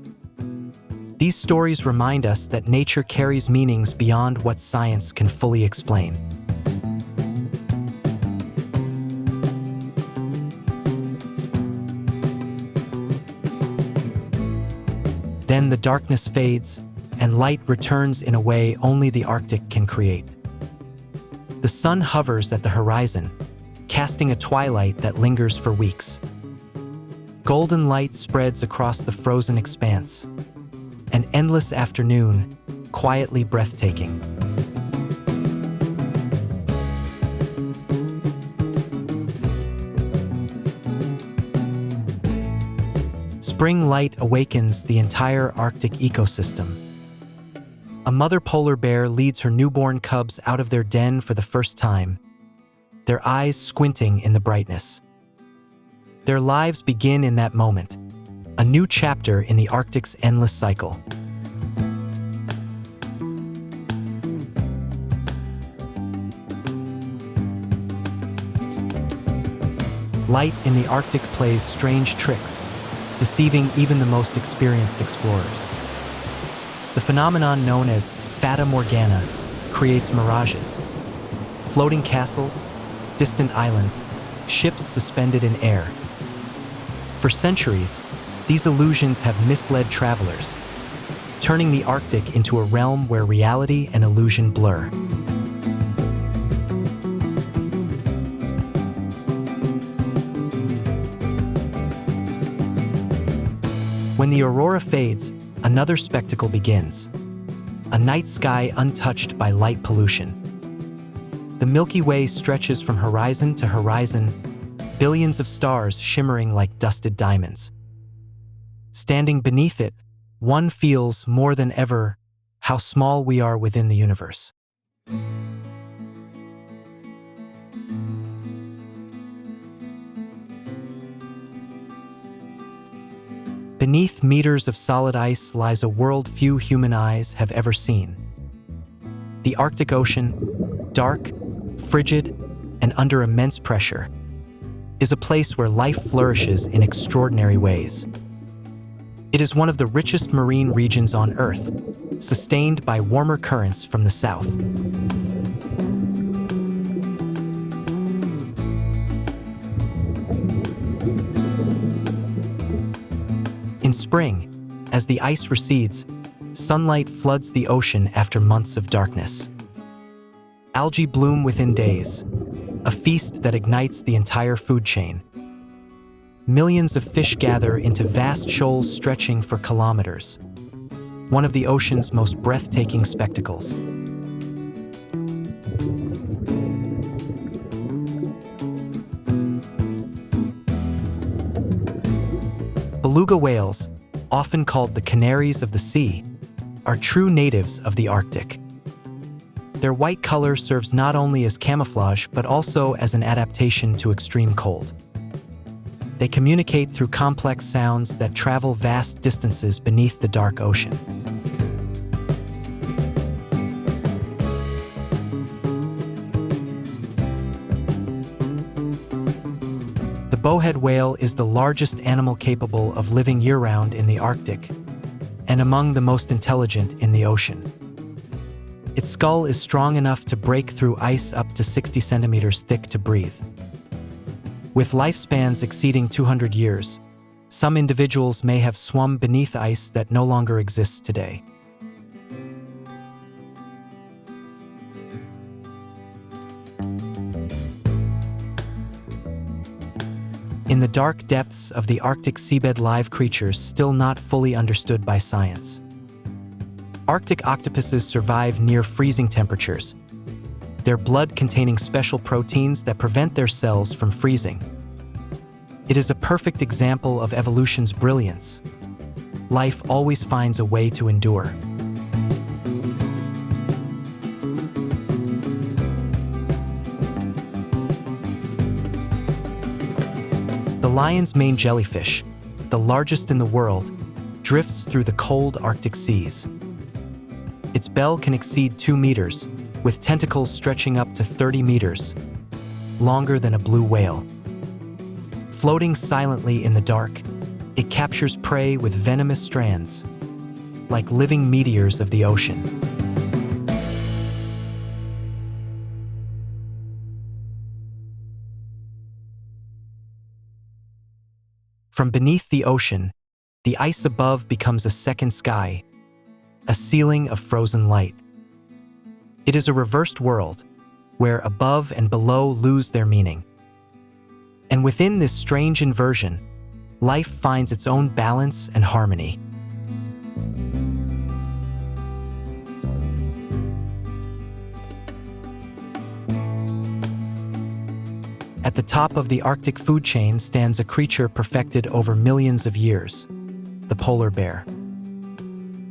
These stories remind us that nature carries meanings beyond what science can fully explain. Then the darkness fades, and light returns in a way only the Arctic can create. The sun hovers at the horizon, casting a twilight that lingers for weeks. Golden light spreads across the frozen expanse, an endless afternoon, quietly breathtaking. spring light awakens the entire Arctic ecosystem. A mother polar bear leads her newborn cubs out of their den for the first time, their eyes squinting in the brightness. Their lives begin in that moment, a new chapter in the Arctic's endless cycle. Light in the Arctic plays strange tricks, deceiving even the most experienced explorers. The phenomenon known as fata morgana creates mirages, floating castles, distant islands, ships suspended in air. For centuries, these illusions have misled travelers, turning the Arctic into a realm where reality and illusion blur. When the aurora fades, another spectacle begins, a night sky untouched by light pollution. The Milky Way stretches from horizon to horizon, billions of stars shimmering like dusted diamonds. Standing beneath it, one feels more than ever how small we are within the universe. Beneath meters of solid ice lies a world few human eyes have ever seen. The Arctic Ocean, dark, frigid, and under immense pressure, is a place where life flourishes in extraordinary ways. It is one of the richest marine regions on Earth, sustained by warmer currents from the south. In spring, as the ice recedes, sunlight floods the ocean after months of darkness. Algae bloom within days, a feast that ignites the entire food chain. Millions of fish gather into vast shoals stretching for kilometers, one of the ocean's most breathtaking spectacles. Beluga whales, often called the canaries of the sea, are true natives of the Arctic. Their white color serves not only as camouflage but also as an adaptation to extreme cold. They communicate through complex sounds that travel vast distances beneath the dark ocean. The bowhead whale is the largest animal capable of living year-round in the Arctic and among the most intelligent in the ocean. Its skull is strong enough to break through ice up to 60 centimeters thick to breathe. With lifespans exceeding 200 years, some individuals may have swum beneath ice that no longer exists today. In the dark depths of the Arctic seabed live creatures still not fully understood by science. Arctic octopuses survive near freezing temperatures, their blood containing special proteins that prevent their cells from freezing. It is a perfect example of evolution's brilliance. Life always finds a way to endure. The lion's mane jellyfish, the largest in the world, drifts through the cold Arctic seas. Its bell can exceed 2 meters, with tentacles stretching up to 30 meters, longer than a blue whale. Floating silently in the dark, it captures prey with venomous strands, like living meteors of the ocean. From beneath the ocean, the ice above becomes a second sky, a ceiling of frozen light. It is a reversed world, where above and below lose their meaning. And within this strange inversion, life finds its own balance and harmony. At the top of the Arctic food chain stands a creature perfected over millions of years, the polar bear.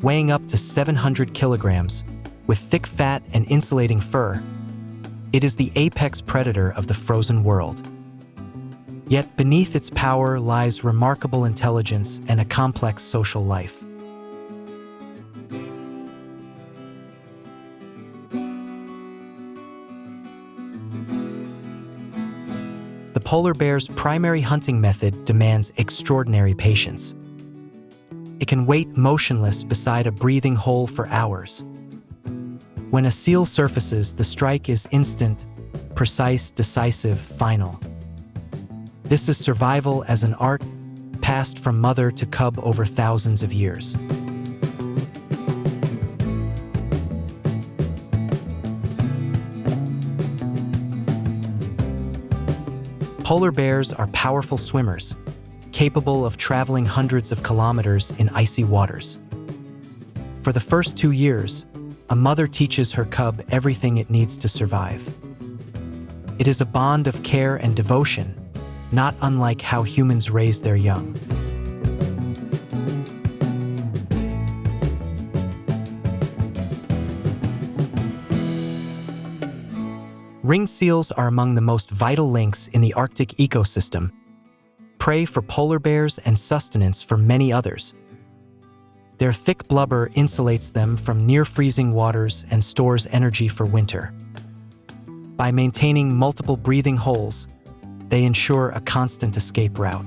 Weighing up to 700 kilograms, with thick fat and insulating fur, it is the apex predator of the frozen world. Yet beneath its power lies remarkable intelligence and a complex social life. The polar bear's primary hunting method demands extraordinary patience. It can wait motionless beside a breathing hole for hours. When a seal surfaces, the strike is instant, precise, decisive, final. This is survival as an art, passed from mother to cub over thousands of years. Polar bears are powerful swimmers, capable of traveling hundreds of kilometers in icy waters. For the first 2 years, a mother teaches her cub everything it needs to survive. It is a bond of care and devotion, not unlike how humans raise their young. Ringed seals are among the most vital links in the Arctic ecosystem, prey for polar bears and sustenance for many others. Their thick blubber insulates them from near-freezing waters and stores energy for winter. By maintaining multiple breathing holes, they ensure a constant escape route.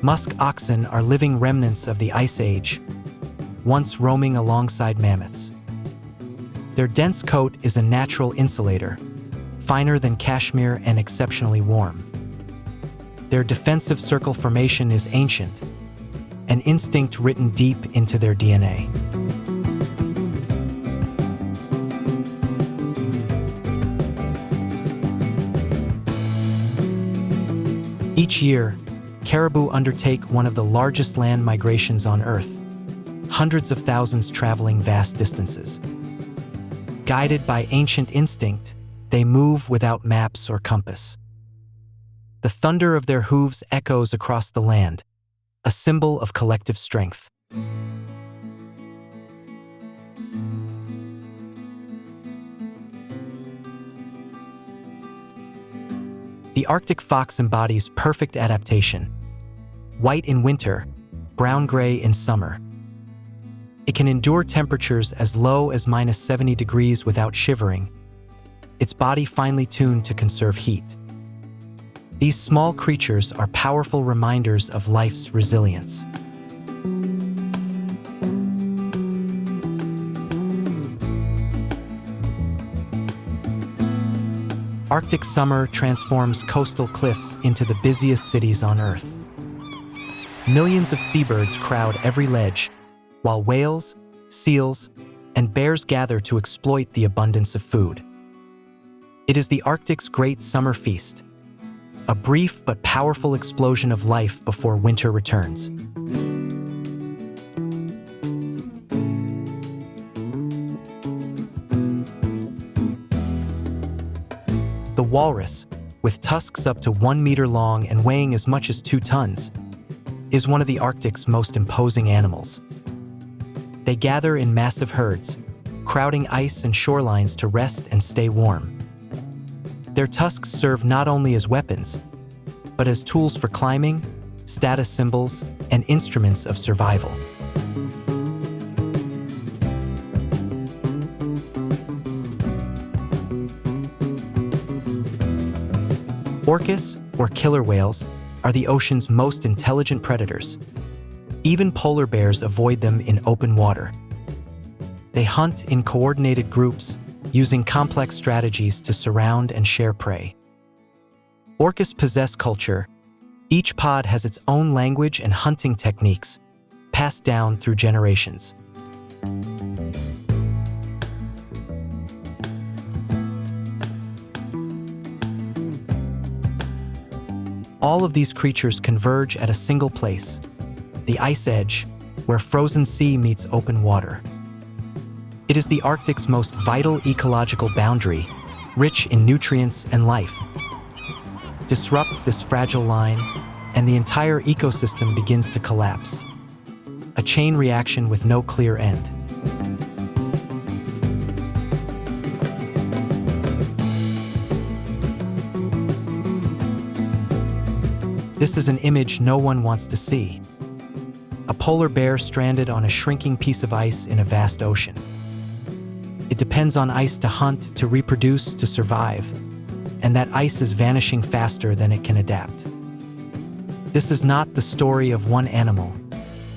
Musk oxen are living remnants of the Ice Age, once roaming alongside mammoths. Their dense coat is a natural insulator, finer than cashmere and exceptionally warm. Their defensive circle formation is ancient, an instinct written deep into their DNA. Each year, caribou undertake one of the largest land migrations on Earth, hundreds of thousands traveling vast distances. Guided by ancient instinct, they move without maps or compass. The thunder of their hooves echoes across the land, a symbol of collective strength. The Arctic fox embodies perfect adaptation. White in winter, brown-gray in summer. It can endure temperatures as low as -70 degrees without shivering, its body finely tuned to conserve heat. These small creatures are powerful reminders of life's resilience. Arctic summer transforms coastal cliffs into the busiest cities on Earth. Millions of seabirds crowd every ledge, while whales, seals, and bears gather to exploit the abundance of food. It is the Arctic's great summer feast, a brief but powerful explosion of life before winter returns. The walrus, with tusks up to 1 meter long and weighing as much as 2 tons, is one of the Arctic's most imposing animals. They gather in massive herds, crowding ice and shorelines to rest and stay warm. Their tusks serve not only as weapons, but as tools for climbing, status symbols, and instruments of survival. Orcas, or killer whales, are the ocean's most intelligent predators. Even polar bears avoid them in open water. They hunt in coordinated groups, using complex strategies to surround and share prey. Orcas possess culture. Each pod has its own language and hunting techniques, passed down through generations. All of these creatures converge at a single place, the ice edge, where frozen sea meets open water. It is the Arctic's most vital ecological boundary, rich in nutrients and life. Disrupt this fragile line, and the entire ecosystem begins to collapse. A chain reaction with no clear end. This is an image no one wants to see. A polar bear stranded on a shrinking piece of ice in a vast ocean. It depends on ice to hunt, to reproduce, to survive, and that ice is vanishing faster than it can adapt. This is not the story of one animal.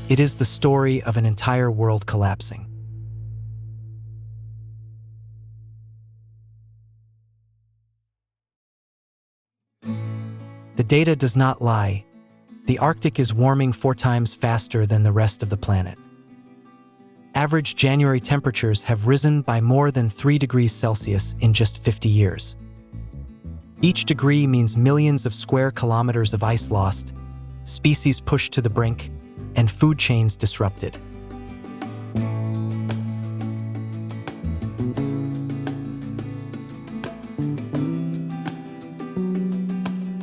It is the story of an entire world collapsing. The data does not lie. The Arctic is warming 4 times faster than the rest of the planet. Average January temperatures have risen by more than 3 degrees Celsius in just 50 years. Each degree means millions of square kilometers of ice lost, species pushed to the brink, and food chains disrupted.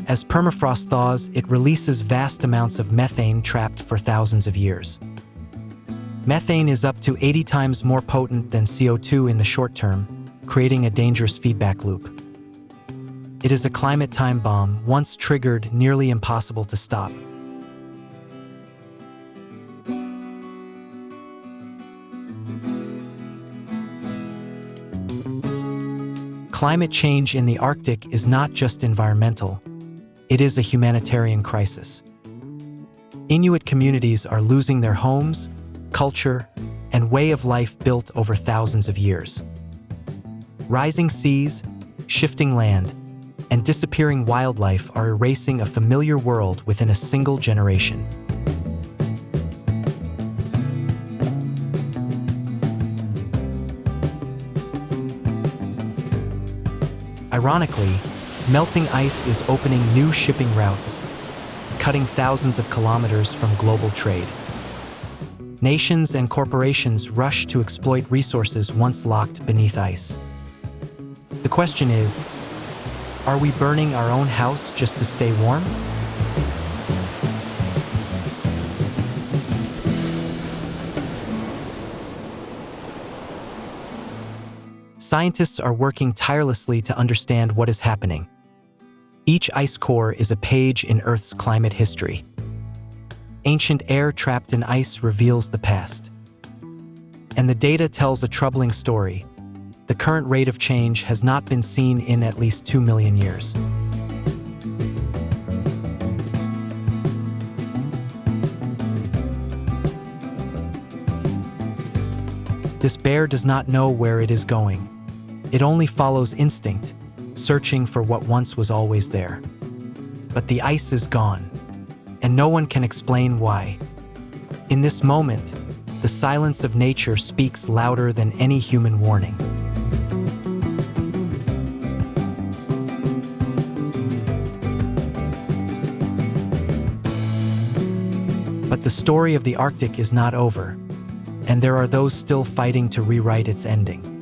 As permafrost thaws, it releases vast amounts of methane trapped for thousands of years. Methane is up to 80 times more potent than CO2 in the short term, creating a dangerous feedback loop. It is a climate time bomb, once triggered, nearly impossible to stop. Climate change in the Arctic is not just environmental. It is a humanitarian crisis. Inuit communities are losing their homes, culture, and way of life built over thousands of years. Rising seas, shifting land, and disappearing wildlife are erasing a familiar world within a single generation. Ironically, melting ice is opening new shipping routes, cutting thousands of kilometers from global trade. Nations and corporations rush to exploit resources once locked beneath ice. The question is, are we burning our own house just to stay warm? Scientists are working tirelessly to understand what is happening. Each ice core is a page in Earth's climate history. Ancient air trapped in ice reveals the past. And the data tells a troubling story. The current rate of change has not been seen in at least 2 million years. This bear does not know where it is going. It only follows instinct, searching for what once was always there. But the ice is gone, and no one can explain why. In this moment, the silence of nature speaks louder than any human warning. But the story of the Arctic is not over, and there are those still fighting to rewrite its ending.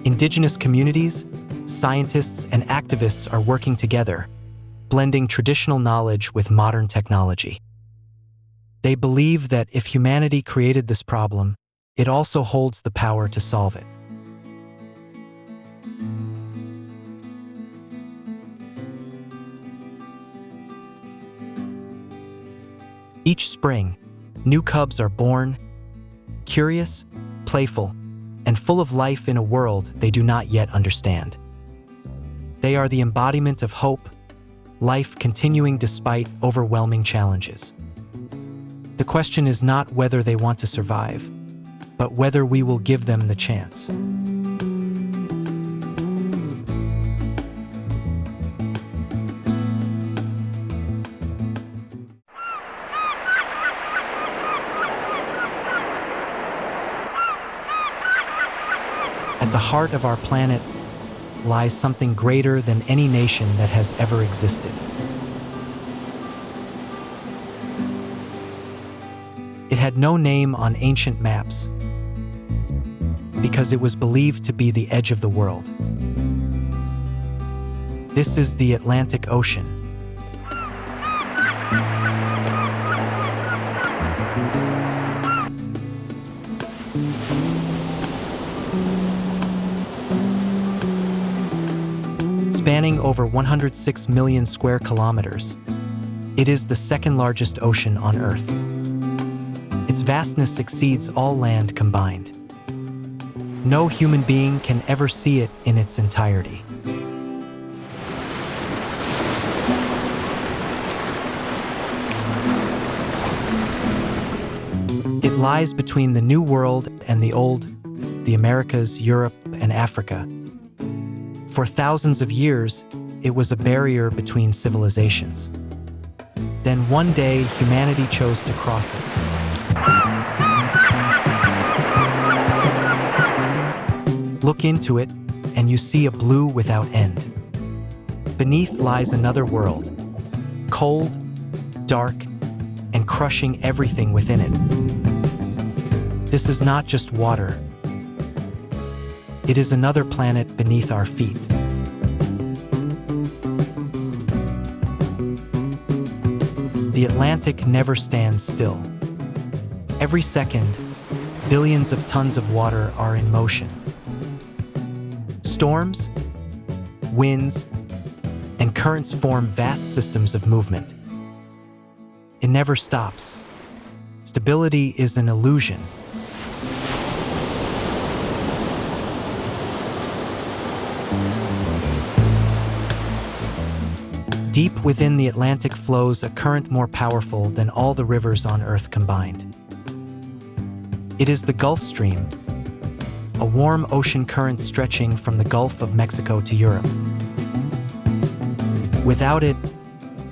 Indigenous communities, scientists, and activists are working together, blending traditional knowledge with modern technology. They believe that if humanity created this problem, it also holds the power to solve it. Each spring, new cubs are born, curious, playful, and full of life in a world they do not yet understand. They are the embodiment of hope, life continuing despite overwhelming challenges. The question is not whether they want to survive, but whether we will give them the chance. At the heart of our planet lies something greater than any nation that has ever existed. It had no name on ancient maps because it was believed to be the edge of the world. This is the Atlantic Ocean. Spanning over 106 million square kilometers, it is the second largest ocean on Earth. Its vastness exceeds all land combined. No human being can ever see it in its entirety. It lies between the New World and the Old, the Americas, Europe, and Africa. For thousands of years, it was a barrier between civilizations. Then one day, humanity chose to cross it. Look into it, and you see a blue without end. Beneath lies another world, cold, dark, and crushing everything within it. This is not just water. It is another planet beneath our feet. The Atlantic never stands still. Every second, billions of tons of water are in motion. Storms, winds, and currents form vast systems of movement. It never stops. Stability is an illusion. Deep within the Atlantic flows a current more powerful than all the rivers on Earth combined. It is the Gulf Stream, a warm ocean current stretching from the Gulf of Mexico to Europe. Without it,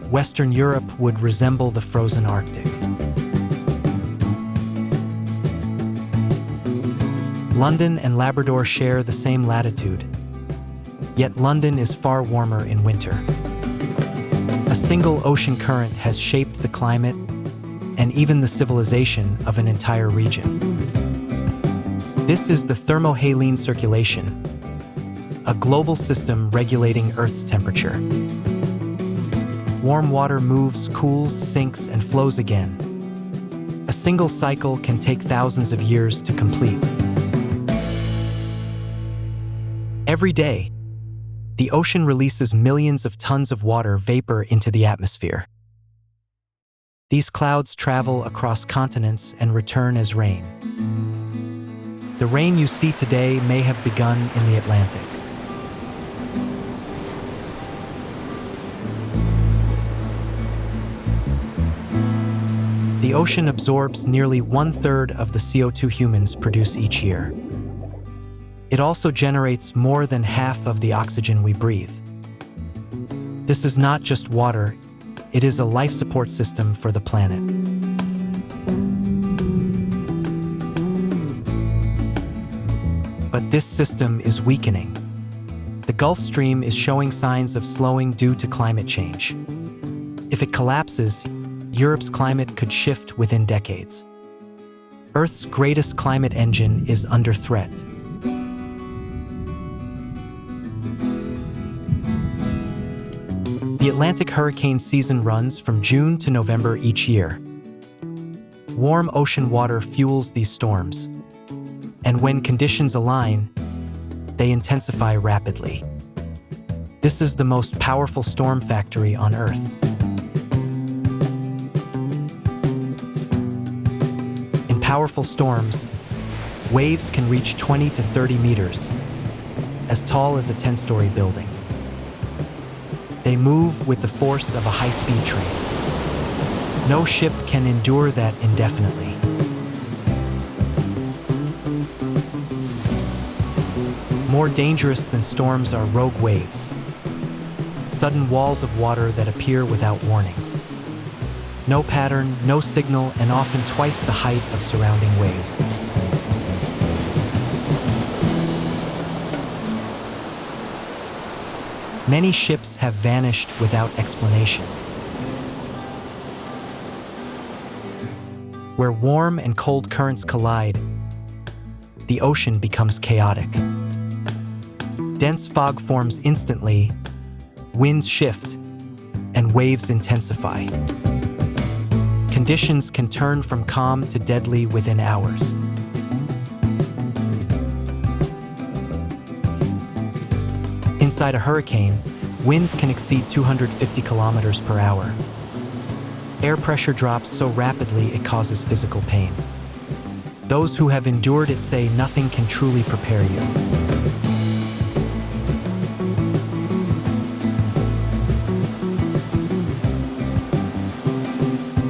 Western Europe would resemble the frozen Arctic. London and Labrador share the same latitude, yet London is far warmer in winter. A single ocean current has shaped the climate and even the civilization of an entire region. This is the thermohaline circulation, a global system regulating Earth's temperature. Warm water moves, cools, sinks, and flows again. A single cycle can take thousands of years to complete. Every day, the ocean releases millions of tons of water vapor into the atmosphere. These clouds travel across continents and return as rain. The rain you see today may have begun in the Atlantic. The ocean absorbs nearly 1/3 of the CO2 humans produce each year. It also generates more than half of the oxygen we breathe. This is not just water, it is a life support system for the planet. But this system is weakening. The Gulf Stream is showing signs of slowing due to climate change. If it collapses, Europe's climate could shift within decades. Earth's greatest climate engine is under threat. The Atlantic hurricane season runs from June to November each year. Warm ocean water fuels these storms, and when conditions align, they intensify rapidly. This is the most powerful storm factory on Earth. In powerful storms, waves can reach 20 to 30 meters, as tall as a 10-story building. They move with the force of a high-speed train. No ship can endure that indefinitely. More dangerous than storms are rogue waves, sudden walls of water that appear without warning. No pattern, no signal, and often twice the height of surrounding waves. Many ships have vanished without explanation. Where warm and cold currents collide, the ocean becomes chaotic. Dense fog forms instantly, winds shift, and waves intensify. Conditions can turn from calm to deadly within hours. Inside a hurricane, winds can exceed 250 kilometers per hour. Air pressure drops so rapidly it causes physical pain. Those who have endured it say nothing can truly prepare you.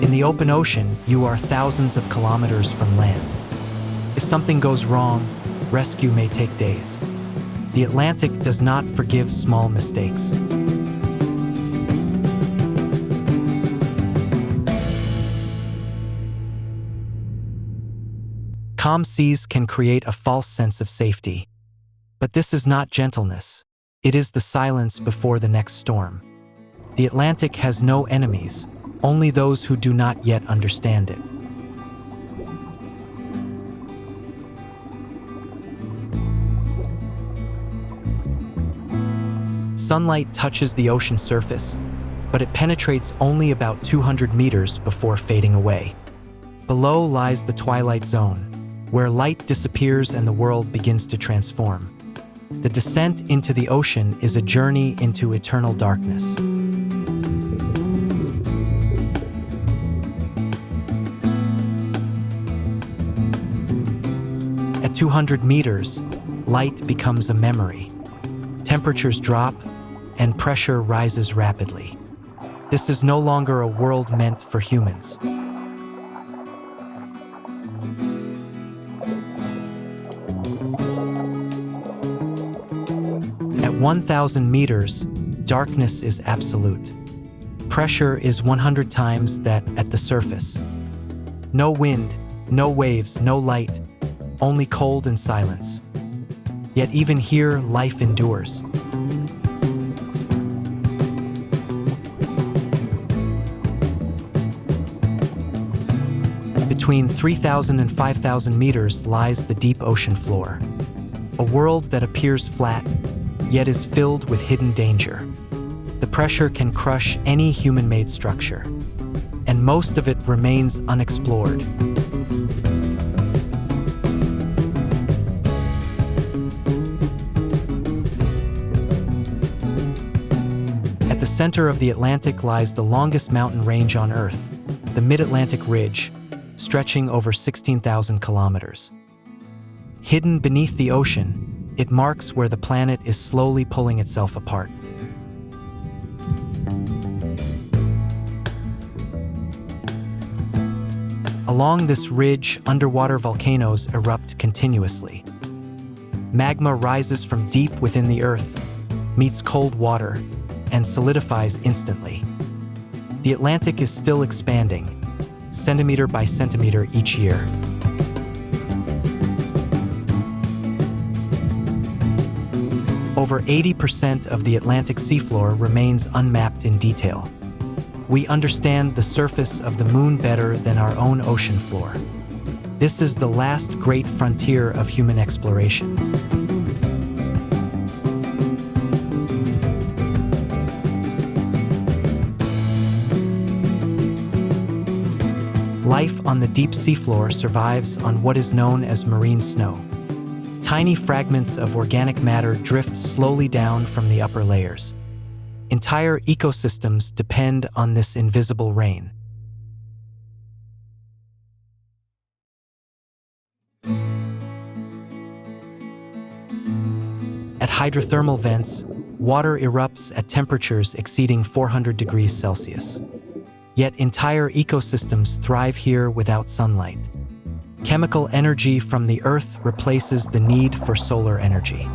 In the open ocean, you are thousands of kilometers from land. If something goes wrong, rescue may take days. The Atlantic does not forgive small mistakes. Calm seas can create a false sense of safety. But this is not gentleness. It is the silence before the next storm. The Atlantic has no enemies, only those who do not yet understand it. Sunlight touches the ocean surface, but it penetrates only about 200 meters before fading away. Below lies the twilight zone, where light disappears and the world begins to transform. The descent into the ocean is a journey into eternal darkness. At 200 meters, light becomes a memory. Temperatures drop, and pressure rises rapidly. This is no longer a world meant for humans. At 1,000 meters, darkness is absolute. Pressure is 100 times that at the surface. No wind, no waves, no light, only cold and silence. Yet even here, life endures. Between 3,000 and 5,000 meters lies the deep ocean floor, a world that appears flat, yet is filled with hidden danger. The pressure can crush any human-made structure, and most of it remains unexplored. At the center of the Atlantic lies the longest mountain range on Earth, the Mid-Atlantic Ridge, stretching over 16,000 kilometers. Hidden beneath the ocean, it marks where the planet is slowly pulling itself apart. Along this ridge, underwater volcanoes erupt continuously. Magma rises from deep within the Earth, meets cold water, and solidifies instantly. The Atlantic is still expanding, centimeter by centimeter each year. Over 80% of the Atlantic seafloor remains unmapped in detail. We understand the surface of the moon better than our own ocean floor. This is the last great frontier of human exploration. Life on the deep seafloor survives on what is known as marine snow. Tiny fragments of organic matter drift slowly down from the upper layers. Entire ecosystems depend on this invisible rain. At hydrothermal vents, water erupts at temperatures exceeding 400 degrees Celsius. Yet entire ecosystems thrive here without sunlight. Chemical energy from the Earth replaces the need for solar energy.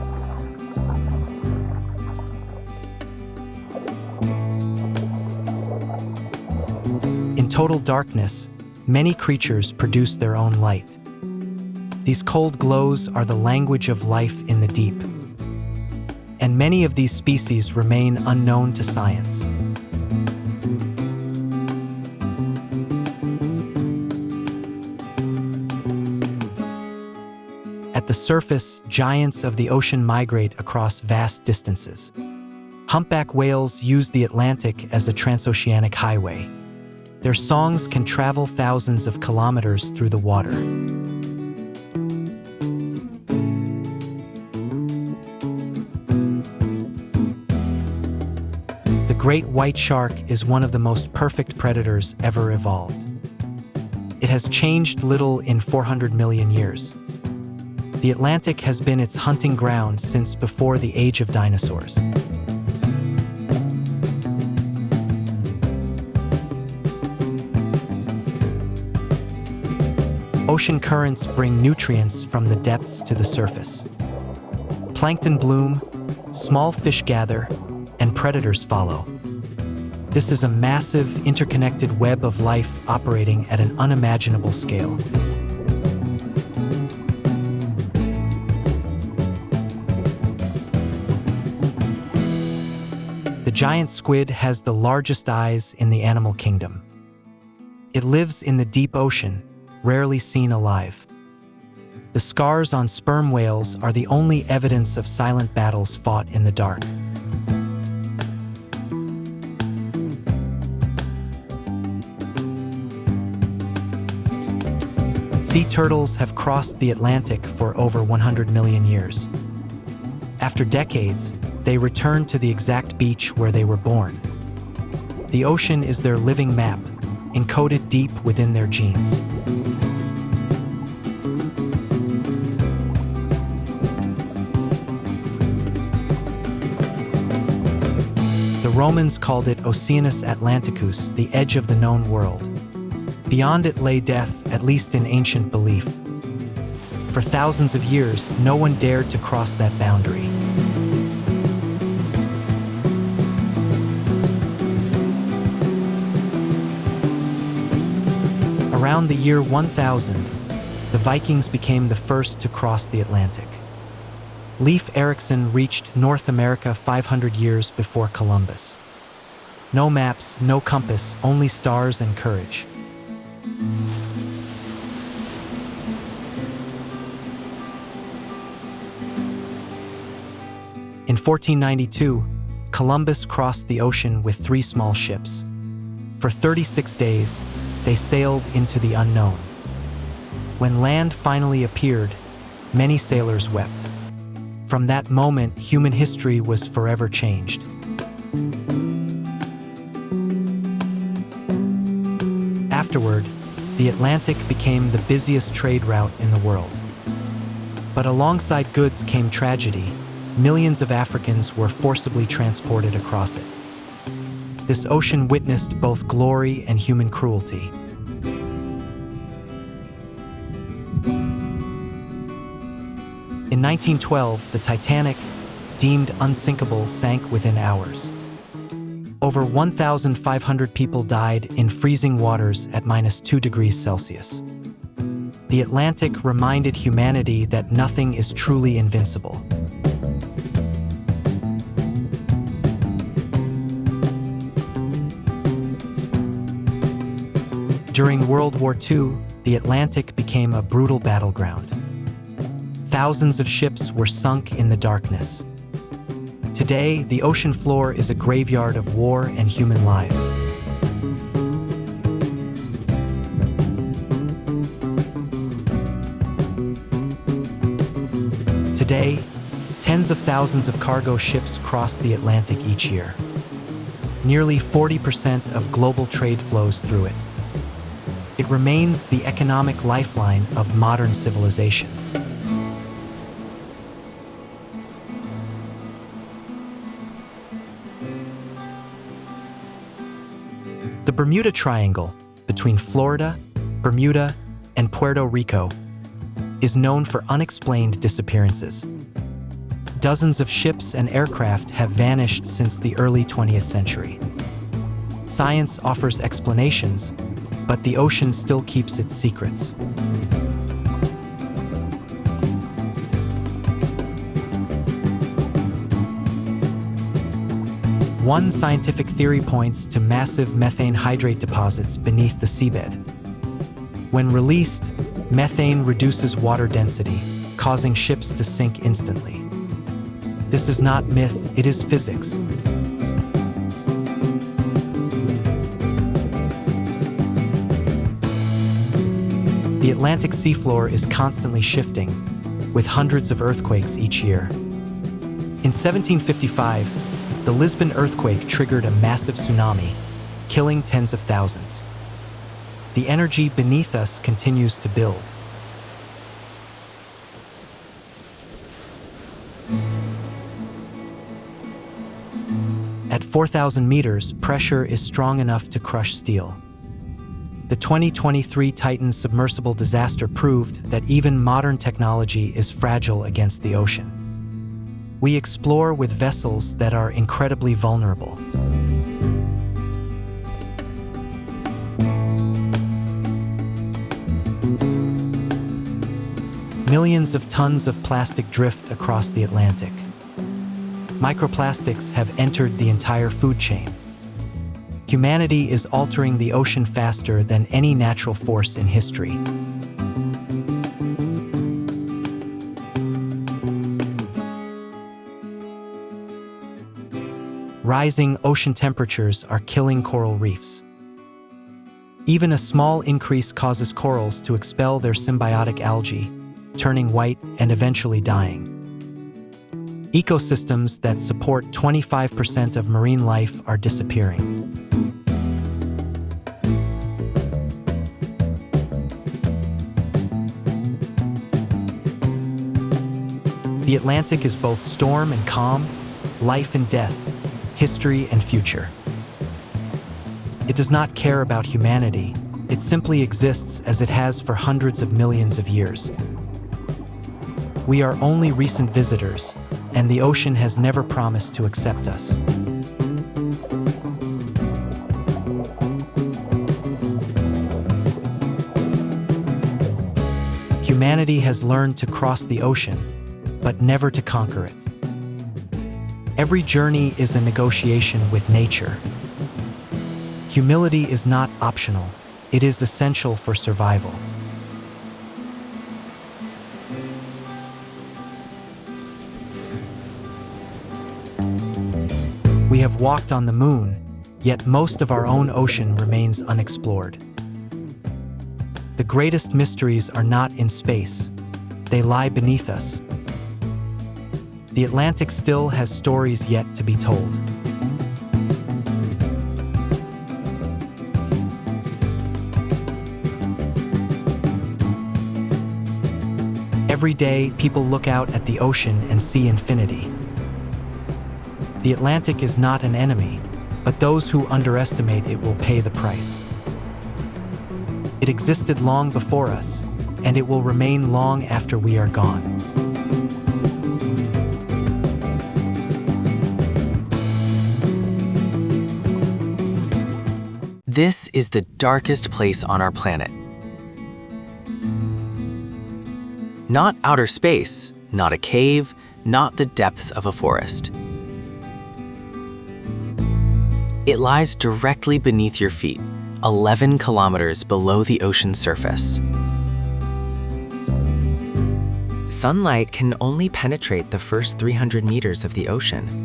In total darkness, many creatures produce their own light. These cold glows are the language of life in the deep. And many of these species remain unknown to science. At the surface, giants of the ocean migrate across vast distances. Humpback whales use the Atlantic as a transoceanic highway. Their songs can travel thousands of kilometers through the water. The great white shark is one of the most perfect predators ever evolved. It has changed little in 400 million years. The Atlantic has been its hunting ground since before the age of dinosaurs. Ocean currents bring nutrients from the depths to the surface. Plankton bloom, small fish gather, and predators follow. This is a massive, interconnected web of life operating at an unimaginable scale. The giant squid has the largest eyes in the animal kingdom. It lives in the deep ocean, rarely seen alive. The scars on sperm whales are the only evidence of silent battles fought in the dark. Sea turtles have crossed the Atlantic for over 100 million years. After decades, they return to the exact beach where they were born. The ocean is their living map, encoded deep within their genes. The Romans called it Oceanus Atlanticus, the edge of the known world. Beyond it lay death, at least in ancient belief. For thousands of years, no one dared to cross that boundary. Around the year 1000, the Vikings became the first to cross the Atlantic. Leif Erikson reached North America 500 years before Columbus. No maps, no compass, only stars and courage. In 1492, Columbus crossed the ocean with 3 small ships. For 36 days, they sailed into the unknown. When land finally appeared, many sailors wept. From that moment, human history was forever changed. Afterward, the Atlantic became the busiest trade route in the world. But alongside goods came tragedy. Millions of Africans were forcibly transported across it. This ocean witnessed both glory and human cruelty. In 1912, the Titanic, deemed unsinkable, sank within hours. Over 1,500 people died in freezing waters at -2 degrees Celsius. The Atlantic reminded humanity that nothing is truly invincible. During World War II, the Atlantic became a brutal battleground. Thousands of ships were sunk in the darkness. Today, the ocean floor is a graveyard of war and human lives. Today, tens of thousands of cargo ships cross the Atlantic each year. Nearly 40% of global trade flows through it. It remains the economic lifeline of modern civilization. The Bermuda Triangle, between Florida, Bermuda, and Puerto Rico, is known for unexplained disappearances. Dozens of ships and aircraft have vanished since the early 20th century. Science offers explanations, but the ocean still keeps its secrets. One scientific theory points to massive methane hydrate deposits beneath the seabed. When released, methane reduces water density, causing ships to sink instantly. This is not myth, it is physics. The Atlantic seafloor is constantly shifting, with hundreds of earthquakes each year. In 1755, the Lisbon earthquake triggered a massive tsunami, killing tens of thousands. The energy beneath us continues to build. At 4,000 meters, pressure is strong enough to crush steel. The 2023 Titan submersible disaster proved that even modern technology is fragile against the ocean. We explore with vessels that are incredibly vulnerable. Millions of tons of plastic drift across the Atlantic. Microplastics have entered the entire food chain. Humanity is altering the ocean faster than any natural force in history. Rising ocean temperatures are killing coral reefs. Even a small increase causes corals to expel their symbiotic algae, turning white and eventually dying. Ecosystems that support 25% of marine life are disappearing. The Atlantic is both storm and calm, life and death, history and future. It does not care about humanity. It simply exists as it has for hundreds of millions of years. We are only recent visitors, and the ocean has never promised to accept us. Humanity has learned to cross the ocean, but never to conquer it. Every journey is a negotiation with nature. Humility is not optional, it is essential for survival. We have walked on the moon, yet most of our own ocean remains unexplored. The greatest mysteries are not in space, they lie beneath us. The Atlantic still has stories yet to be told. Every day, people look out at the ocean and see infinity. The Atlantic is not an enemy, but those who underestimate it will pay the price. It existed long before us, and it will remain long after we are gone. This is the darkest place on our planet. Not outer space, not a cave, not the depths of a forest. It lies directly beneath your feet, 11 kilometers below the ocean's surface. Sunlight can only penetrate the first 300 meters of the ocean.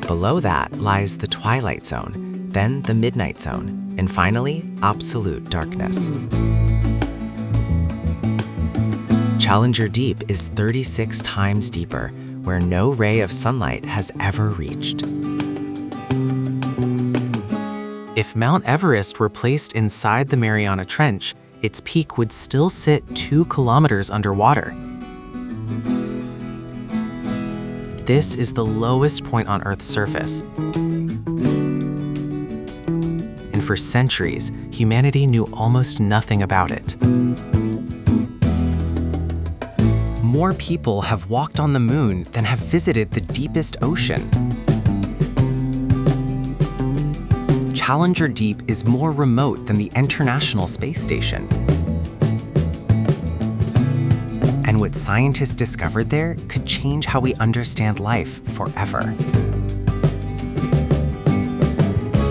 Below that lies the twilight zone, then the midnight zone, and finally, absolute darkness. Challenger Deep is 36 times deeper, where no ray of sunlight has ever reached. If Mount Everest were placed inside the Mariana Trench, its peak would still sit 2 kilometers underwater. This is the lowest point on Earth's surface. And for centuries, humanity knew almost nothing about it. More people have walked on the moon than have visited the deepest ocean. Challenger Deep is more remote than the International Space Station. And what scientists discovered there could change how we understand life forever.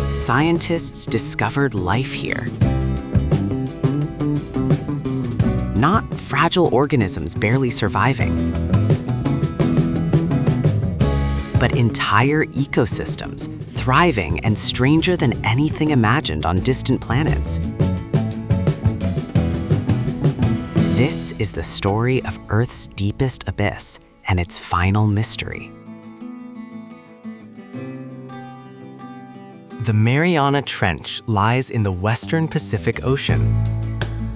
Scientists discovered life here. Not fragile organisms barely surviving, but entire ecosystems thriving and stranger than anything imagined on distant planets. This is the story of Earth's deepest abyss and its final mystery. The Mariana Trench lies in the western Pacific Ocean,